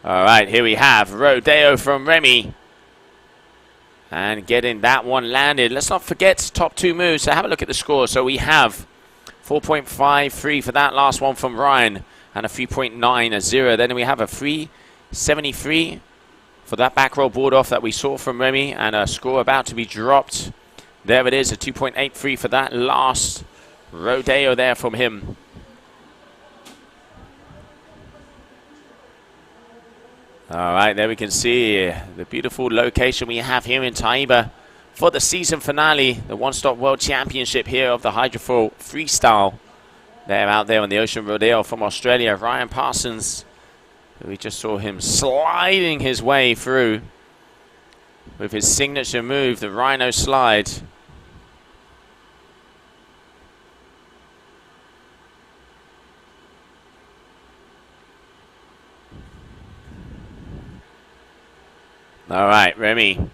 All right, here we have Rodeo from Remy. And getting that one landed. Let's not forget top 2 moves. So have a look at the score. So we have 4.53 for that last one from Ryan. And a 3.90. Then we have a 3.73 for that back roll board off that we saw from Remy, and a score about to be dropped. There it is, a 2.83 for that last Rodeo there from him. All right, there we can see the beautiful location we have here in Taiba for the season finale, the one-stop world championship here of the Hydrofoil Freestyle. They're out there on the Ocean Rodeo from Australia. Ryan Parsons, we just saw him sliding his way through with his signature move, the Rhino slide. All right, Remy.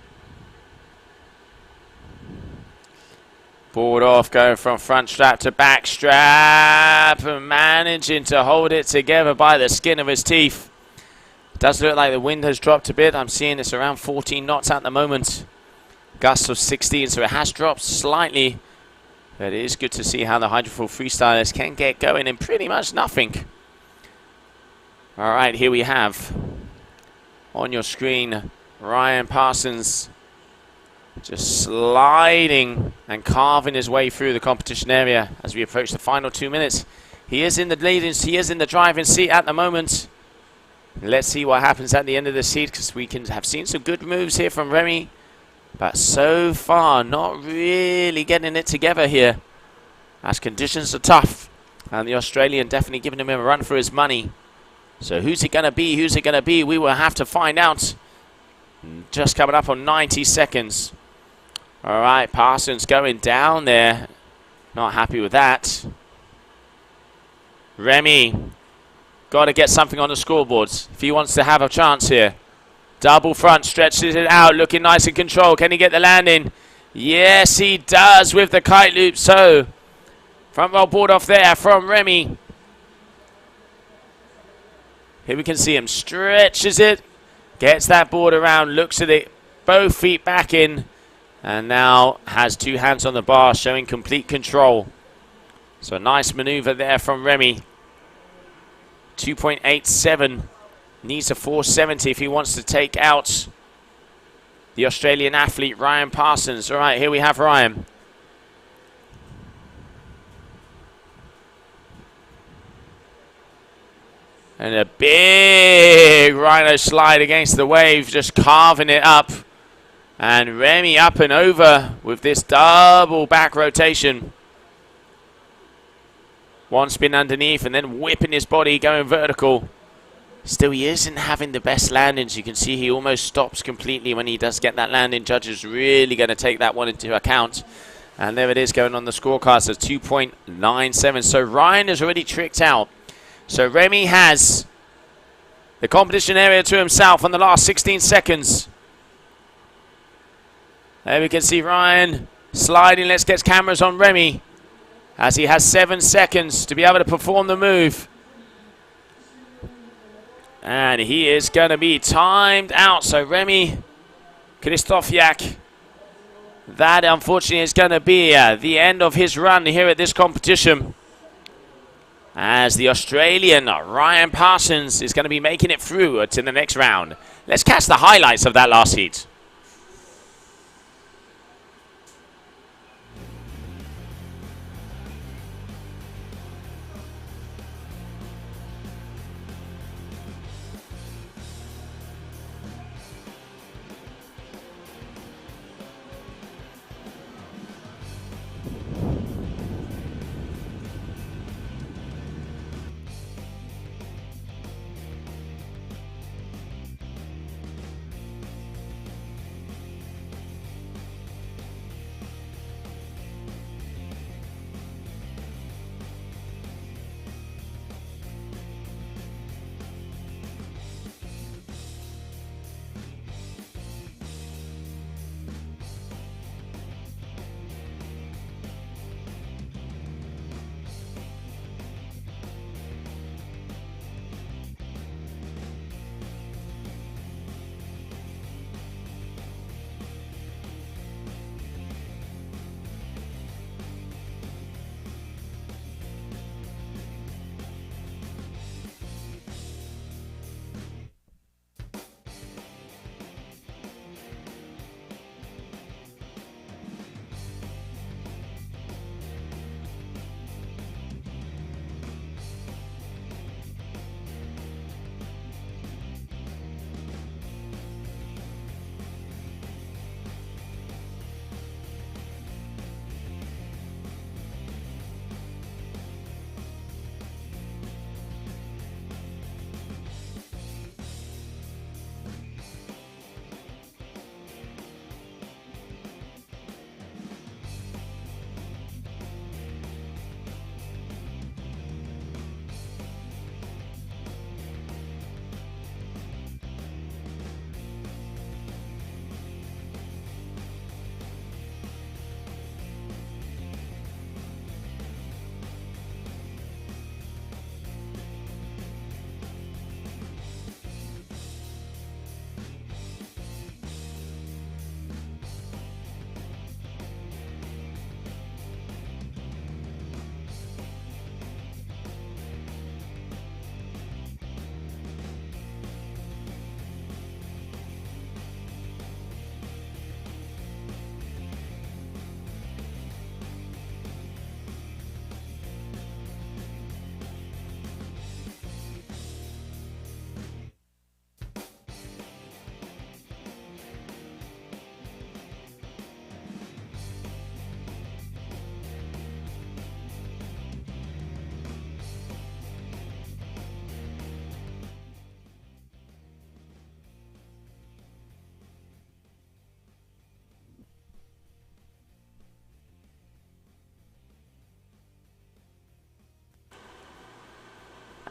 Board off, going from front strap to back strap, and managing to hold it together by the skin of his teeth. Does look like the wind has dropped a bit. I'm seeing it's around 14 knots at the moment. Gusts of 16, so it has dropped slightly. But it is good to see how the Hydrofoil freestylers can get going in pretty much nothing. All right, here we have on your screen Ryan Parsons just sliding and carving his way through the competition area as we approach the final 2 minutes. He is in the leading, he is in the driving seat at the moment. Let's see what happens at the end of the seat, because we can have seen some good moves here from Remy, but so far not really getting it together here as conditions are tough, and the Australian definitely giving him a run for his money. So who's it going to be? Who's it going to be? We will have to find out. Just coming up on 90 seconds. All right, Parsons going down there. Not happy with that. Remy, got to get something on the scoreboards if he wants to have a chance here. Double front, stretches it out, looking nice and controlled. Can he get the landing? Yes, he does with the kite loop. So, front roll board off there from Remy. Here we can see him, stretches it, gets that board around, looks at it, both feet back in, and now has two hands on the bar, showing complete control. So a nice maneuver there from Remy. 2.87, needs a 470 if he wants to take out the Australian athlete Ryan Parsons. All right, here we have Ryan. And a big rhino slide against the wave, just carving it up. And Remy up and over with this double back rotation. One spin underneath and then whipping his body, going vertical. Still, he isn't having the best landings. You can see he almost stops completely when he does get that landing. Judge is really going to take that one into account. And there it is going on the scorecard, so 2.97. So Ryan is already tricked out. So Remy has the competition area to himself on the last 16 seconds. There we can see Ryan sliding. Let's get cameras on Remy as he has 7 seconds to be able to perform the move. And he is going to be timed out. So Remy Krzysztofiak, that unfortunately is going to be the end of his run here at this competition, as the Australian Ryan Parsons is going to be making it through to the next round. Let's catch the highlights of that last heat.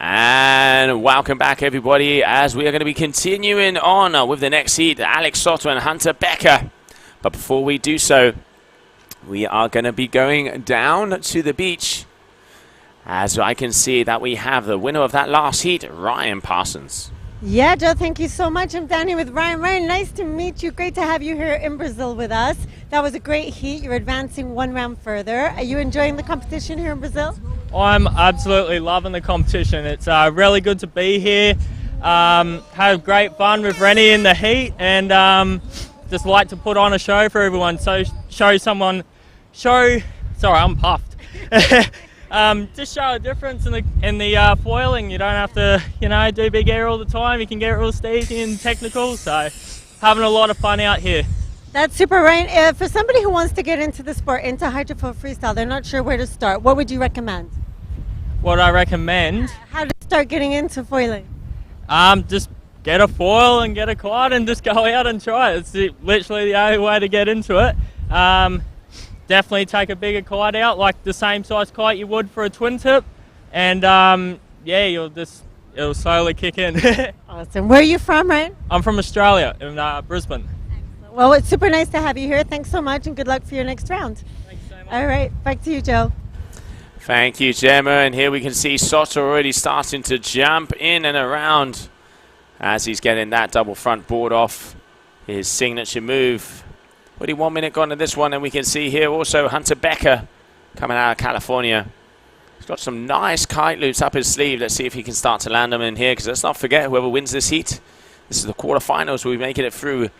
And welcome back, everybody, as we are going to be continuing on with the next heat, Alex Soto and Hunter Becker. But before we do so, we are going to be going down to the beach, as I can see that we have the winner of that last heat, Ryan Parsons. Yeah, Joe, thank you so much. I'm down here with Ryan. Ryan, nice to meet you. Great to have you here in Brazil with us. That was a great heat. You're advancing one round further. Are you enjoying the competition here in Brazil? I'm absolutely loving the competition. It's really good to be here. Had great fun with Rennie in the heat, and just like to put on a show for everyone. So sorry, I'm puffed. Just show a difference in the foiling. You don't have to, do big air all the time. You can get real steady and technical. So having a lot of fun out here. That's super, Ryan. For somebody who wants to get into the sport, into Hydrofoil Freestyle, they're not sure where to start. What would you recommend? What I recommend? How to start getting into foiling? Just get a foil and get a kite and just go out and try it. It's literally the only way to get into it. Definitely take a bigger kite out, like the same size kite you would for a twin tip, and it'll slowly kick in. Awesome. Where are you from, Ryan? I'm from Australia, in Brisbane. Excellent. Well, it's super nice to have you here. Thanks so much, and good luck for your next round. Thanks so much. All right, back to you, Joe. Thank you, Gemma. And here we can see Soto already starting to jump in and around as he's getting that double front board off his signature move. Already 1 minute gone to this one, and we can see here also Hunter Becker coming out of California. He's got some nice kite loops up his sleeve. Let's see if he can start to land them in here, because let's not forget, whoever wins this heat, this is the quarterfinals. We're making it through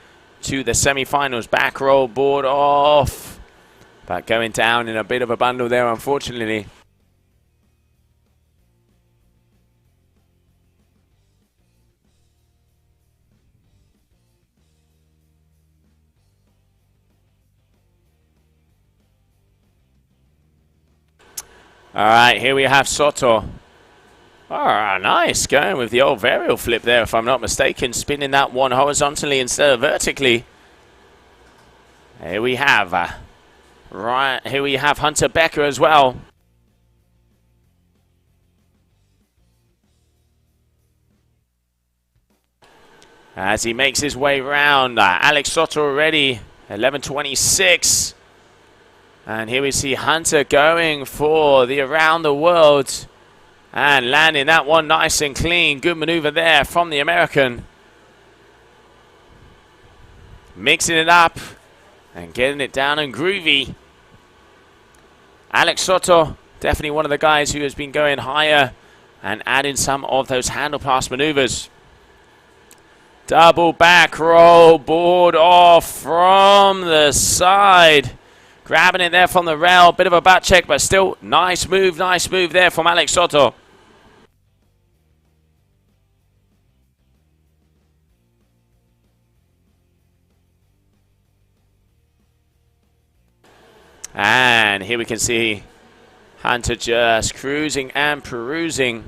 to the semifinals. Back roll, board off. But going down in a bit of a bundle there, unfortunately. All right, here we have Soto. Oh, nice. Going with the old varial flip there, if I'm not mistaken. Spinning that one horizontally instead of vertically. Here we have here we have Hunter Becker as well. As he makes his way round, Alex Soto already, 11:26. And here we see Hunter going for the around the world and landing that one nice and clean. Good maneuver there from the American. Mixing it up and getting it down and groovy. Alex Soto, definitely one of the guys who has been going higher and adding some of those handle pass maneuvers. Double back roll, board off from the side. Grabbing it there from the rail, bit of a back check, but still nice move there from Alex Soto. And here we can see Hunter just cruising and perusing.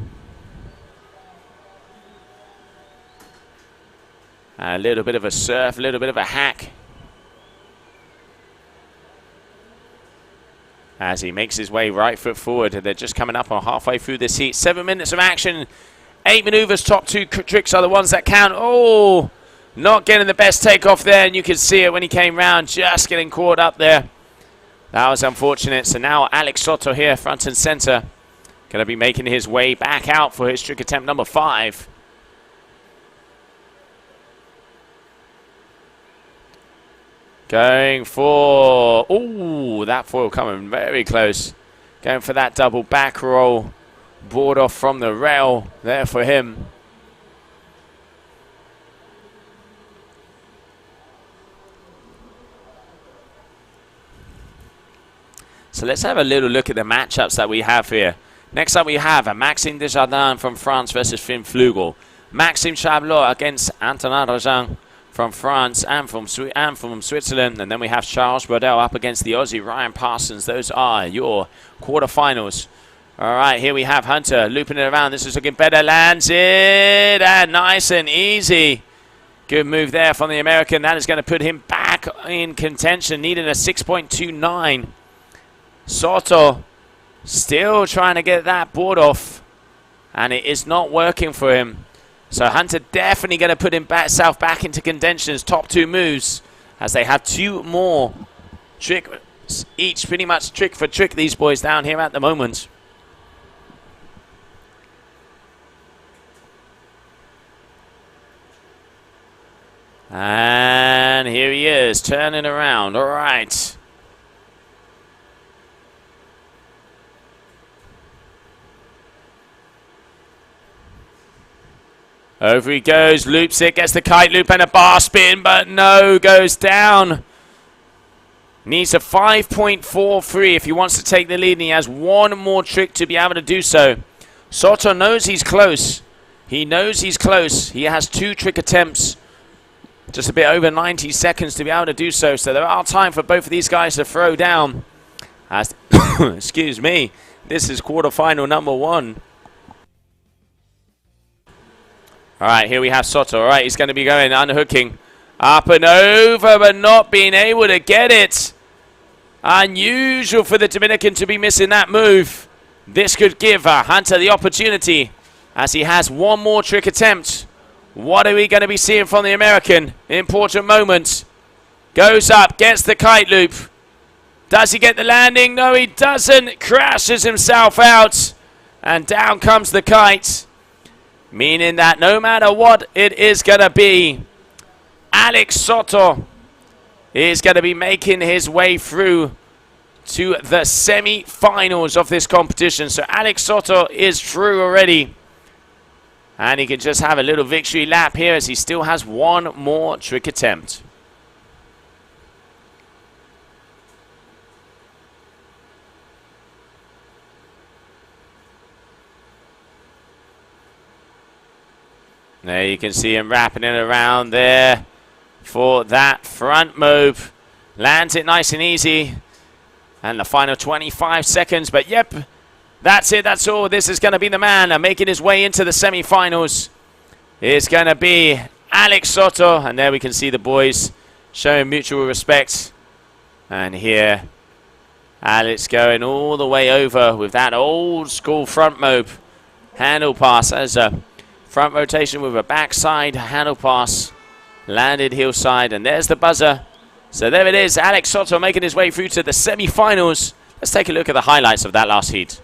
A little bit of a surf, a little bit of a hack. As he makes his way right foot forward. They're just coming up on halfway through this heat. 7 minutes of action. 8 maneuvers. Top two tricks are the ones that count. Oh, not getting the best takeoff there. And you can see it when he came round. Just getting caught up there. That was unfortunate. So now Alex Soto here, front and center. Going to be making his way back out for his trick attempt number 5. Going for, ooh, that foil coming very close. Going for that double back roll. Board off from the rail there for him. So let's have a little look at the matchups that we have here. Next up we have Maxime Desjardins from France versus Finn Flugel. Maxime Chablot against Antonin Rojan from France and from Switzerland. And then we have Charles Brodel up against the Aussie Ryan Parsons. Those are your quarterfinals. All right, here we have Hunter looping it around. This is looking better. Lands it, and nice and easy. Good move there from the American. That is going to put him back in contention, needing a 6.29. Soto still trying to get that board off. and it is not working for him. So Hunter definitely going to put himself back into contention's top 2 moves, as they have 2 more tricks each, pretty much trick for trick, these boys down here at the moment. And here he is, turning around. All right. Over he goes, loops it, gets the kite loop and a bar spin, but no, goes down. Needs a 5.43 if he wants to take the lead, and he has 1 more trick to be able to do so. Soto knows he's close. He knows he's close. He has 2 trick attempts. Just a bit over 90 seconds to be able to do so. So there are time for both of these guys to throw down. As excuse me, this is quarterfinal number 1. All right, here we have Soto. All right, he's going to be going unhooking. Up and over, but not being able to get it. Unusual for the Dominican to be missing that move. This could give Hunter the opportunity, as he has 1 more trick attempt. What are we going to be seeing from the American? Important moment. Goes up, gets the kite loop. Does he get the landing? No, he doesn't. Crashes himself out. And down comes the kite. Meaning that no matter what it is going to be, Alex Soto is going to be making his way through to the semi-finals of this competition. So Alex Soto is through already. And he can just have a little victory lap here, as he still has 1 more trick attempt. There you can see him wrapping it around there for that front move. Lands it nice and easy. And the final 25 seconds. But yep, that's it. That's all. This is going to be the man making his way into the semi-finals. It's going to be Alex Soto. And there we can see the boys showing mutual respect. And here, Alex going all the way over with that old school front move. Handle pass as a front rotation with a backside handle pass. Landed heel side. And there's the buzzer. So there it is. Alex Soto making his way through to the semi-finals. Let's take a look at the highlights of that last heat.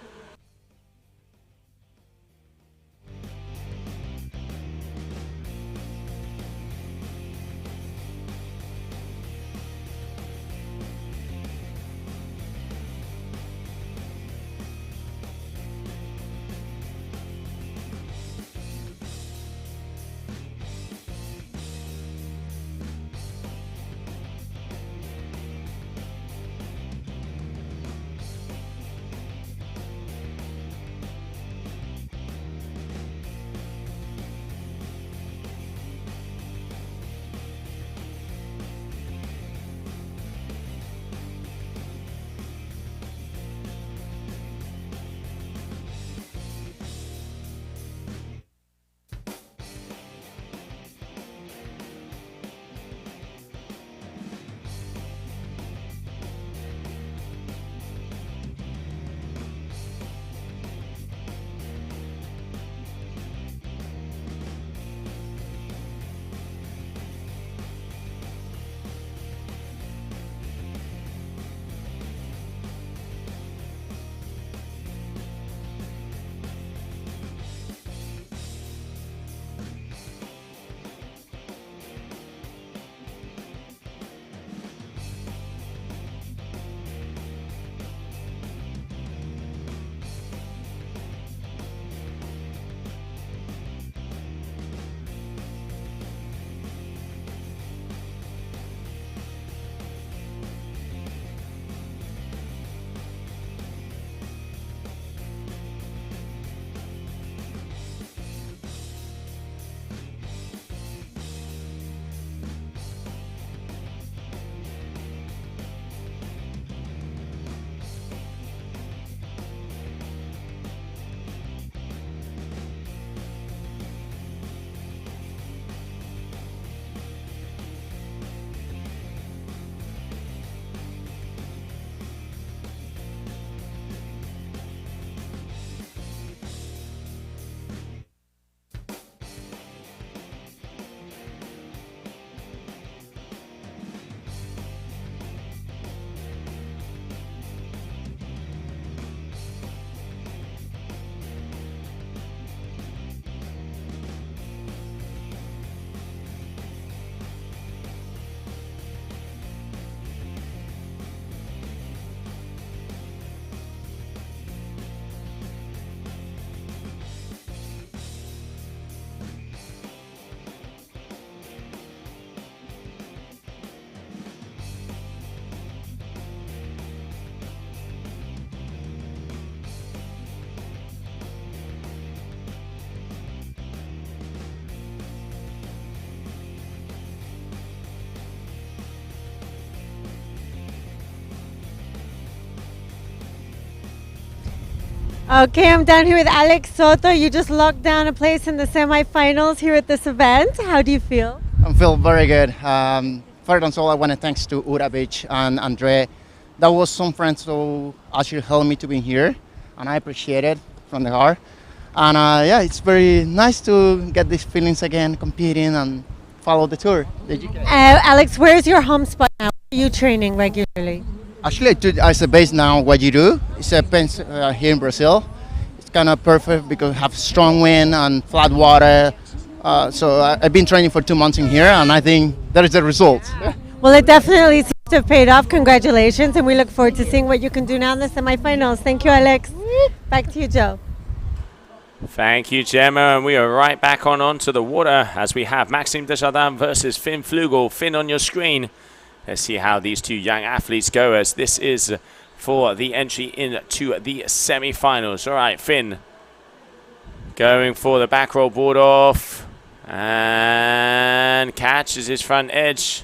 Okay, I'm down here with Alex Soto. You just locked down a place in the semifinals here at this event. How do you feel? I feel very good. First of all, I want to thanks to Ura Beach and Andre. That was some friends who actually helped me to be here, and I appreciate it from the heart. And yeah, it's very nice to get these feelings again, competing and follow the tour. Alex, where's your home spot now? Are you training regularly? Actually, as a base now, what you do is a pens here in Brazil. It's kind of perfect because we have strong wind and flat water. So I've been training for 2 months in here, and I think that is the result. Well, it definitely seems to have paid off. Congratulations, and we look forward to seeing what you can do now in the semifinals. Thank you, Alex. Back to you, Joe. Thank you, Gemma. And we are right back onto the water as we have Maxime Desjardins versus Finn Flugel. Finn on your screen. Let's see how these two young athletes go, as this is for the entry into the semi-finals. All right, Finn going for the back roll board off and catches his front edge.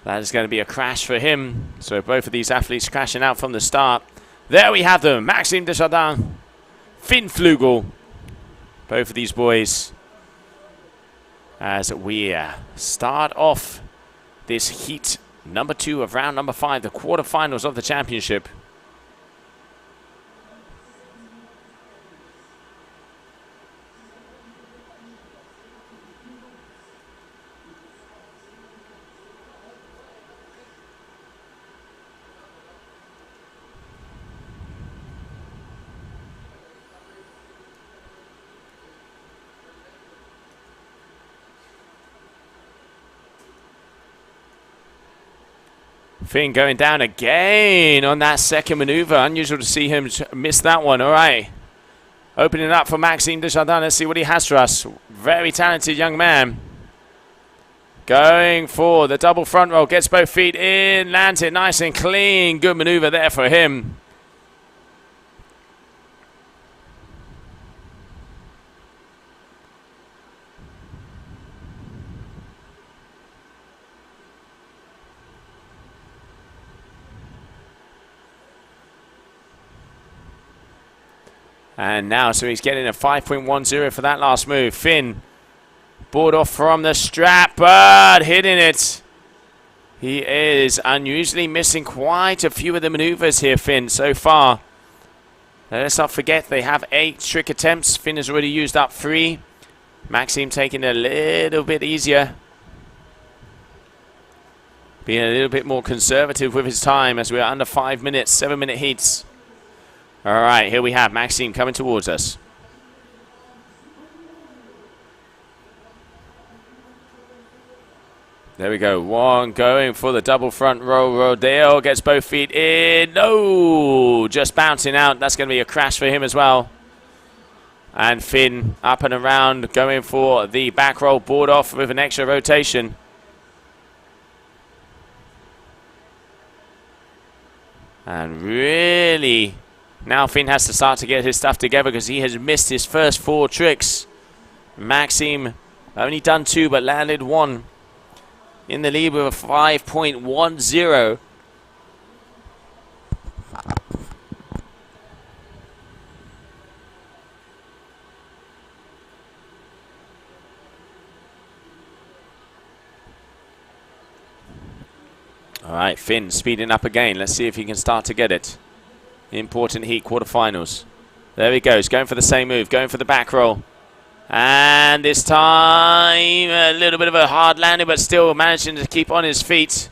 That is going to be a crash for him. So both of these athletes crashing out from the start. There we have them, Maxime Desjardins, Finn Flugel. Both of these boys as we start off this heat number 2 of round number 5, the quarterfinals of the championship. Finn going down again on that second maneuver. Unusual to see him miss that one. All right. Opening up for Maxime Desjardins. Let's see what he has for us. Very talented young man. Going for the double front roll. Gets both feet in. Lands it nice and clean. Good maneuver there for him. And now, so he's getting a 5.10 for that last move. Finn, board off from the strap, but hitting it. He is unusually missing quite a few of the maneuvers here, Finn, so far. Let's not forget they have 8 trick attempts. Finn has already used up 3. Maxime taking it a little bit easier. Being a little bit more conservative with his time as we're under 5 minutes, 7-minute heats. All right, here we have Maxime coming towards us. There we go. One going for the double front roll. Rodeo gets both feet in. No, just bouncing out. That's going to be a crash for him as well. And Finn up and around going for the back roll board off with an extra rotation. And really, now Finn has to start to get his stuff together because he has missed his first 4 tricks. Maxime only done 2 but landed 1. In the lead with a 5.10. All right, Finn speeding up again. Let's see if he can start to get it. Important heat quarterfinals. There he goes, going for the same move, going for the back roll. And this time, a little bit of a hard landing, but still managing to keep on his feet.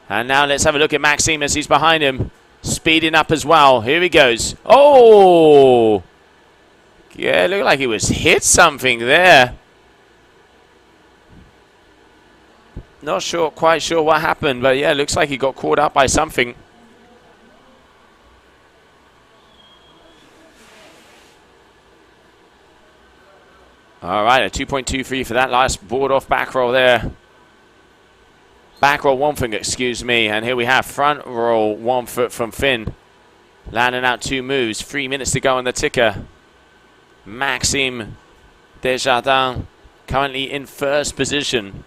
And now let's have a look at Maxime as he's behind him. Speeding up as well. Here he goes. Oh! Yeah, it looked like he was hit something there. Not sure, quite sure what happened, but yeah, looks like he got caught up by something. All right, a 2.23 for that last board off back roll there. Back roll 1 foot, excuse me. And here we have front roll 1 foot from Finn. Landing out 2 moves. 3 minutes to go on the ticker. Maxime Desjardins currently in first position.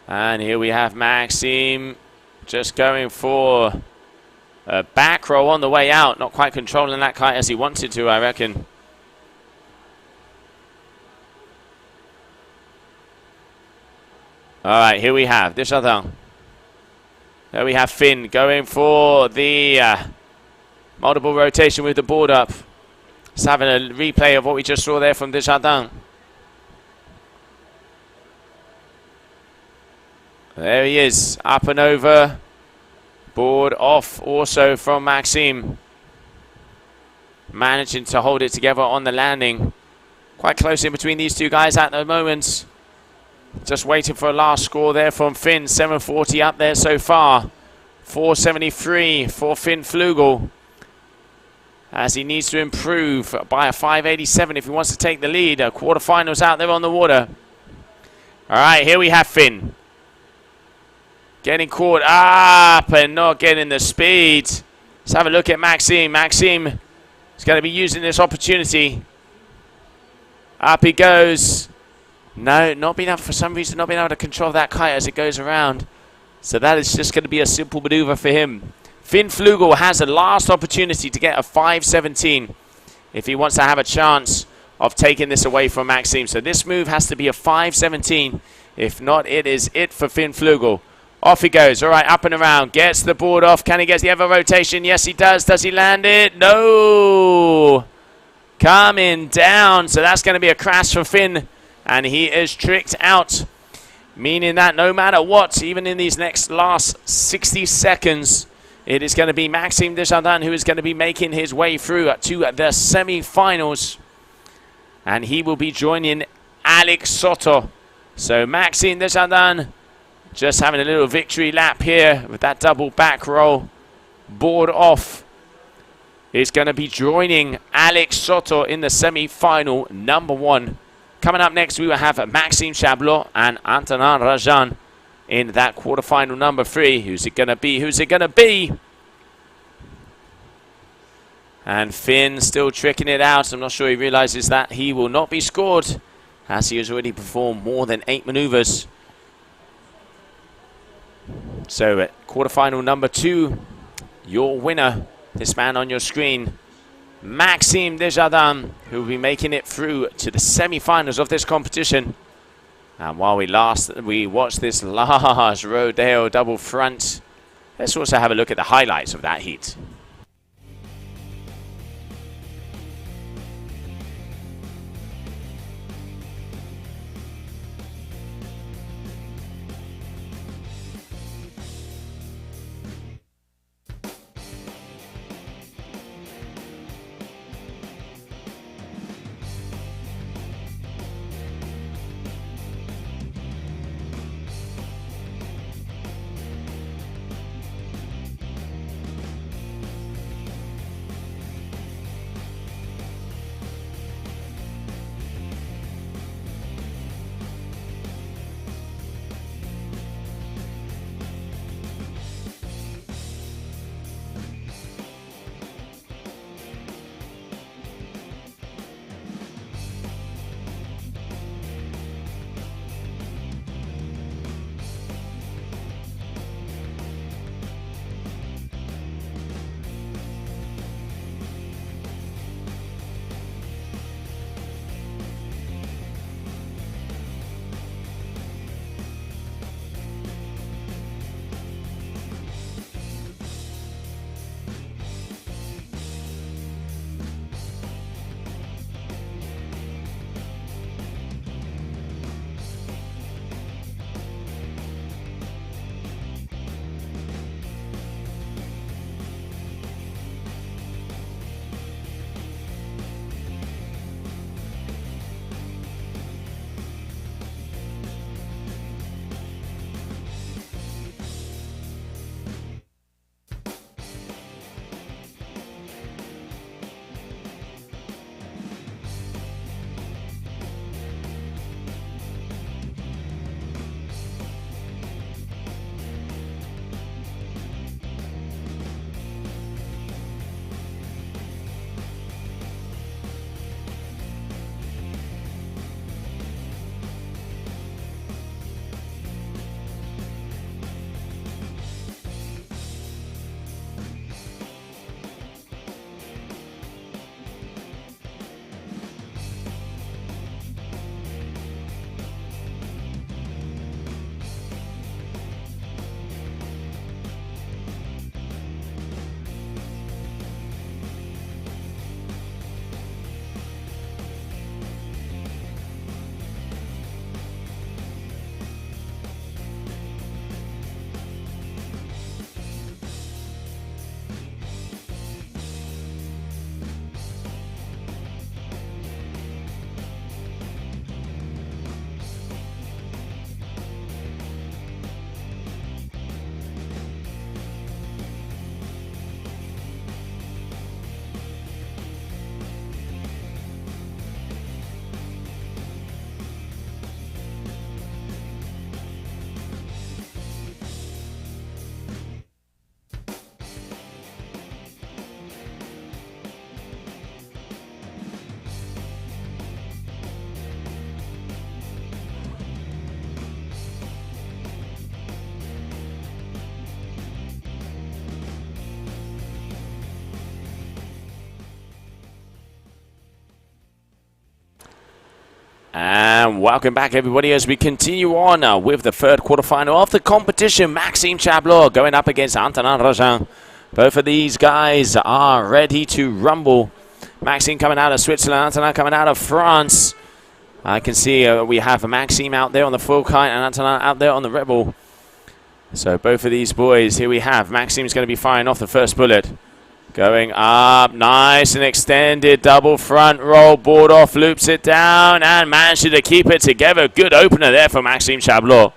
And here we have Maxime just going for a back roll on the way out. Not quite controlling that kite as he wanted to, I reckon. All right, here we have Desjardins. There we have Finn going for the multiple rotation with the board up. Just having a replay of what we just saw there from Desjardins. There he is, up and over. Board off also from Maxime. Managing to hold it together on the landing. Quite close in between these two guys at the moment. Just waiting for a last score there from Finn. 740 up there so far. 473 for Finn Flugel. As he needs to improve by a 587 if he wants to take the lead. Quarterfinals out there on the water. All right, here we have Finn. Getting caught up and not getting the speed. Let's have a look at Maxime. Maxime is going to be using this opportunity. Up he goes. No, not being able, for some reason, not being able to control that kite as it goes around. So that is just going to be a simple maneuver for him. Finn Flugel has a last opportunity to get a 517 if he wants to have a chance of taking this away from Maxime. So this move has to be a 517. If not, it is it for Finn Flugel. Off he goes. All right, up and around. Gets the board off. Can he get the other rotation? Yes, he does. Does he land it? No. Coming down. So that's going to be a crash for Finn. And he is tricked out. Meaning that no matter what, even in these last 60 seconds, it is going to be Maxime Desjardins who is going to be making his way through to the semi-finals. And he will be joining Alex Soto. So Maxime Desjardins just having a little victory lap here with that double back roll. Board off. Is going to be joining Alex Soto in the semi-final number 1. Coming up next, we will have Maxime Chablot and Antonin Rajan in that quarterfinal number 3. Who's it going to be? Who's it going to be? And Finn still tricking it out. I'm not sure he realizes that he will not be scored as he has already performed more than 8 maneuvers. So at quarterfinal number 2, your winner, this man on your screen, Maxime Desjardins, who will be making it through to the semi-finals of this competition. And while we watch this large Rodeo double front, let's also have a look at the highlights of that heat. And welcome back, everybody, as we continue on with the third quarterfinal of the competition. Maxime Chablot going up against Antonin Rajin. Both of these guys are ready to rumble. Maxime coming out of Switzerland, Antonin coming out of France. I can see we have Maxime out there on the full kite and Antonin out there on the Rebel. So both of these boys, here we have. Maxime's going to be firing off the first bullet. Going up, nice and extended, double front roll, board off, loops it down, and manages to keep it together. Good opener there for Maxime Chablot.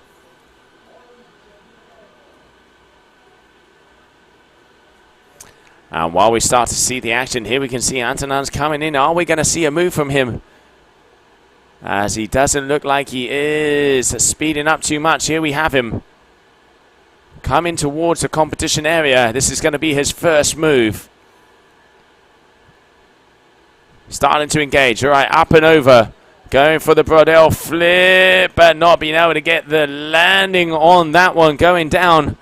And while we start to see the action here, we can see Antonin's coming in. Are we going to see a move from him? As he doesn't look like he is speeding up too much. Here we have him coming towards the competition area. This is going to be his first move. Starting to engage. All right, up and over. Going for the Brodel flip, but not being able to get the landing on that one, going down.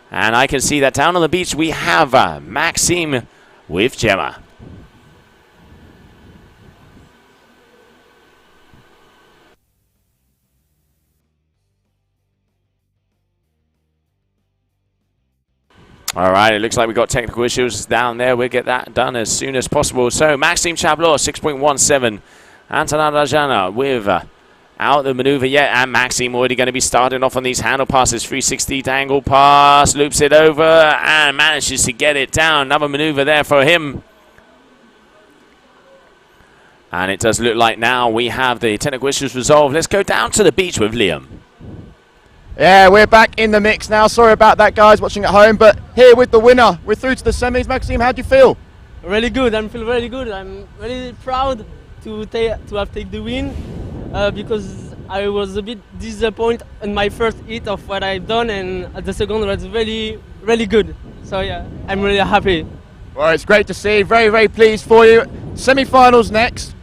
And I can see that down on the beach we have Maxime with Gemma. All right, it looks like we've got technical issues down there. We'll get that done as soon as possible. So Maxime Chablot, 6.17. Antonin Rajana with out the maneuver yet. And Maxime already going to be starting off on these handle passes. 360 dangle pass, loops it over and manages to get it down. Another maneuver there for him. And it does look like now we have the technical issues resolved. Let's go down to the beach with Liam. Yeah, we're back in the mix now. Sorry about that, guys, watching at home. But here with the winner, we're through to the semis. Maxime, how do you feel? Really good. I feel really good. I'm really proud to have taken the win because I was a bit disappointed in my first hit of what I've done, and the second was really, really good. So yeah, I'm really happy. Well, it's great to see. Very, very pleased for you. Semi-finals next.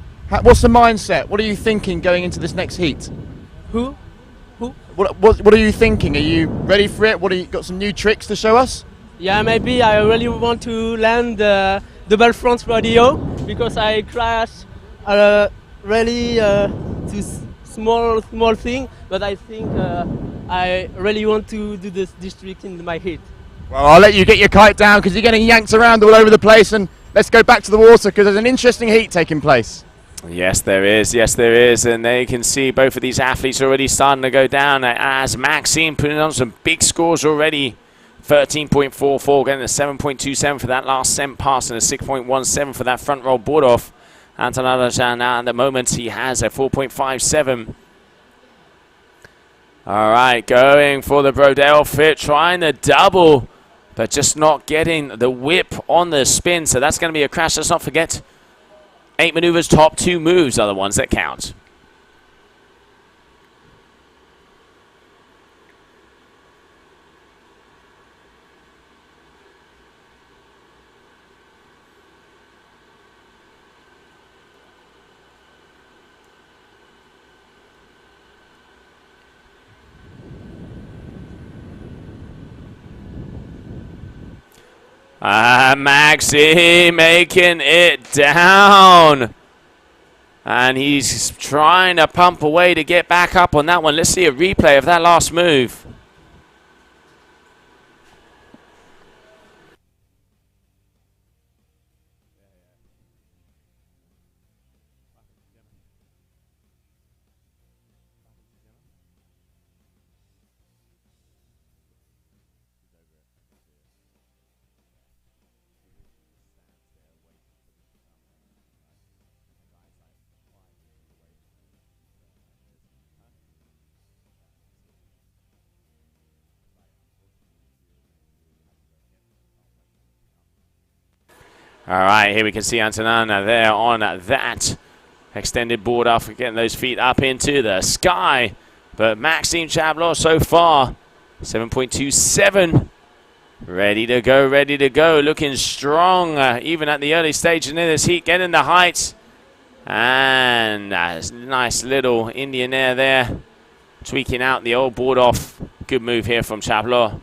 What's the mindset? What are you thinking going into this next heat? Who? What are you thinking? Are you ready for it? What, got some new tricks to show us? Yeah, maybe I really want to land the double front rodeo because I crashed really to small thing, but I think I really want to do this trick in my heat. Well, I'll let you get your kite down because you're getting yanked around all over the place, and let's go back to the water because there's an interesting heat taking place. Yes, there is. Yes, there is. And they can see both of these athletes already starting to go down as Maxime putting on some big scores already. 13.44, getting a 7.27 for that last cent pass and a 6.17 for that front roll board off. Antonin Rajin now at the moment he has a 4.57. All right, going for the Brodel fit, trying the double, but just not getting the whip on the spin. So that's going to be a crash. Let's not forget, 8 maneuvers, top 2 moves are the ones that count. Maxime making it down. And he's trying to pump away to get back up on that one. Let's see a replay of that last move. All right, here we can see Antonin there on that extended board off, getting those feet up into the sky. But Maxime Chablot so far, 7.27. Ready to go, looking strong, even at the early stage in this heat, getting the height. And nice little Indian air there, tweaking out the old board off. Good move here from Chablot.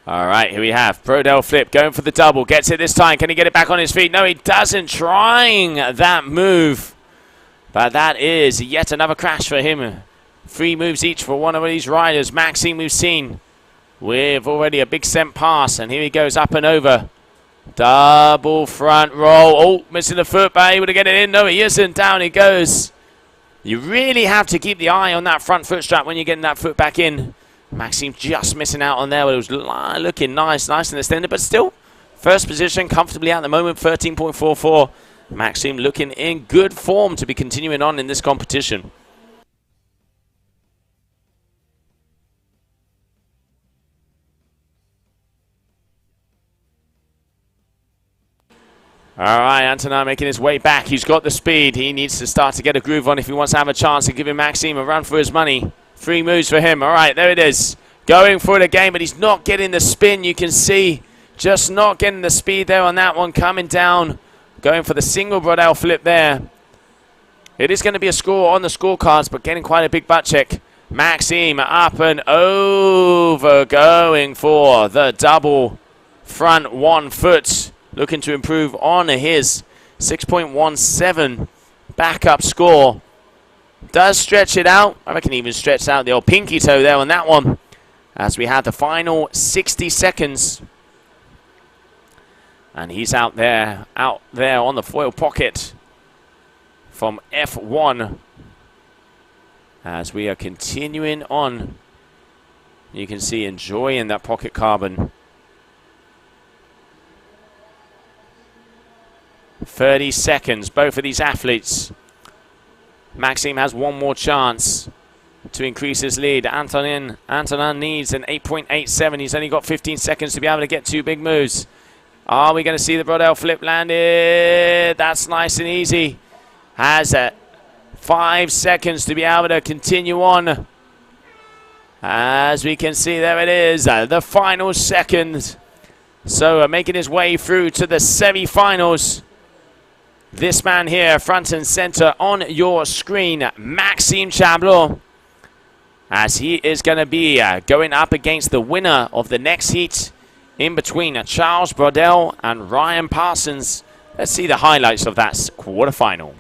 All right, here we have Brodell flip going for the double. Gets it this time. Can he get it back on his feet? No, he doesn't. Trying that move. But that is yet another crash for him. 3 moves each for one of these riders. Maxime we've seen with already a big sent pass. And here he goes up and over. Double front roll. Oh, missing the foot, but able to get it in. No, he isn't. Down he goes. You really have to keep the eye on that front foot strap when you're getting that foot back in. Maxime just missing out on there, but it was looking nice and extended, but still, first position comfortably at the moment, 13.44. Maxime looking in good form to be continuing on in this competition. All right, Antonin making his way back. He's got the speed. He needs to start to get a groove on if he wants to have a chance of giving Maxime a run for his money. 3 moves for him. All right, there it is. Going for it again, but he's not getting the spin. You can see just not getting the speed there on that one. Coming down, going for the single Brodell flip there. It is going to be a score on the scorecards, but getting quite a big butt check. Maxime up and over, going for the double front 1 foot. Looking to improve on his 6.17 backup score. Does stretch it out. I reckon he even stretched out the old pinky toe there on that one. As we had the final 60 seconds. And he's out there on the foil pocket from F1. As we are continuing on. You can see enjoying that pocket carbon. 30 seconds, both of these athletes. Maxime has one more chance to increase his lead. Antonin needs an 8.87. He's only got 15 seconds to be able to get 2 big moves. Are we going to see the Brodell flip landed? That's nice and easy. Has 5 seconds to be able to continue on. As we can see, there it is, the final second. So making his way through to the semi-finals. This man here, front and center on your screen, Maxime Chablot, as he is going to be going up against the winner of the next heat in between Charles Brodell and Ryan Parsons. Let's see the highlights of that quarterfinal.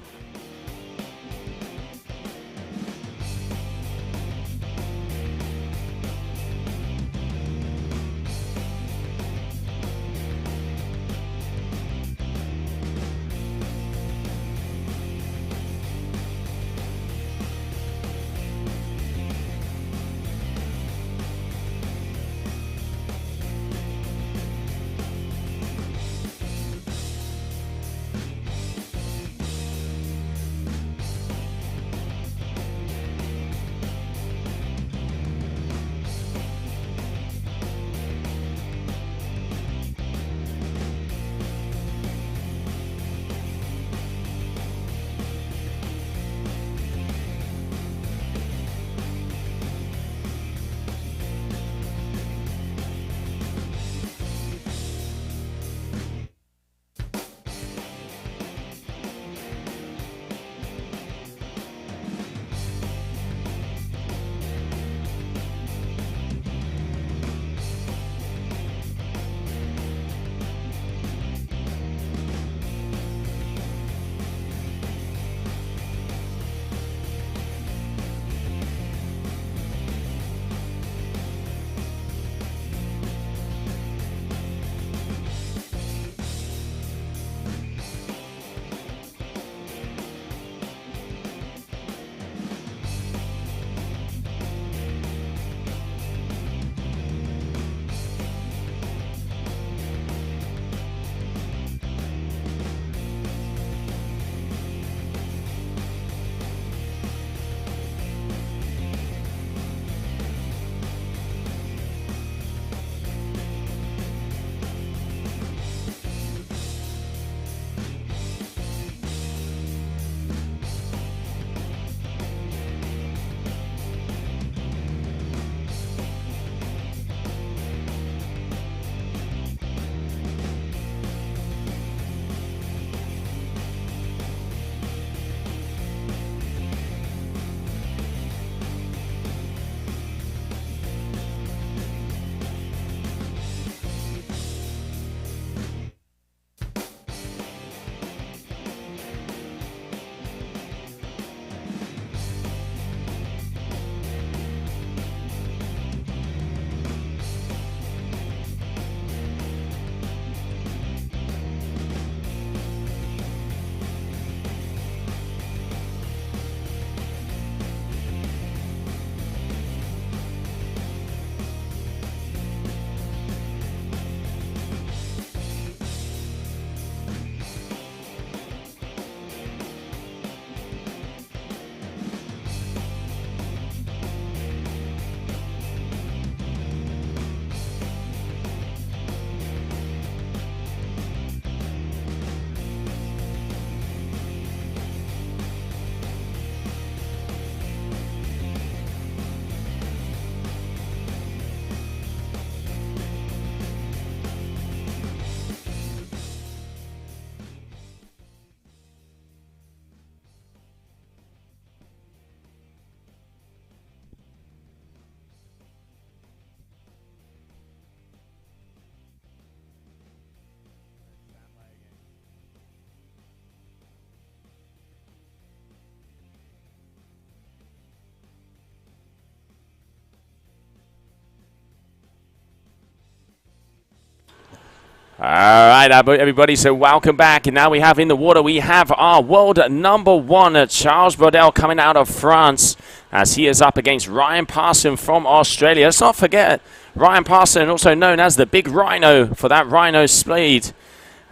All right, everybody, so welcome back. And now we have in the water, we have our world number 1, Charles Brodel, coming out of France, as he is up against Ryan Parson from Australia. Let's not forget, Ryan Parson, also known as the Big Rhino for that Rhino speed.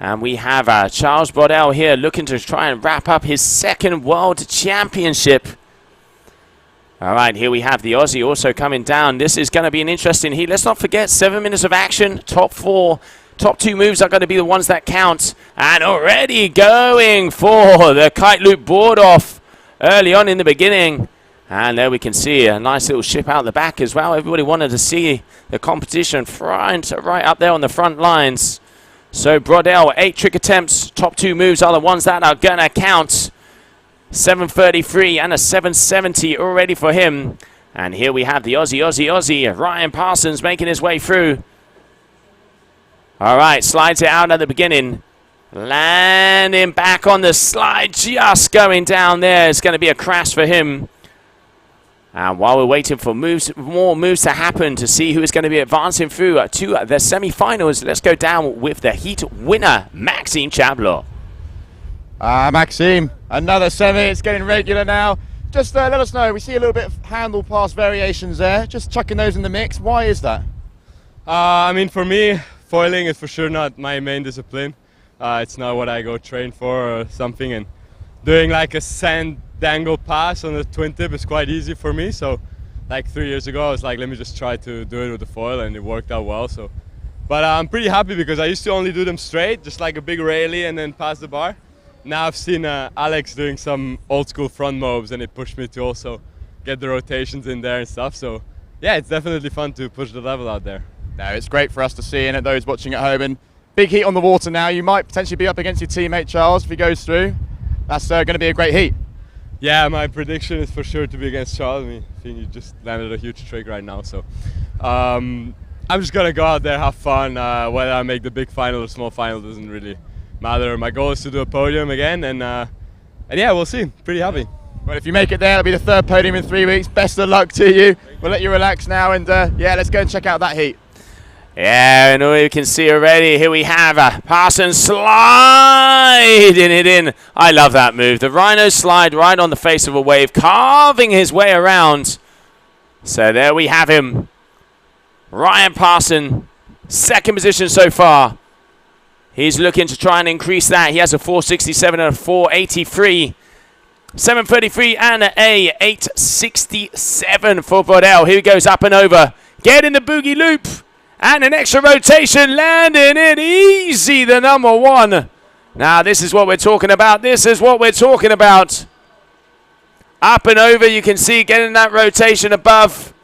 And we have Charles Brodel here looking to try and wrap up his 2nd World Championship. All right, here we have the Aussie also coming down. This is going to be an interesting heat. Let's not forget, 7 minutes of action, top 4. Top 2 moves are going to be the ones that count. And already going for the kite loop board off early on in the beginning. And there we can see a nice little ship out the back as well. Everybody wanted to see the competition right up there on the front lines. So Brodel, 8 trick attempts. Top 2 moves are the ones that are going to count. 733 and a 770 already for him. And here we have the Aussie. Ryan Parsons making his way through. All right, slides it out at the beginning. Landing back on the slide, just going down there. It's going to be a crash for him. And while we're waiting for more moves to happen to see who is going to be advancing through to the semi-finals, let's go down with the heat winner, Maxime Chablot. Maxime, another semi. It's getting regular now. Just let us know. We see a little bit of handle pass variations there. Just chucking those in the mix. Why is that? I mean, for me, foiling is for sure not my main discipline. It's not what I go train for or something, and doing like a sand dangle pass on the twin tip is quite easy for me. So like 3 years ago I was like, let me just try to do it with the foil, and it worked out well. So, but I'm pretty happy because I used to only do them straight, just like a big railie and then pass the bar. Now I've seen Alex doing some old school front mobs, and it pushed me to also get the rotations in there and stuff. So yeah, it's definitely fun to push the level out there. No, it's great for us to see, and those watching at home. And big heat on the water now. You might potentially be up against your teammate Charles if he goes through. That's going to be a great heat. Yeah, my prediction is for sure to be against Charles. I think he just landed a huge trick right now. So I'm just going to go out there, have fun. Whether I make the big final or small final doesn't really matter. My goal is to do a podium again, and yeah, we'll see. Pretty happy. Well, if you make it there, it'll be the 3rd podium in 3 weeks. Best of luck to you. We'll let you relax now, and yeah, let's go and check out that heat. Yeah, and we can see already, here we have Parsons sliding it in. I love that move. The Rhino slide right on the face of a wave, carving his way around. So there we have him. Ryan Parson, 2nd position so far. He's looking to try and increase that. He has a 467 and a 483. 733 and a 867 for Brodel. Here he goes up and over. Get in the boogie loop. And an extra rotation, landing it easy, the number 1. Now, this is what we're talking about. This is what we're talking about. Up and over, you can see getting that rotation above.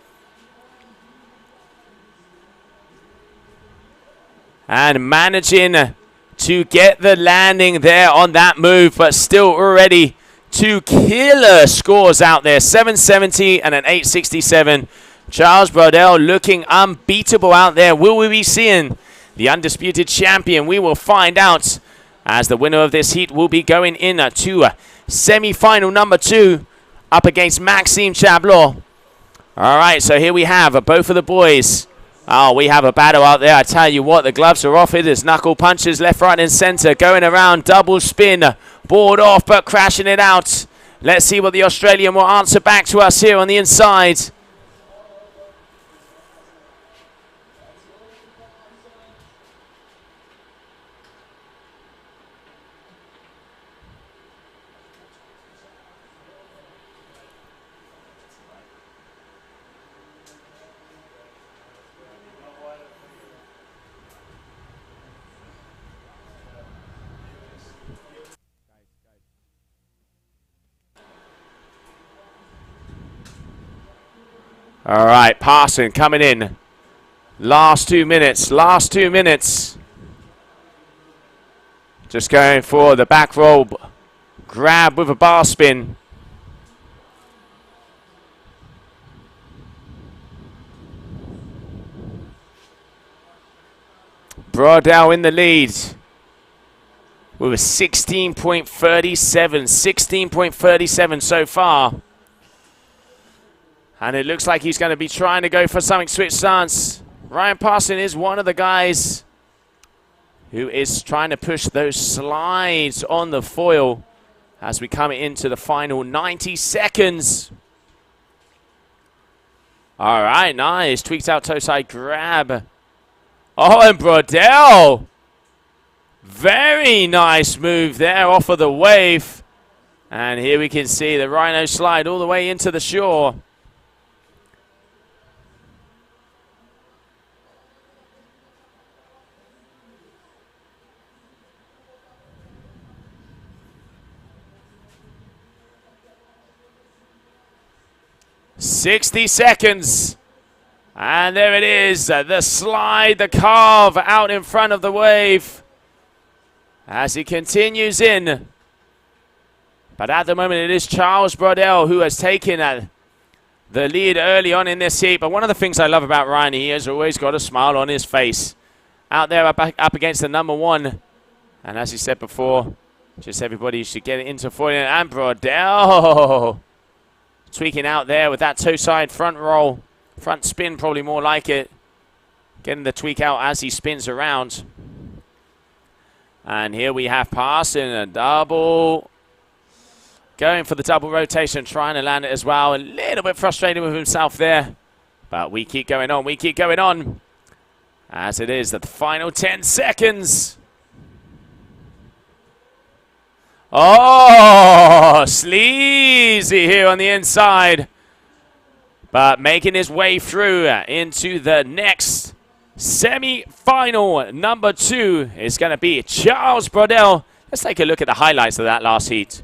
And managing to get the landing there on that move, but still already 2 killer scores out there. 770 and an 867. Charles Brodel looking unbeatable out there. Will we be seeing the undisputed champion? We will find out, as the winner of this heat will be going in to semi-final number 2 up against Maxime Chablot. All right, so here we have both of the boys. Oh, we have a battle out there. I tell you what, the gloves are off. It is knuckle punches left, right, and center. Going around, double spin, board off, but crashing it out. Let's see what the Australian will answer back to us here on the inside. All right, Parson coming in. Last 2 minutes. Just going for the back roll grab with a bar spin. Brodel in the lead with a 16.37. 16.37 so far. And it looks like he's going to be trying to go for something switch stance. Ryan Parson is one of the guys who is trying to push those slides on the foil as we come into the final 90 seconds. All right, nice. Tweaked out toe side grab. Oh, and Brodell. Very nice move there off of the wave. And here we can see the Rhino slide all the way into the shore. "60 seconds. And there it is, the slide, the carve out in front of the wave as he continues in. But at the moment, it is Charles Brodell who has taken the lead early on in this heat. But one of the things I love about Ryan, he has always got a smile on his face. Out there up against the number one. And as he said before, just everybody should get it into foiling. And Brodell tweaking out there with that toe side front roll. Front spin, probably more like it. Getting the tweak out as he spins around. And here we have Parson, a double. Going for the double rotation, trying to land it as well. A little bit frustrated with himself there. But we keep going on, we keep going on. As it is the final 10 seconds. Oh, sleazy here on the inside. But making his way through into the next semi-final. Number 2 is going to be Charles Brodell. Let's take a look at the highlights of that last heat.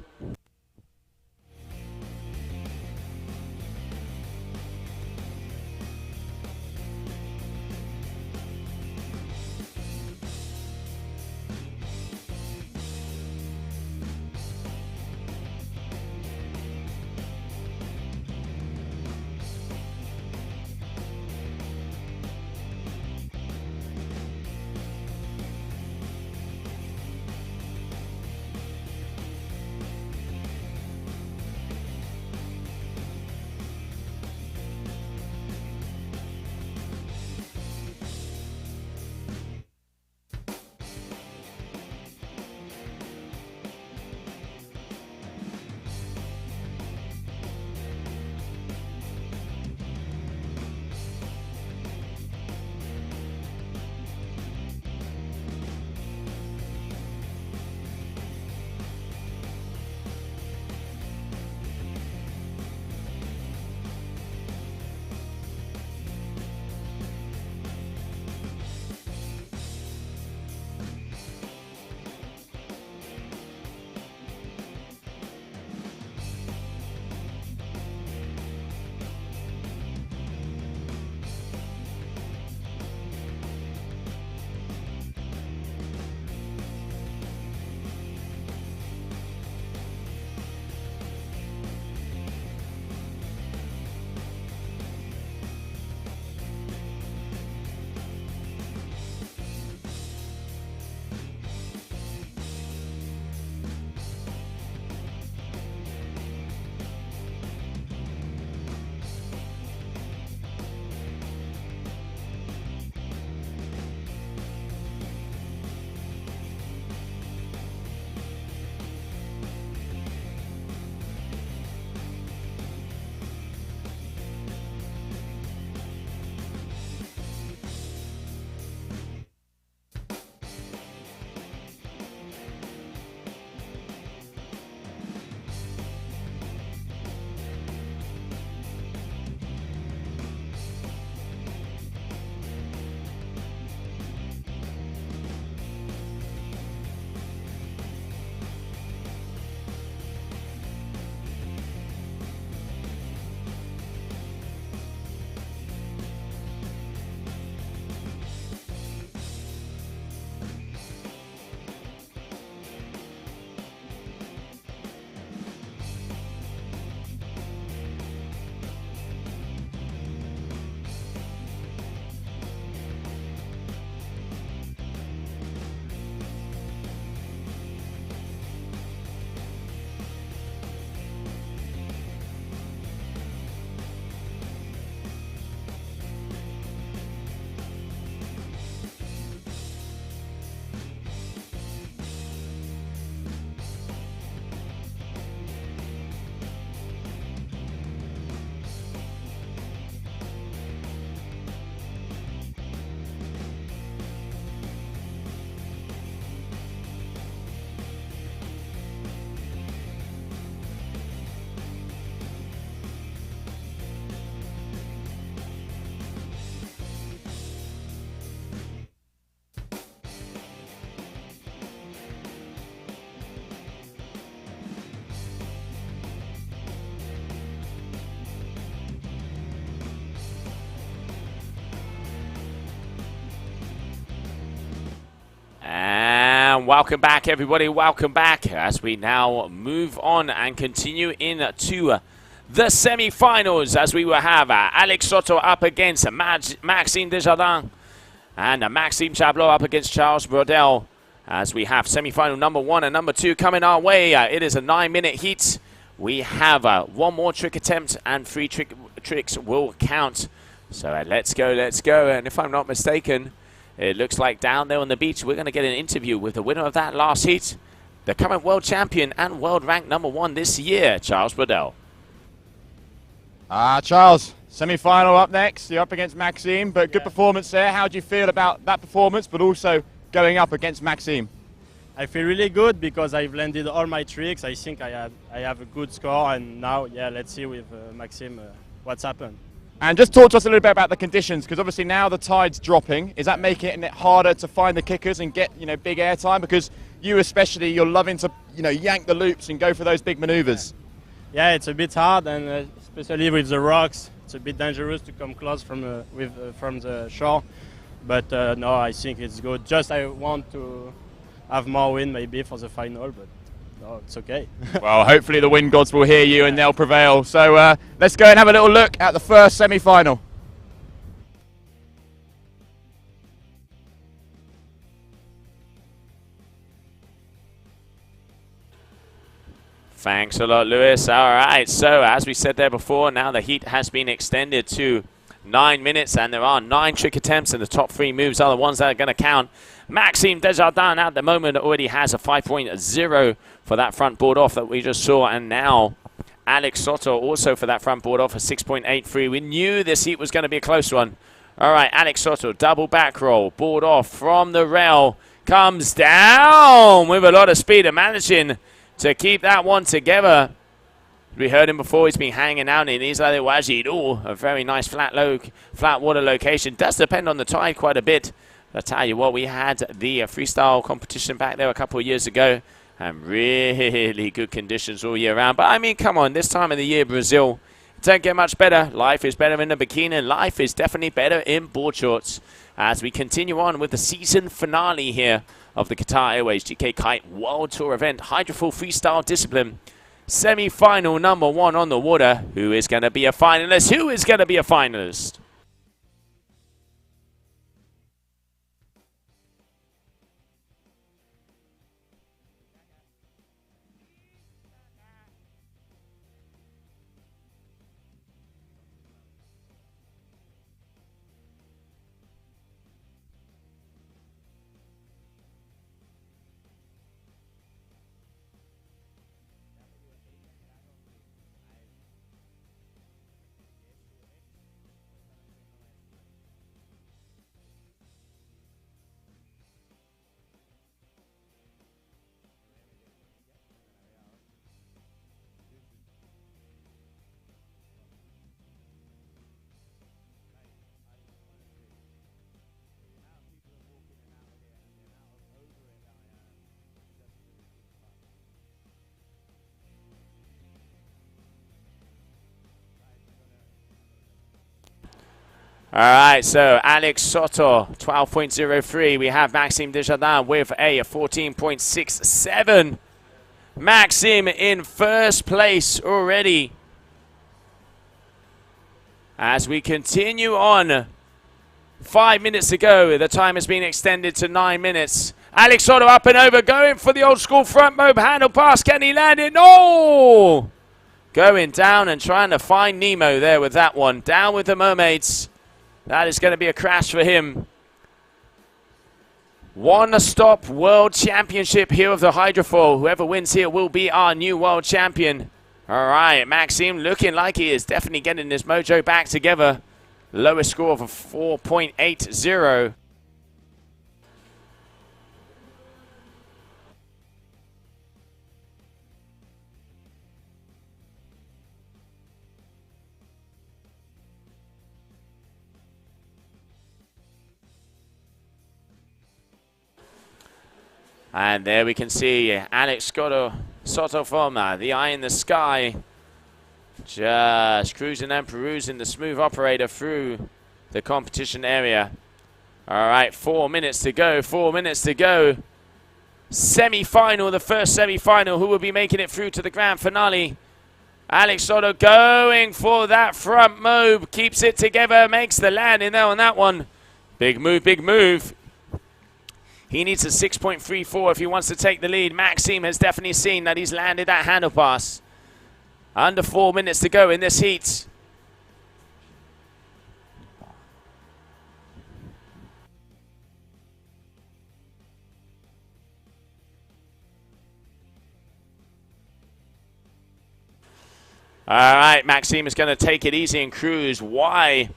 welcome back, everybody. Welcome back as we now move on and continue into the semi-finals, as we will have Alex Soto up against Maxime Desjardins and Maxime Chablot up against Charles Brodel, as we have semi-final number 1 and number 2 coming our way. It is a 9-minute heat. We have one more trick attempt and 3 tricks will count. So let's go, let's go. And if I'm not mistaken, it looks like down there on the beach, we're going to get an interview with the winner of that last heat, the current world champion and world ranked number 1 this year, Charles Brodel. Charles, semi-final up next. You're up against Maxime, but good performance there. How do you feel about that performance, but also going up against Maxime? I feel really good because I've landed all my tricks. I think I have a good score, and now, yeah, let's see with Maxime what's happened. And just talk to us a little bit about the conditions, because obviously now the tide's dropping. Is that making it harder to find the kickers and get, big air time? Because you especially, you're loving to, yank the loops and go for those big maneuvers. Yeah, it's a bit hard, and especially with the rocks, it's a bit dangerous to come close from the shore. But no, I think it's good. Just I want to have more wind maybe for the final, but no, it's okay. Well, hopefully the wind gods will hear you and they'll prevail. So let's go and have a little look at the first semi-final. Thanks a lot, Lewis. All right, so as we said there before, now the heat has been extended to 9 minutes, and there are 9 trick attempts, and the top 3 moves are the ones that are going to count. Maxime Desjardins at the moment already has a 5.0 for that front board off that we just saw, and now Alex Soto also for that front board off a 6.83. We knew this heat was going to be a close one. All right, Alex Soto, double back roll, board off from the rail, comes down with a lot of speed and managing to keep that one together. We heard him before, he's been hanging out in Isla de Wajid. A very nice flat water location. Does depend on the tide quite a bit. I tell you what, we had the freestyle competition back there a couple of years ago, and really good conditions all year round. But I mean, come on, this time of the year, Brazil, it don't get much better. Life is better in the bikini, and life is definitely better in board shorts. As we continue on with the season finale here of the Qatar Airways GK Kite World Tour event, Hydrofoil Freestyle discipline. Semi-final number 1 on the water. Who is going to be a finalist? Who is going to be a finalist? All right, so Alex Soto, 12.03. We have Maxime Desjardins with a 14.67. Maxime in first place already. As we continue on, 5 minutes to go. The time has been extended to 9 minutes. Alex Soto up and over, going for the old school front mob handle pass. Can he land it? No! Going down and trying to find Nemo there with that one. Down with the mermaids. That is going to be a crash for him. One-stop world championship here of the Hydrofoil. Whoever wins here will be our new world champion. All right, Maxime looking like he is definitely getting his mojo back together. Lowest score of a 4.80. And there we can see Alex Soto from the eye in the sky. Just cruising and perusing the smooth operator through the competition area. All right, 4 minutes to go, 4 minutes to go. semi-final, the first semi-final. Who will be making it through to the grand finale? Alex Soto going for that front move. Keeps it together. Makes the landing there on that one. Big move, big move. He needs a 6.34 if he wants to take the lead. Maxime has definitely seen that he's landed that handle pass. Under 4 minutes to go in this heat. All right, Maxime is going to take it easy and cruise. Why?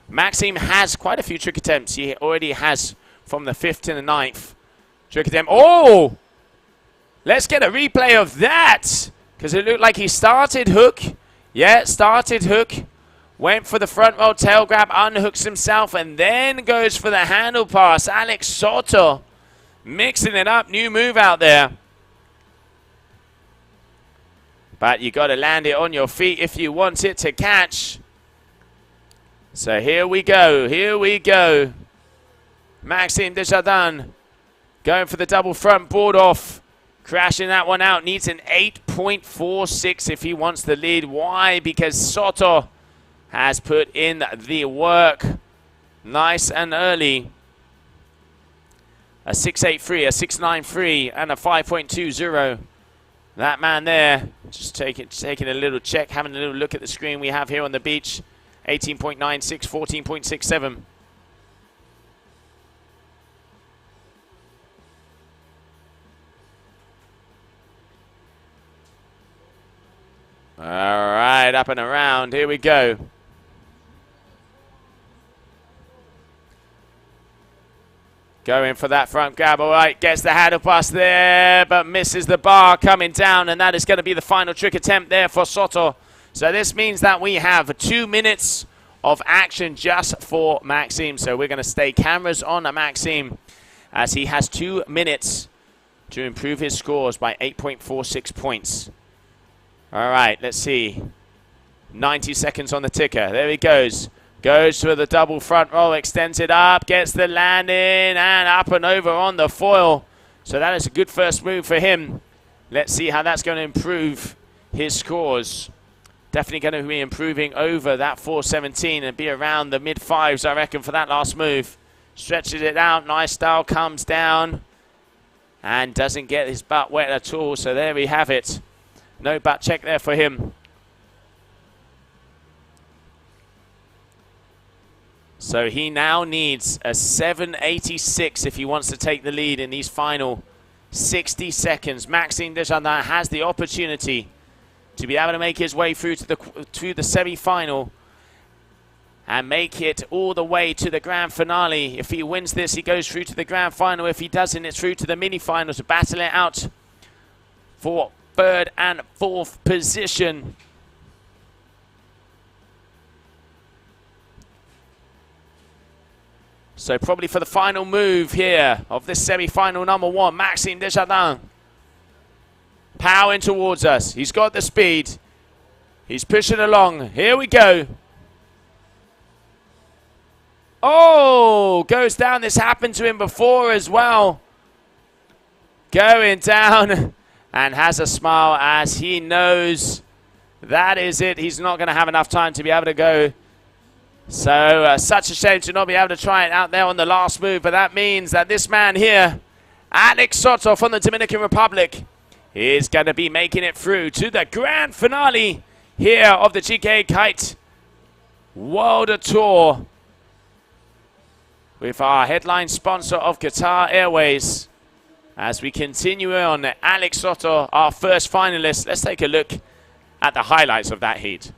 Maxime has quite a few trick attempts. He already has from the 5th to the 9th. Trick attempt. Oh! Let's get a replay of that. Because it looked like he started hook. Yeah, started hook. Went for the front roll tail grab, unhooks himself, and then goes for the handle pass. Alex Soto mixing it up. New move out there. But you got to land it on your feet if you want it to catch. So here we go. Here we go. Maxime Desjardins going for the double front board off. Crashing that one out. Needs an 8.46 if he wants the lead. Why? Because Soto has put in the work. Nice and early. A 6.83, a 6.93, and a 5.20. That man there, just taking a little check, having a little look at the screen we have here on the beach. 18.96, 14.67. All right, up and around. Here we go. Going for that front grab. All right, gets the handle pass there, but misses the bar coming down, and that is going to be the final trick attempt there for Soto. So this means that we have 2 minutes of action just for Maxime. So we're going to stay cameras on Maxime as he has 2 minutes to improve his scores by 8.46 points. All right, let's see. 90 seconds on the ticker. There he goes. Goes for the double front roll, extends it up, gets the landing, and up and over on the foil. So that is a good first move for him. Let's see how that's going to improve his scores. Definitely going to be improving over that 417 and be around the mid-fives, I reckon, for that last move. Stretches it out, nice style, comes down, and doesn't get his butt wet at all. So there we have it. No butt check there for him. So he now needs a 7.86 if he wants to take the lead in these final 60 seconds. Maxime Desjardins has the opportunity to be able to make his way through to the semi-final and make it all the way to the grand finale. If he wins this, he goes through to the grand final. If he doesn't, it's through to the mini-finals to battle it out for 3rd and 4th position. So probably for the final move here of this semi-final number 1, Maxime Desjardins. Powering towards us. He's got the speed. He's pushing along. Here we go. Oh, goes down. This happened to him before as well. Going down and has a smile as he knows that is it. He's not going to have enough time to be able to go. So such a shame to not be able to try it out there on the last move. But that means that this man here, Alex Soto from the Dominican Republic, is going to be making it through to the grand finale here of the GK Kite World Tour with our headline sponsor of Qatar Airways. As we continue on, Alex Soto, our first finalist. Let's take a look at the highlights of that heat.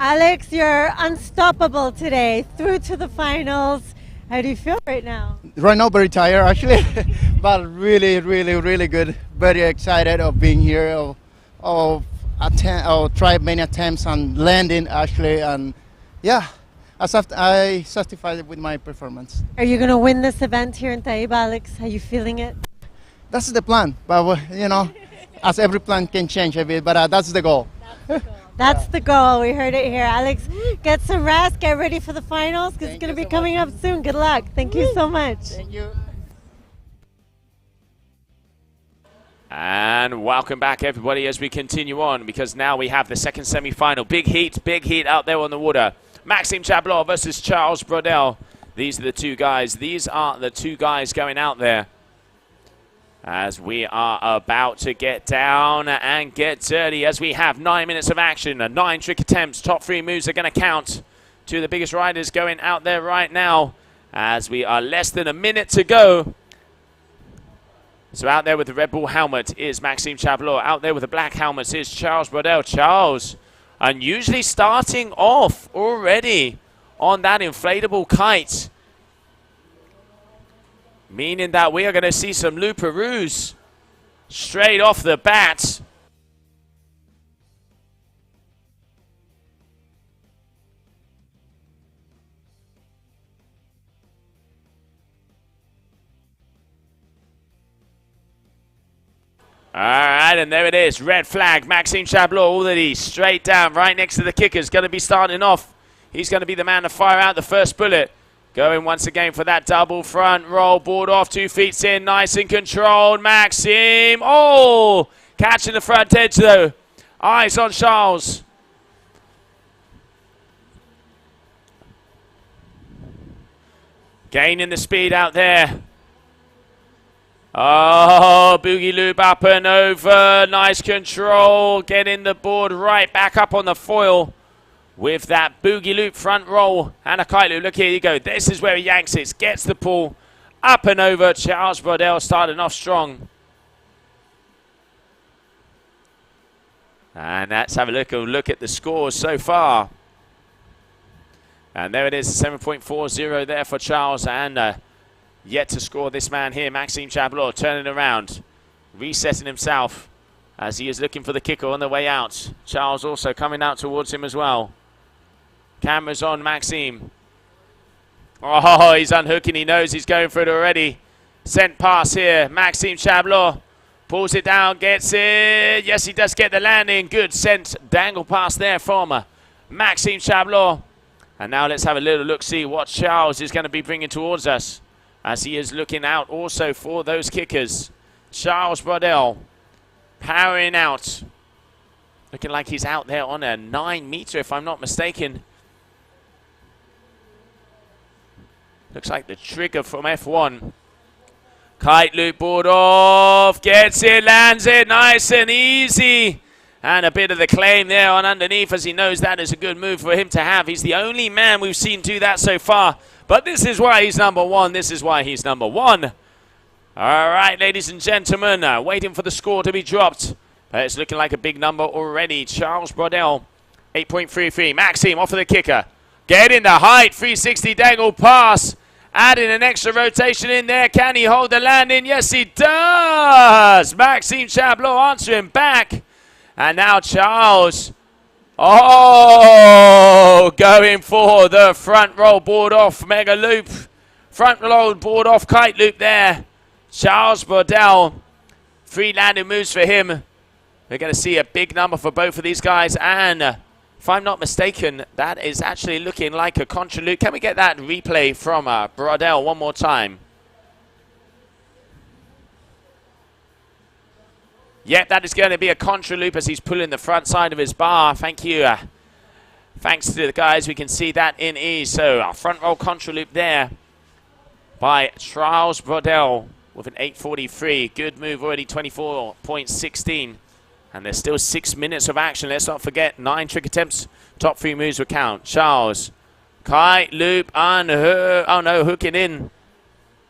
Alex, you're unstoppable today, through to the finals. How do you feel right now? Right now, very tired actually, but really, really, really good. Very excited of being here, of try many attempts and landing actually, and yeah, I satisfied with my performance. Are you going to win this event here in Taiba, Alex? Are you feeling it? That's the plan, but you know, as every plan can change a bit, but that's the goal. That's the goal. We heard it here. Alex, get some rest. Get ready for the finals because it's going to be coming up soon. Good luck. Thank you so much. Thank you. And welcome back, everybody, as we continue on, because now we have the second semi-final. Big heat out there on the water. Maxime Chablot versus Charles Brodel. These are the two guys. These are the two guys going out there, as we are about to get down and get dirty, as we have 9 minutes of action, 9 trick attempts. Top 3 moves are going to count. Two of the biggest riders going out there right now, as we are less than a minute to go. So out there with the Red Bull helmet is Maxime Chablot. Out there with the black helmet is Charles Brodel. Charles, unusually starting off already on that inflatable kite, meaning that we are going to see some looparoos straight off the bat. All right, and there it is. Red flag. Maxime Chablot already straight down right next to the kicker. Is going to be starting off. He's going to be the man to fire out the first bullet. Going once again for that double front roll. Board off, 2 feet in. Nice and controlled. Maxime. Oh! Catching the front edge, though. Eyes on Charles. Gaining the speed out there. Oh, boogie loop up and over. Nice control. Getting the board right back up on the foil with that boogie loop front roll and a kite loop. Look, here you go. This is where he yanks it. Gets the pull up and over. Charles Brodel starting off strong. And let's have a look at the scores so far. And there it is, 7.40 there for Charles, and yet to score this man here, Maxime Chablot, turning around, resetting himself as he is looking for the kicker on the way out. Charles also coming out towards him as well. Cameras on Maxime. Oh, he's unhooking. He knows he's going for it already. Sent pass here. Maxime Chablot pulls it down, gets it. Yes, he does get the landing. Good sent dangle pass there from Maxime Chablot. And now let's have a little look, see what Charles is going to be bringing towards us, as he is looking out also for those kickers. Charles Brodel powering out. Looking like he's out there on a 9 meter, if I'm not mistaken. Looks like the trigger from F1. Kite loop, board off, gets it, lands it, nice and easy. And a bit of the claim there on underneath, as he knows that is a good move for him to have. He's the only man we've seen do that so far. But this is why he's number one. This is why he's number one. All right, ladies and gentlemen, waiting for the score to be dropped. It's looking like a big number already. Charles Brodel, 8.33. Maxime off of the kicker. Getting the height, 360 dangle pass. Adding an extra rotation in there. Can he hold the landing? Yes, he does. Maxime Chablot answering back. And now Charles, going for the front roll board off mega loop. Front roll board off kite loop there. Charles Brodel, 3 landing moves for him. We're going to see a big number for both of these guys. And if I'm not mistaken, that is actually looking like a contra loop. Can we get that replay from Brodel one more time? Yep, that is going to be a contra loop as he's pulling the front side of his bar. Thank you. Thanks to the guys, we can see that in ease. So our front roll contra loop there by Charles Brodel with an 8.43. Good move already, 24.16. And there's still 6 minutes of action. Let's not forget, 9 trick attempts. Top 3 moves will count. Charles, kite loop, hooking in.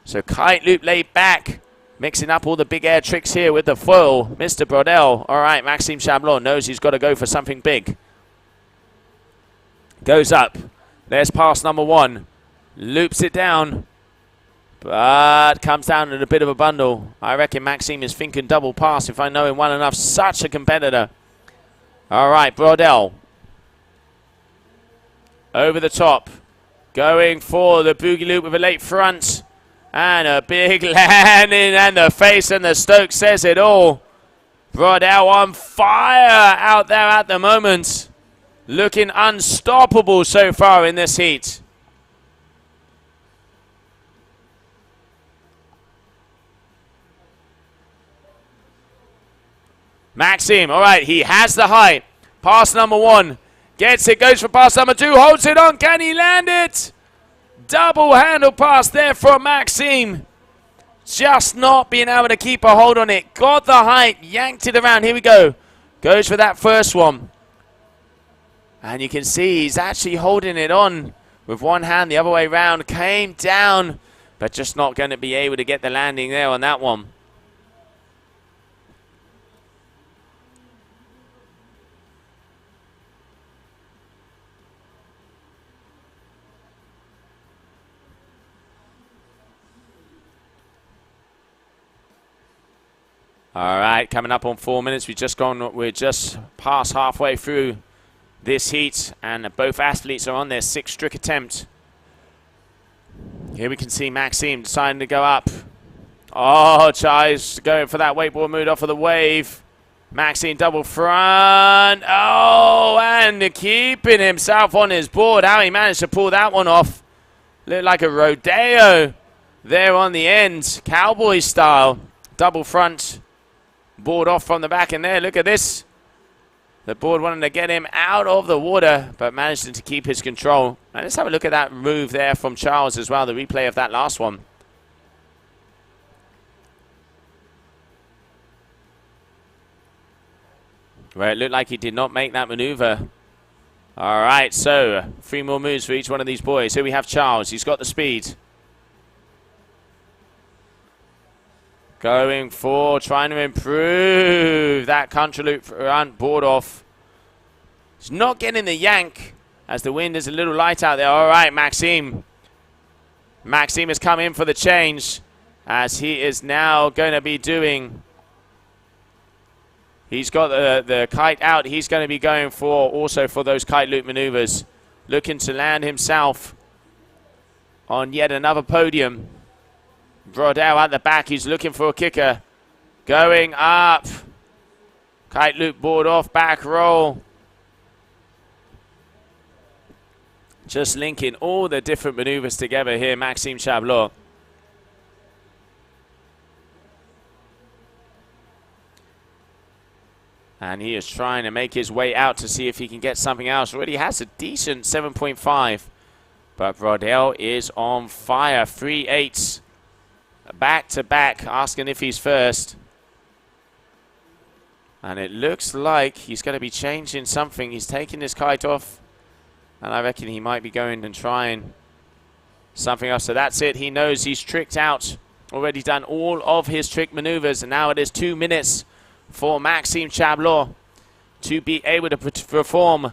So kite loop laid back. Mixing up all the big air tricks here with the foil. Mr. Brodel. All right, Maxime Chablot knows he's got to go for something big. Goes up. There's pass number 1. Loops it down. But comes down in a bit of a bundle. I reckon Maxime is thinking double pass if I know him well enough. Such a competitor. All right, Brodel. Over the top. Going for the boogie loop with a late front. And a big landing, and the face and the Stoke says it all. Brodel on fire out there at the moment. Looking unstoppable so far in this heat. Maxime, all right, he has the height. Pass number 1. Gets it, goes for pass number 2. Holds it on, can he land it? Double handle pass there from Maxime. Just not being able to keep a hold on it. Got the height, yanked it around. Here we go. Goes for that first one. And you can see he's actually holding it on with one hand the other way around. Came down, but just not going to be able to get the landing there on that one. All right, coming up on 4 minutes. We're just past halfway through this heat, and both athletes are on their 6th trick attempt. Here we can see Maxime deciding to go up. Oh, Chai's going for that wakeboard move off of the wave. Maxime double front. Oh, and keeping himself on his board. How he managed to pull that one off. Looked like a rodeo there on the end. Cowboy style. Double front. Board off from the back, and there, look at this. The board wanted to get him out of the water, but managed to keep his control. And let's have a look at that move there from Charles as well, the replay of that last one. Where it looked like he did not make that maneuver. All right, so 3 more moves for each one of these boys. Here we have Charles. He's got the speed. Going for, trying to improve that country loop front board off. He's not getting the yank as the wind is a little light out there. All right, Maxime. Maxime has come in for the change as he is now going to be doing. He's got the kite out. He's going to be going for also for those kite loop maneuvers. Looking to land himself on yet another podium. Brodel at the back, he's looking for a kicker. Going up. Kite loop board off, back roll. Just linking all the different maneuvers together here, Maxime Chablot. And he is trying to make his way out to see if he can get something else. Already has a decent 7.5. But Brodel is on fire. 3/8. Back to back, asking if he's first. And it looks like he's going to be changing something. He's taking his kite off. And I reckon he might be going and trying something else. So that's it. He knows he's tricked out. Already done all of his trick maneuvers. And now it is 2 minutes for Maxime Chablot to be able to perform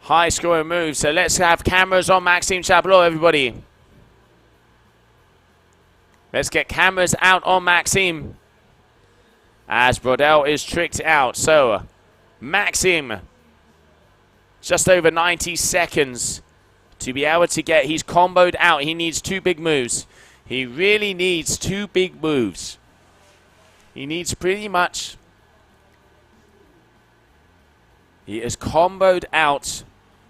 high scoring moves. So let's have cameras on Maxime Chablot, everybody. Let's get cameras out on Maxime as Brodel is tricked out. So Maxime, just over 90 seconds to be able to get, he's comboed out. He needs 2 big moves. He really needs 2 big moves. He needs pretty much, he is comboed out.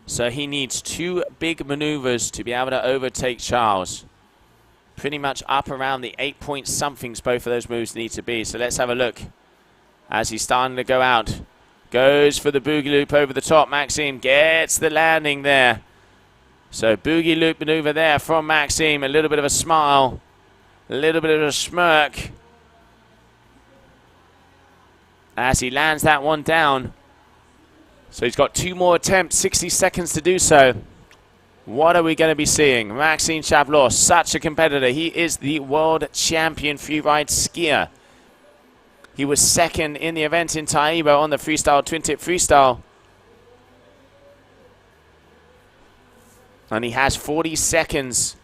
So he needs 2 big maneuvers to be able to overtake Charles. Pretty much up around the 8 point somethings both of those moves need to be. So let's have a look as he's starting to go out. Goes for the boogie loop over the top. Maxime gets the landing there. So boogie loop maneuver there from Maxime. A little bit of a smile. A little bit of a smirk as he lands that one down. So he's got 2 more attempts, 60 seconds to do so. What are we going to be seeing? Maxime Chablot, such a competitor. He is the world champion freeride skier. He was 2nd in the event in Taiba on the freestyle, twin tip freestyle. And he has 40 seconds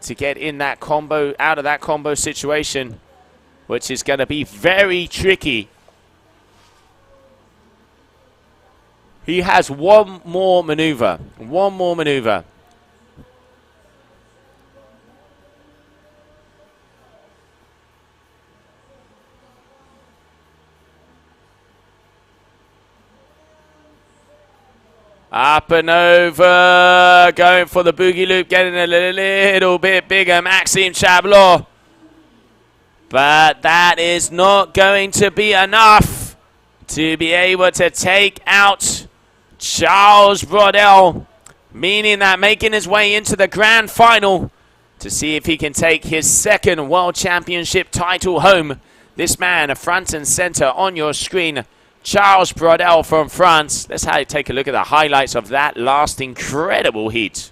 to get in that combo, out of that combo situation, which is going to be very tricky. He has one more maneuver. One more maneuver. Up and over, going for the boogie loop, getting a little bit bigger, Maxime Chablot. But that is not going to be enough to be able to take out Charles Brodel, meaning that making his way into the grand final to see if he can take his second World Championship title home. This man, front and center on your screen, Charles Brodel from France. Let's take a look at the highlights of that last incredible heat.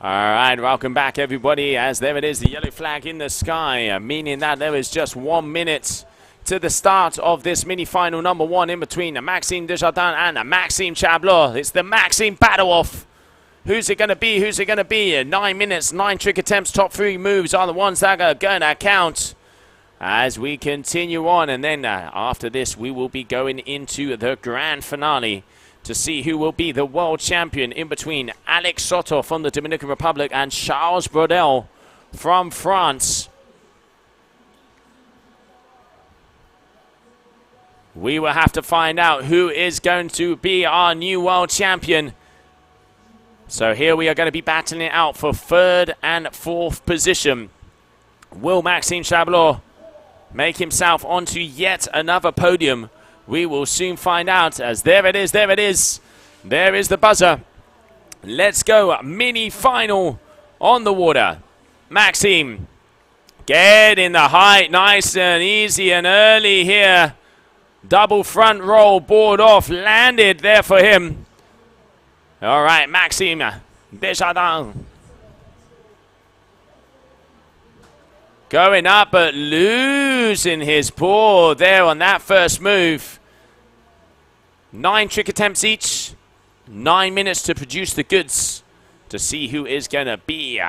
All right, welcome back, everybody, as there it is, the yellow flag in the sky, meaning that there is just 1 minute to the start of this mini-final number 1 in between Maxime Desjardins and Maxime Chablot. It's the Maxime battle-off. Who's it going to be? Who's it going to be? 9 minutes, 9 trick attempts, top 3 moves are the ones that are going to count as we continue on. And then after this, we will be going into the grand finale to see who will be the world champion in between Alex Soto from the Dominican Republic and Charles Brodel from France. We will have to find out who is going to be our new world champion. So here we are going to be battling it out for 3rd and 4th position. Will Maxime Chablot make himself onto yet another podium? We will soon find out, as there it is, there it is. There is the buzzer. Let's go, mini final on the water. Maxime, get in the height, nice and easy and early here. Double front roll, board off, landed there for him. All right, Maxime Desjardins. Going up, but losing his board there on that first move. 9 trick attempts each. 9 minutes to produce the goods to see who is going to be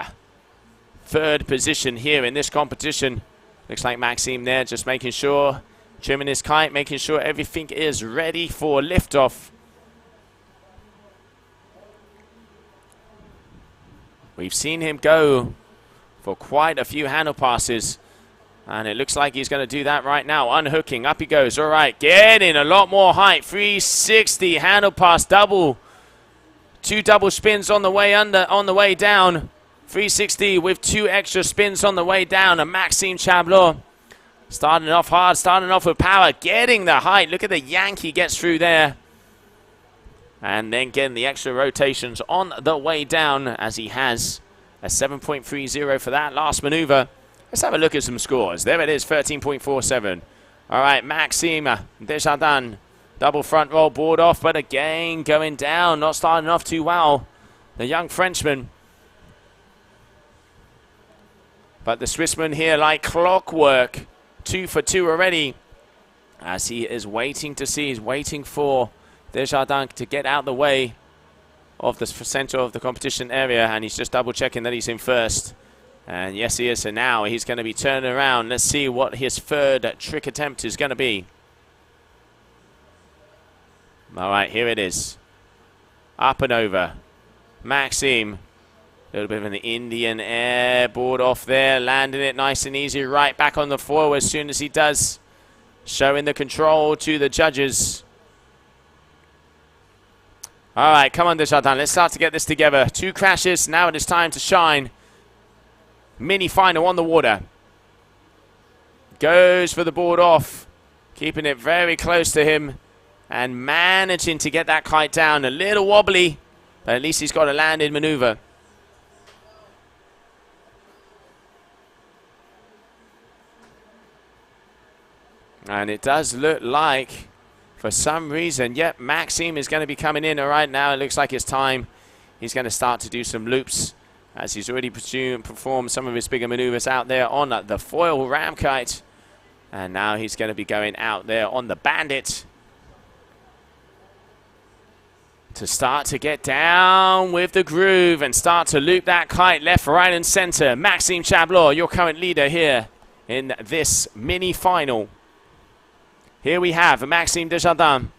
3rd position here in this competition. Looks like Maxime there just making sure, trimming his kite, making sure everything is ready for liftoff. We've seen him go for quite a few handle passes, and it looks like he's going to do that right now. Unhooking, up he goes. All right, getting a lot more height. 360 handle pass, double. 2 double spins on the way on the way down. 360 with 2 extra spins on the way down. And Maxime Chablot starting off hard, starting off with power, getting the height. Look at the yank he gets through there. And then getting the extra rotations on the way down, as he has a 7.30 for that last maneuver. Let's have a look at some scores. There it is, 13.47. All right, Maxime Desjardins, double front roll, board off, but again going down, not starting off too well. The young Frenchman. But the Swissman here, like clockwork, 2 for 2 already, as he is waiting to see, he's waiting for Desjardins to get out the way of the center of the competition area, and he's just double checking that he's in first. And yes, he is. So now he's going to be turning around. Let's see what his 3rd trick attempt is going to be. All right, here it is. Up and over. Maxime. A little bit of an Indian air, board off there, landing it nice and easy, right back on the foil as soon as he does. Showing the control to the judges. All right, come on, Desjardins. Let's start to get this together. 2 crashes. Now it is time to shine. Mini final on the water. Goes for the board off. Keeping it very close to him. And managing to get that kite down. A little wobbly, but at least he's got a landed maneuver. And it does look like, for some reason, yep, Maxime is going to be coming in right now. It looks like it's time. He's going to start to do some loops, as he's already performed some of his bigger maneuvers out there on the foil ram kite. And now he's going to be going out there on the bandit to start to get down with the groove and start to loop that kite left, right, and center. Maxime Chablot, your current leader here in this mini final. Here we have Maxime Desjardins.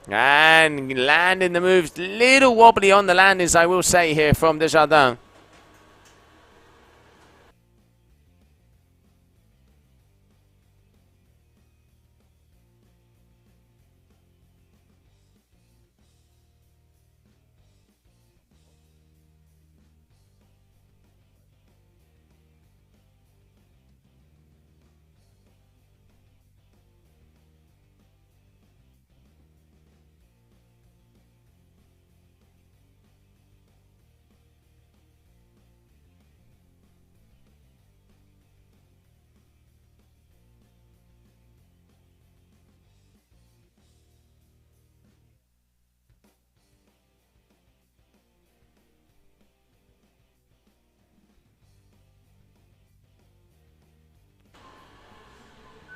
And landing the moves, little wobbly on the landings, I will say, here from Desjardins.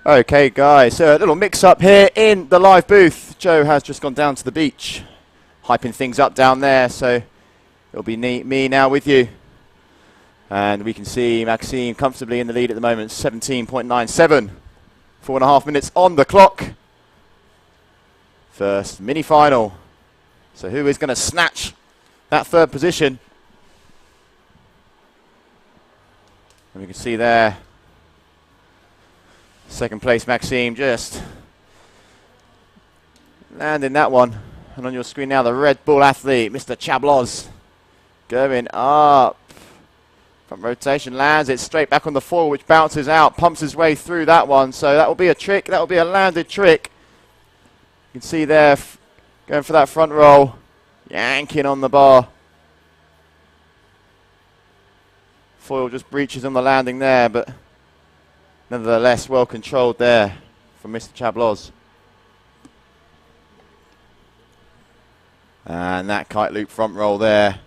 Okay, guys, so a little mix-up here in the live booth. Joe has just gone down to the beach, hyping things up down there, so it'll be me now with you. And we can see Maxime comfortably in the lead at the moment, 17.97. 4.5 minutes on the clock. First mini-final. So who is going to snatch that third position? And we can see there, second place Maxime just landing that one. And on your screen now, the Red Bull athlete, Mr. Chablos, going up. Front rotation, lands it straight back on the foil, which bounces out, pumps his way through that one. So that will be a trick. That will be a landed trick. You can see there, going for that front roll, yanking on the bar. Foil just breaches on the landing there, but nevertheless well controlled there from Mr. Chablos. And that kite loop front roll there,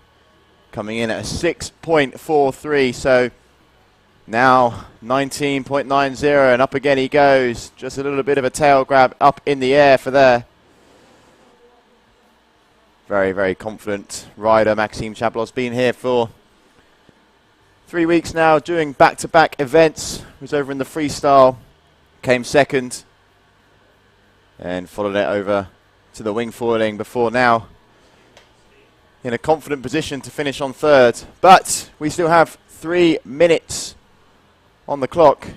coming in at a 6.43, so now 19.90, and up again he goes. Just a little bit of a tail grab up in the air for there. Very, very confident rider, Maxime Chablos. Been here for 3 weeks now, doing back-to-back events. Was over in the freestyle, came second, and followed it over to the wing foiling before now in a confident position to finish on third. But we still have 3 minutes on the clock.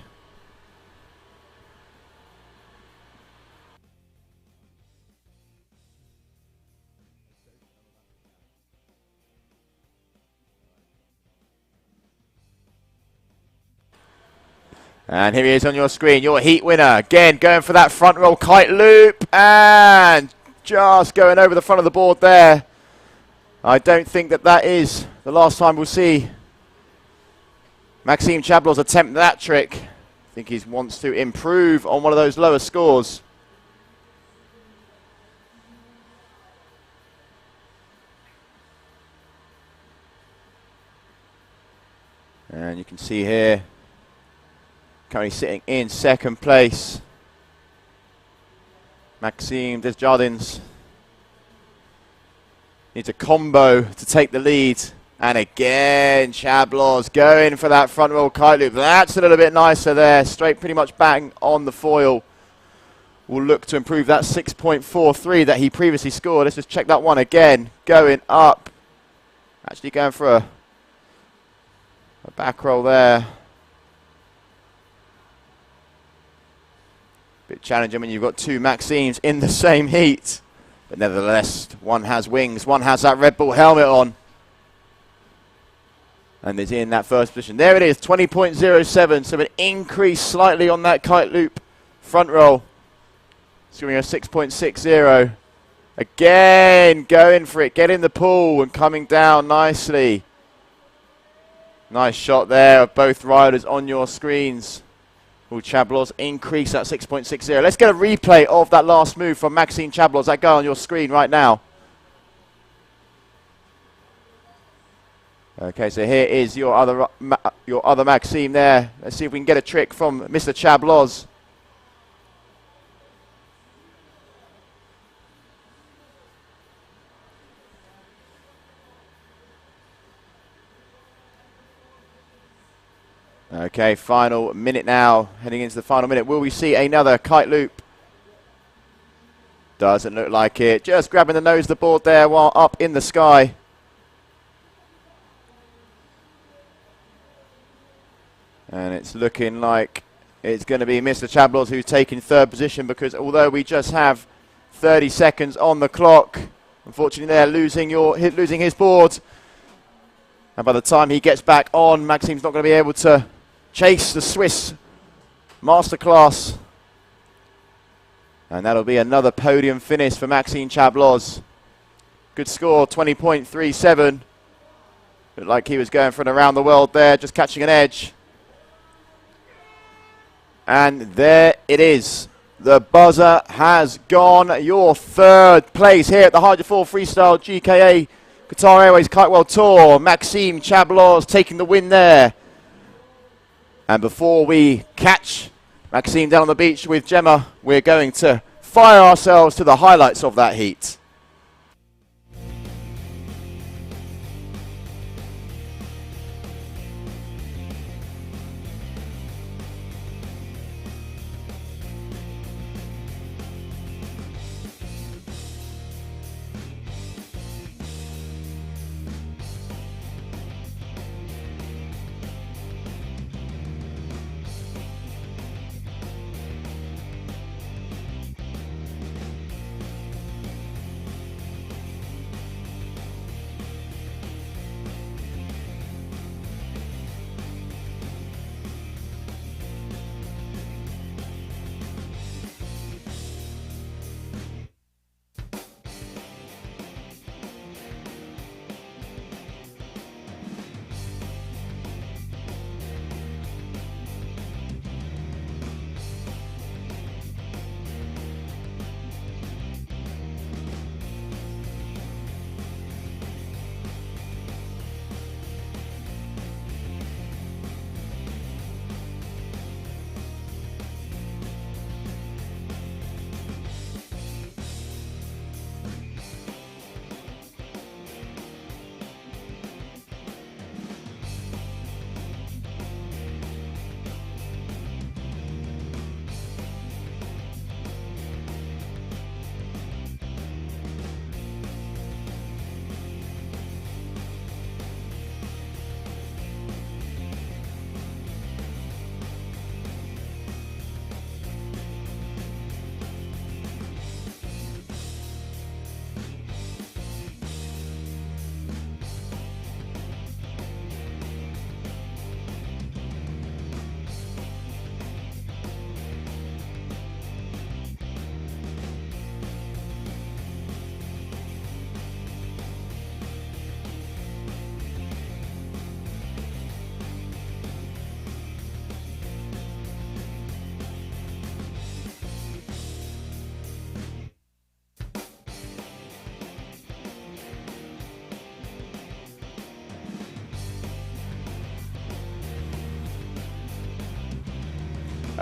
And here he is on your screen, your heat winner. Again, going for that front roll kite loop, and just going over the front of the board there. I don't think that that is the last time we'll see Maxime Chablos attempt that trick. I think he wants to improve on one of those lower scores. And you can see here, currently sitting in second place, Maxime Desjardins. Needs a combo to take the lead. And again, Chablos going for that front roll kite loop. That's a little bit nicer there. Straight pretty much bang on the foil. Will look to improve that 6.43 that he previously scored. Let's just check that one again. Going up. Actually going for a back roll there. Bit challenging when you've got two Maximes in the same heat. But nevertheless, one has wings, one has that Red Bull helmet on. And is in that first position. There it is, 20.07, so an increase slightly on that kite loop front roll. Scoring a 6.60. Again, going for it, getting the pull and coming down nicely. Nice shot there of both riders on your screens. Will Chablos increase that 6.60? Let's get a replay of that last move from Maxime Chablos. That guy on your screen right now. Okay, so here is your other Maxime there. Let's see if we can get a trick from Mr. Chablos. Okay, final minute now, heading into the final minute. Will we see another kite loop? Doesn't look like it. Just grabbing the nose of the board there while up in the sky. And it's looking like it's going to be Mr. Chablos who's taking third position, because although we just have 30 seconds on the clock, unfortunately they're losing his board. And by the time he gets back on, Maxime's not going to be able to chase the Swiss masterclass. And that'll be another podium finish for Maxime Chablos. Good score, 20.37. Looked like he was going for an around the world there, just catching an edge. And there it is. The buzzer has gone. Your third place here at the Hydrofoil Freestyle GKA Qatar Airways Kite World Tour. Maxime Chablos taking the win there. And before we catch Maxime down on the beach with Gemma. We're going to fire ourselves to the highlights of that heat.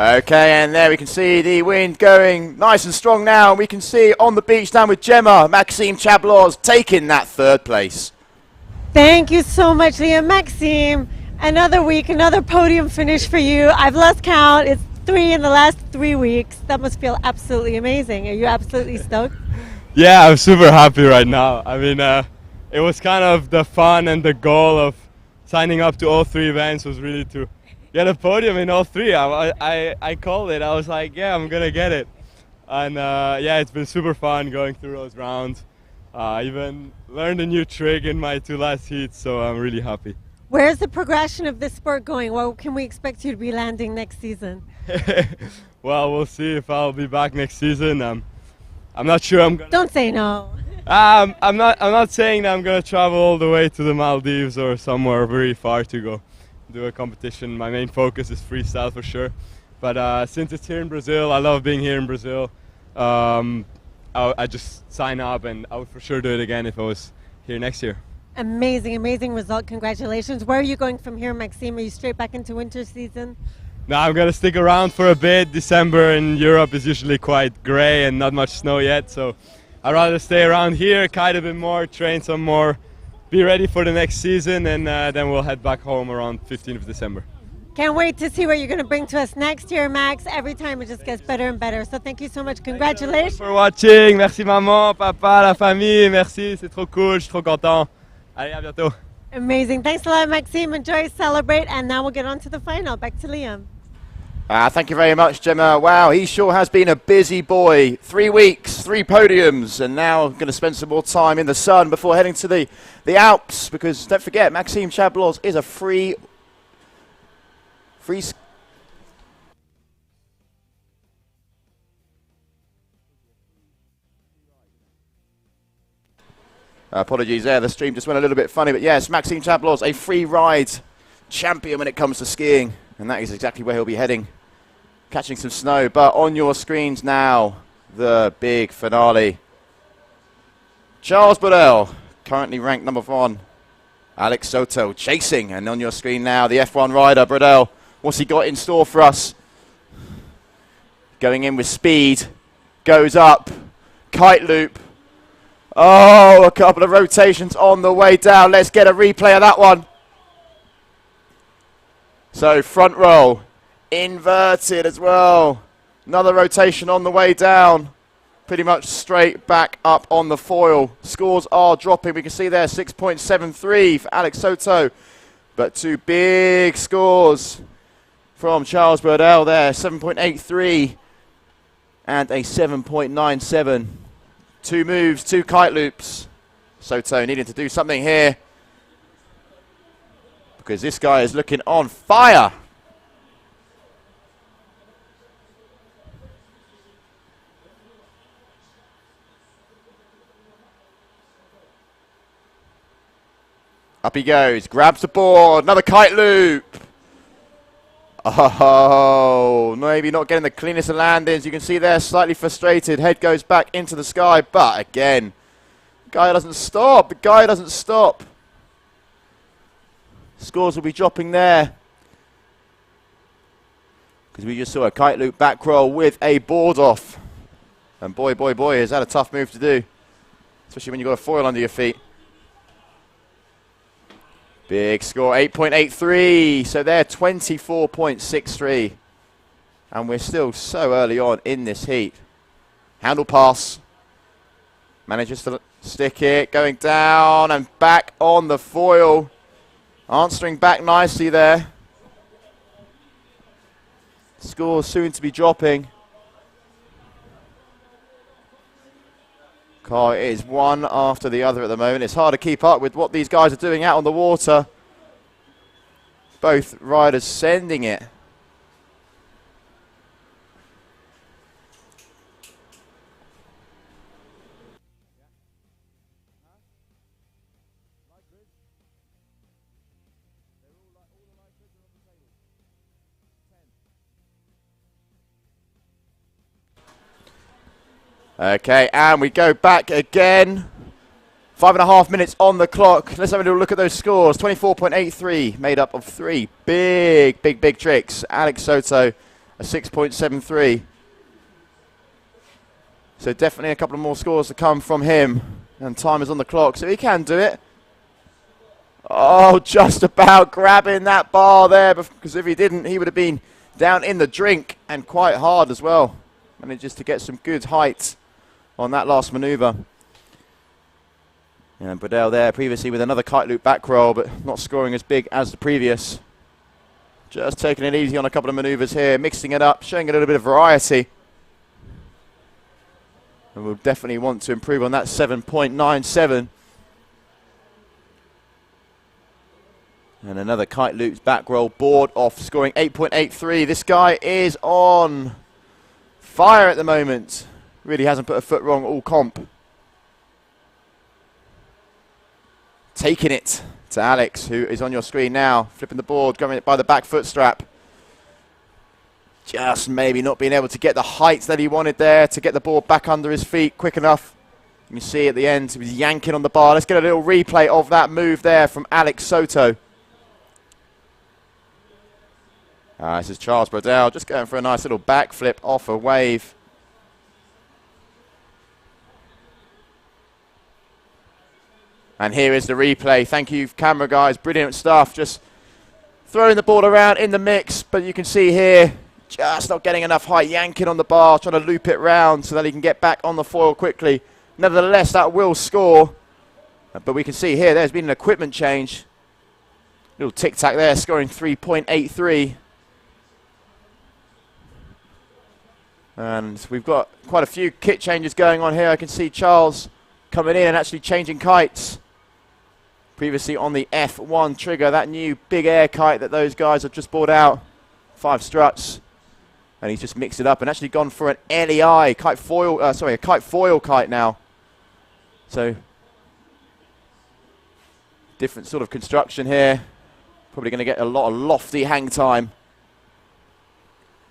Okay, and there we can see the wind going nice and strong now. We can see on the beach down with Gemma, Maxime Chablos taking that third place. Thank you so much, Liam. Maxime, another week, another podium finish for you. I've lost count. It's 3 in the last 3 weeks. That must feel absolutely amazing. Are you absolutely stoked? Yeah, I'm super happy right now. I mean, it was kind of the fun and the goal of signing up to all 3 events was really to get a podium in all 3. I called it. I was like, yeah, I'm going to get it. And yeah, it's been super fun going through those rounds. Even learned a new trick in my 2 last heats, so I'm really happy. Where's the progression of this sport going? What can we expect you to be landing next season? Well, we'll see if I'll be back next season. I'm not sure I'm gonna... Don't say no. I'm not saying that I'm gonna travel all the way to the Maldives or somewhere very far to go do a competition. My main focus is freestyle for sure. But since it's here in Brazil, I love being here in Brazil. I just sign up, and I would for sure do it again if I was here next year. Amazing, amazing result. Congratulations. Where are you going from here, Maxime? Are you straight back into winter season? No, I'm going to stick around for a bit. December in Europe is usually quite grey and not much snow yet, so I'd rather stay around here, kite a bit more, train some more, be ready for the next season, and then we'll head back home around 15th of December. Can't wait to see what you're going to bring to us next year, Max. Every time it just gets better and better. So thank you so much. Congratulations. Thanks for watching. Merci maman, papa, la famille. Merci, c'est trop cool. Je suis trop content. Allez, à bientôt. Amazing. Thanks a lot, Maxime. Enjoy, celebrate, and now we'll get on to the final. Back to Liam. Thank you very much, Gemma. Wow, he sure has been a busy boy. 3 weeks, 3 podiums, and now going to spend some more time in the sun before heading to the Alps, because don't forget, Maxime Chablos is a free apologies there, the stream just went a little bit funny, but yes, Maxime Chablos, a free ride champion when it comes to skiing, and that is exactly where he'll be heading, catching some snow. But on your screens now, the big finale. Charles Burrell, currently ranked number 1. Alex Soto chasing, and on your screen now, the F1 rider, Burrell. What's he got in store for us? Going in with speed. Goes up. Kite loop. Oh, a couple of rotations on the way down. Let's get a replay of that one. So front roll. Inverted as well. Another rotation on the way down. Pretty much straight back up on the foil. Scores are dropping. We can see there 6.73 for Alex Soto. But two big scores from Charles Burdell there. 7.83 and a 7.97. Two moves, two kite loops. Soto needing to do something here, because this guy is looking on fire. Up he goes, grabs the board, another kite loop. Oh, maybe not getting the cleanest of landings. You can see there, slightly frustrated. Head goes back into the sky, but again, the guy doesn't stop. The guy doesn't stop. Scores will be dropping there, because we just saw a kite loop back roll with a board off. And boy, boy, boy, is that a tough move to do, especially when you've got a foil under your feet. Big score, 8.83. So they're 24.63. And we're still so early on in this heat. Handle pass. Manages to stick it. Going down and back on the foil. Answering back nicely there. Score soon to be dropping. It is one after the other at the moment. It's hard to keep up with what these guys are doing out on the water. Both riders sending it. Okay, and we go back again. 5.5 minutes on the clock. Let's have a little look at those scores. 24.83, made up of three big tricks. Alex Soto, a 6.73. So definitely a couple of more scores to come from him. And time is on the clock, so he can do it. Oh, just about grabbing that bar there, because if he didn't, he would have been down in the drink, and quite hard as well. Manages to get some good height on that last manoeuvre. And Burdell there previously with another kite loop back roll, but not scoring as big as the previous. Just taking it easy on a couple of manoeuvres here, mixing it up, showing a little bit of variety. And we'll definitely want to improve on that 7.97. And another kite loops back roll, board off, scoring 8.83. This guy is on fire at the moment. Really hasn't put a foot wrong all comp. Taking it to Alex, who is on your screen now. Flipping the board, going it by the back foot strap. Just maybe not being able to get the height that he wanted there to get the board back under his feet quick enough. You can see at the end, he was yanking on the bar. Let's get a little replay of that move there from Alex Soto. This is Charles Burdell, just going for a nice little backflip off a wave. And here is the replay. Thank you, camera guys. Brilliant stuff. Just throwing the ball around in the mix. But you can see here, just not getting enough height. Yanking on the bar, trying to loop it round so that he can get back on the foil quickly. Nevertheless, that will score. But we can see here, there's been an equipment change. Little tic-tac there, scoring 3.83. And we've got quite a few kit changes going on here. I can see Charles coming in and actually changing kites. Previously on the F1 trigger, that new big air kite that those guys have just brought out. 5 struts. And he's just mixed it up and actually gone for an LEI kite foil, a kite foil kite now. So, different sort of construction here. Probably going to get a lot of lofty hang time.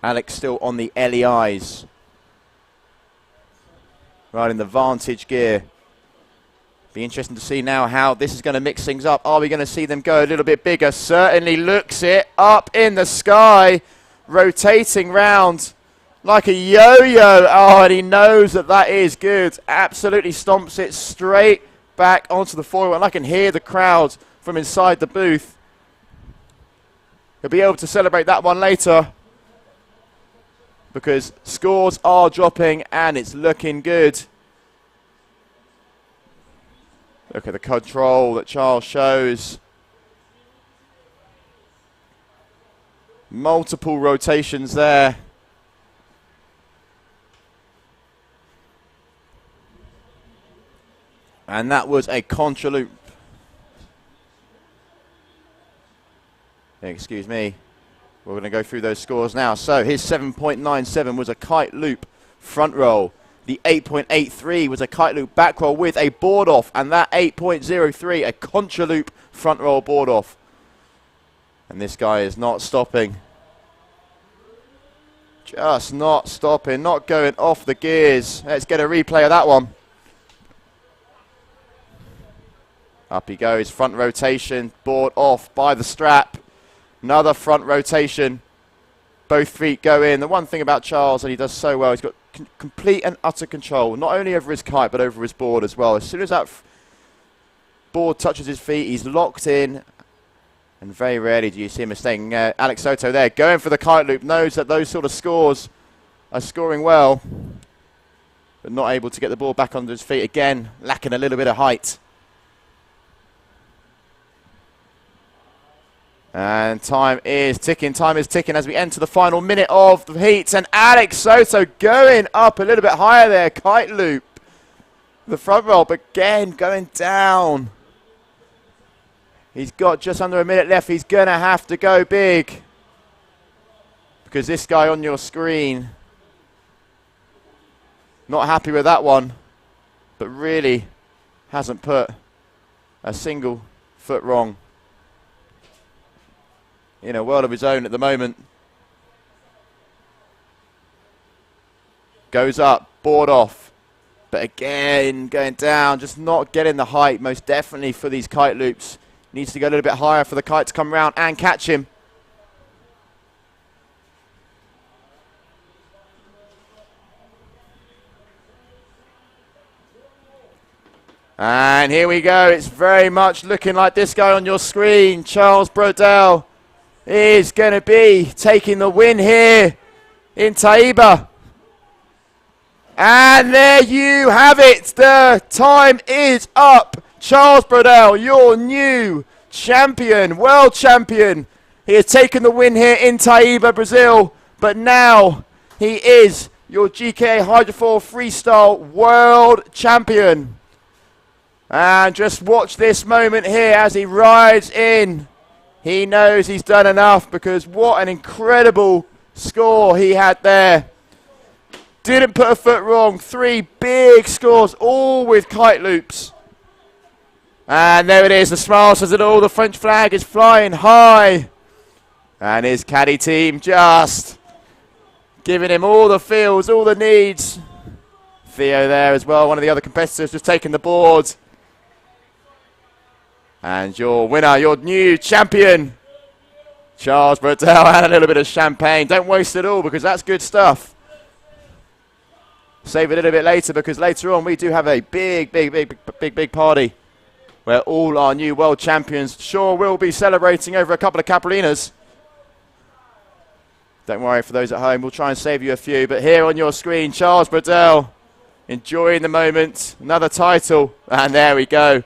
Alex still on the LEIs. Riding the Vantage gear. Be interesting to see now how this is going to mix things up. Are we going to see them go a little bit bigger? Certainly looks it. Up in the sky. Rotating round like a yo-yo. Oh, and he knows that that is good. Absolutely stomps it straight back onto the foil, and I can hear the crowd from inside the booth. He'll be able to celebrate that one later because scores are dropping and it's looking good. Look at the control that Charles shows. Multiple rotations there. And that was a contra loop. Excuse me. We're going to go through those scores now. So his 7.97 was a kite loop front roll. The 8.83 was a kite loop back roll with a board off. And that 8.03, a contra loop front roll board off. And this guy is not stopping. Just not stopping, not going off the gears. Let's get a replay of that one. Up he goes, front rotation, board off by the strap. Another front rotation. Both feet go in. The one thing about Charles, and he does so well, he's got complete and utter control, not only over his kite, but over his board as well. As soon as that board touches his feet, he's locked in. And very rarely do you see a mistake. Alex Soto there, going for the kite loop, knows that those sort of scores are scoring well, but not able to get the ball back under his feet. Again, lacking a little bit of height. And time is ticking as we enter the final minute of the heats. And Alex Soto going up a little bit higher there, kite loop. The front roll, but again, going down. He's got just under a minute left. He's going to have to go big. Because this guy on your screen, not happy with that one, but really hasn't put a single foot wrong. In a world of his own at the moment. Goes up, board off. But again, going down, just not getting the height, most definitely for these kite loops. Needs to go a little bit higher for the kite to come round and catch him. And here we go. It's very much looking like this guy on your screen, Charles Brodell, is going to be taking the win here in Taiba. And there you have it. The time is up. Charles Brodell, your new champion, world champion. He has taken the win here in Taiba, Brazil. But now he is your GK Hydrofoil Freestyle world champion. And just watch this moment here as he rides in. He knows he's done enough because what an incredible score he had there. Didn't put a foot wrong. 3 big scores, all with kite loops. And there it is. The smile says it all. The French flag is flying high. And his caddy team just giving him all the feels, all the needs. Theo there as well, one of the other competitors, just taking the board. And your winner, your new champion, Charles Brodell, and a little bit of champagne. Don't waste it all because that's good stuff. Save it a little bit later because later on we do have a big party where all our new world champions sure will be celebrating over a couple of Capalinas. Don't worry, for those at home, we'll try and save you a few. But here on your screen, Charles Brodell, enjoying the moment. Another title, and there we go.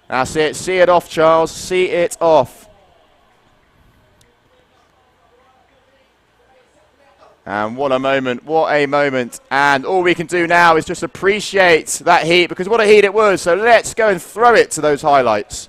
That's it. See it off, Charles. See it off. And what a moment. What a moment. And all we can do now is just appreciate that heat, because what a heat it was. So let's go and throw it to those highlights.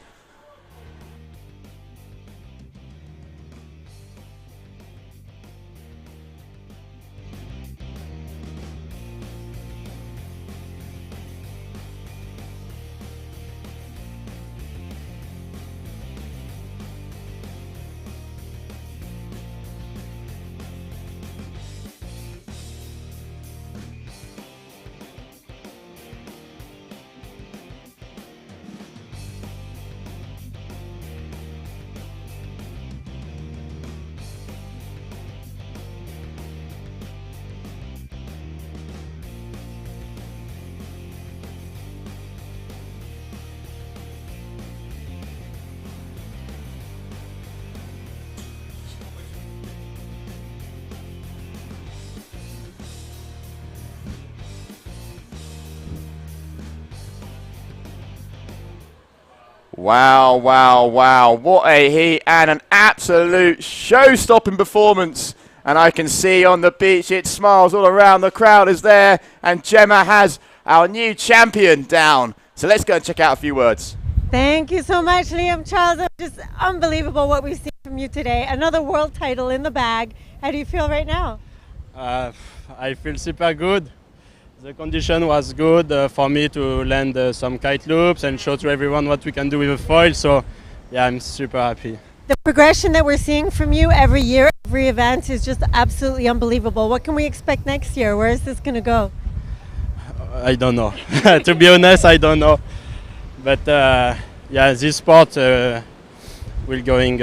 Wow, wow, wow. What a heat and an absolute show-stopping performance. And I can see on the beach it smiles all around. The crowd is there. And Gemma has our new champion down. So let's go and check out a few words. Thank you so much, Liam Charles. Just unbelievable what we've seen from you today. Another world title in the bag. How do you feel right now? I feel super good. The condition was good for me to land some kite loops and show to everyone what we can do with a foil. So yeah, I'm super happy. The progression that we're seeing from you every year, every event is just absolutely unbelievable. What can we expect next year? Where is this going to go? I don't know. To be honest, I don't know. But yeah, this sport will going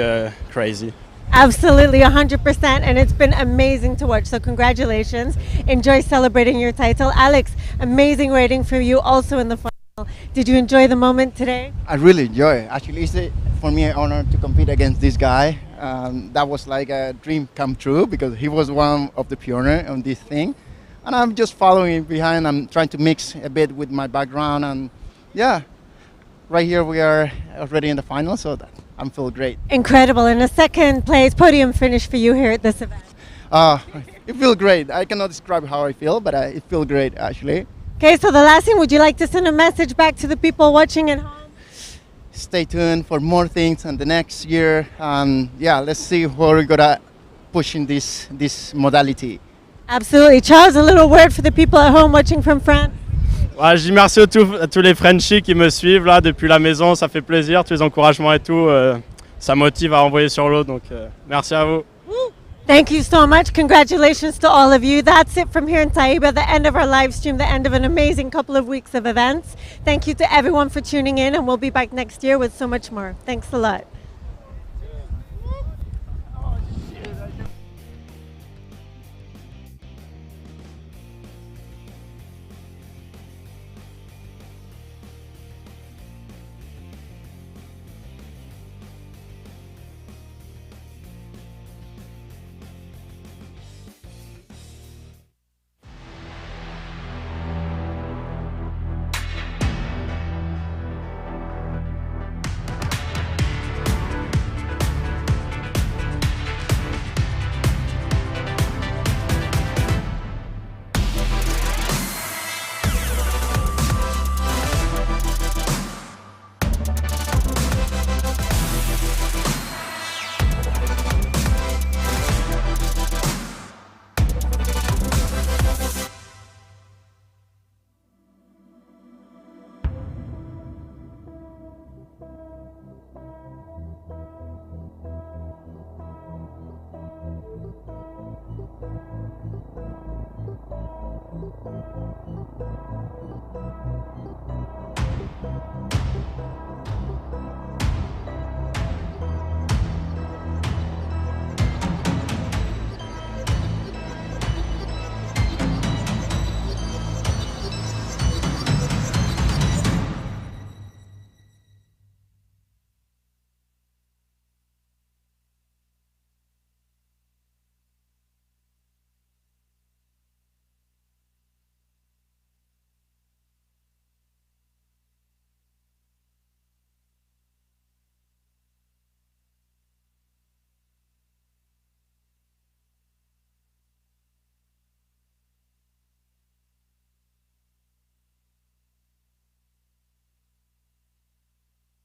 crazy. Absolutely, 100%, and it's been amazing to watch. So congratulations. Enjoy celebrating your title. Alex, amazing rating for you also in the final. Did you enjoy the moment today? I really enjoy it. Actually, it's for me an honor to compete against this guy. That was like a dream come true because he was one of the pioneers on this thing. And I'm just following behind. I'm trying to mix a bit with my background. And yeah, right here we are already in the final, so I'm feeling great. Incredible. And a second place podium finish for you here at this event. It feels great. I cannot describe how I feel, but it feels great actually. Okay, so the last thing, would you like to send a message back to the people watching at home? Stay tuned for more things in the next year. Yeah, let's see where we're gonna push in this modality. Absolutely. Charles, a little word for the people at home watching from France. Ouais, je dis merci à tous les Frenchies qui me suivent là depuis la maison, ça fait plaisir, tous les encouragements et tout, ça motive à envoyer sur l'eau, donc merci à vous. Thank you so much. Congratulations to all of you. That's it from here in Taiba, the end of our live stream, the end of an amazing couple of weeks of events. Thank you to everyone for tuning in, and we'll be back next year with so much more. Thanks a lot.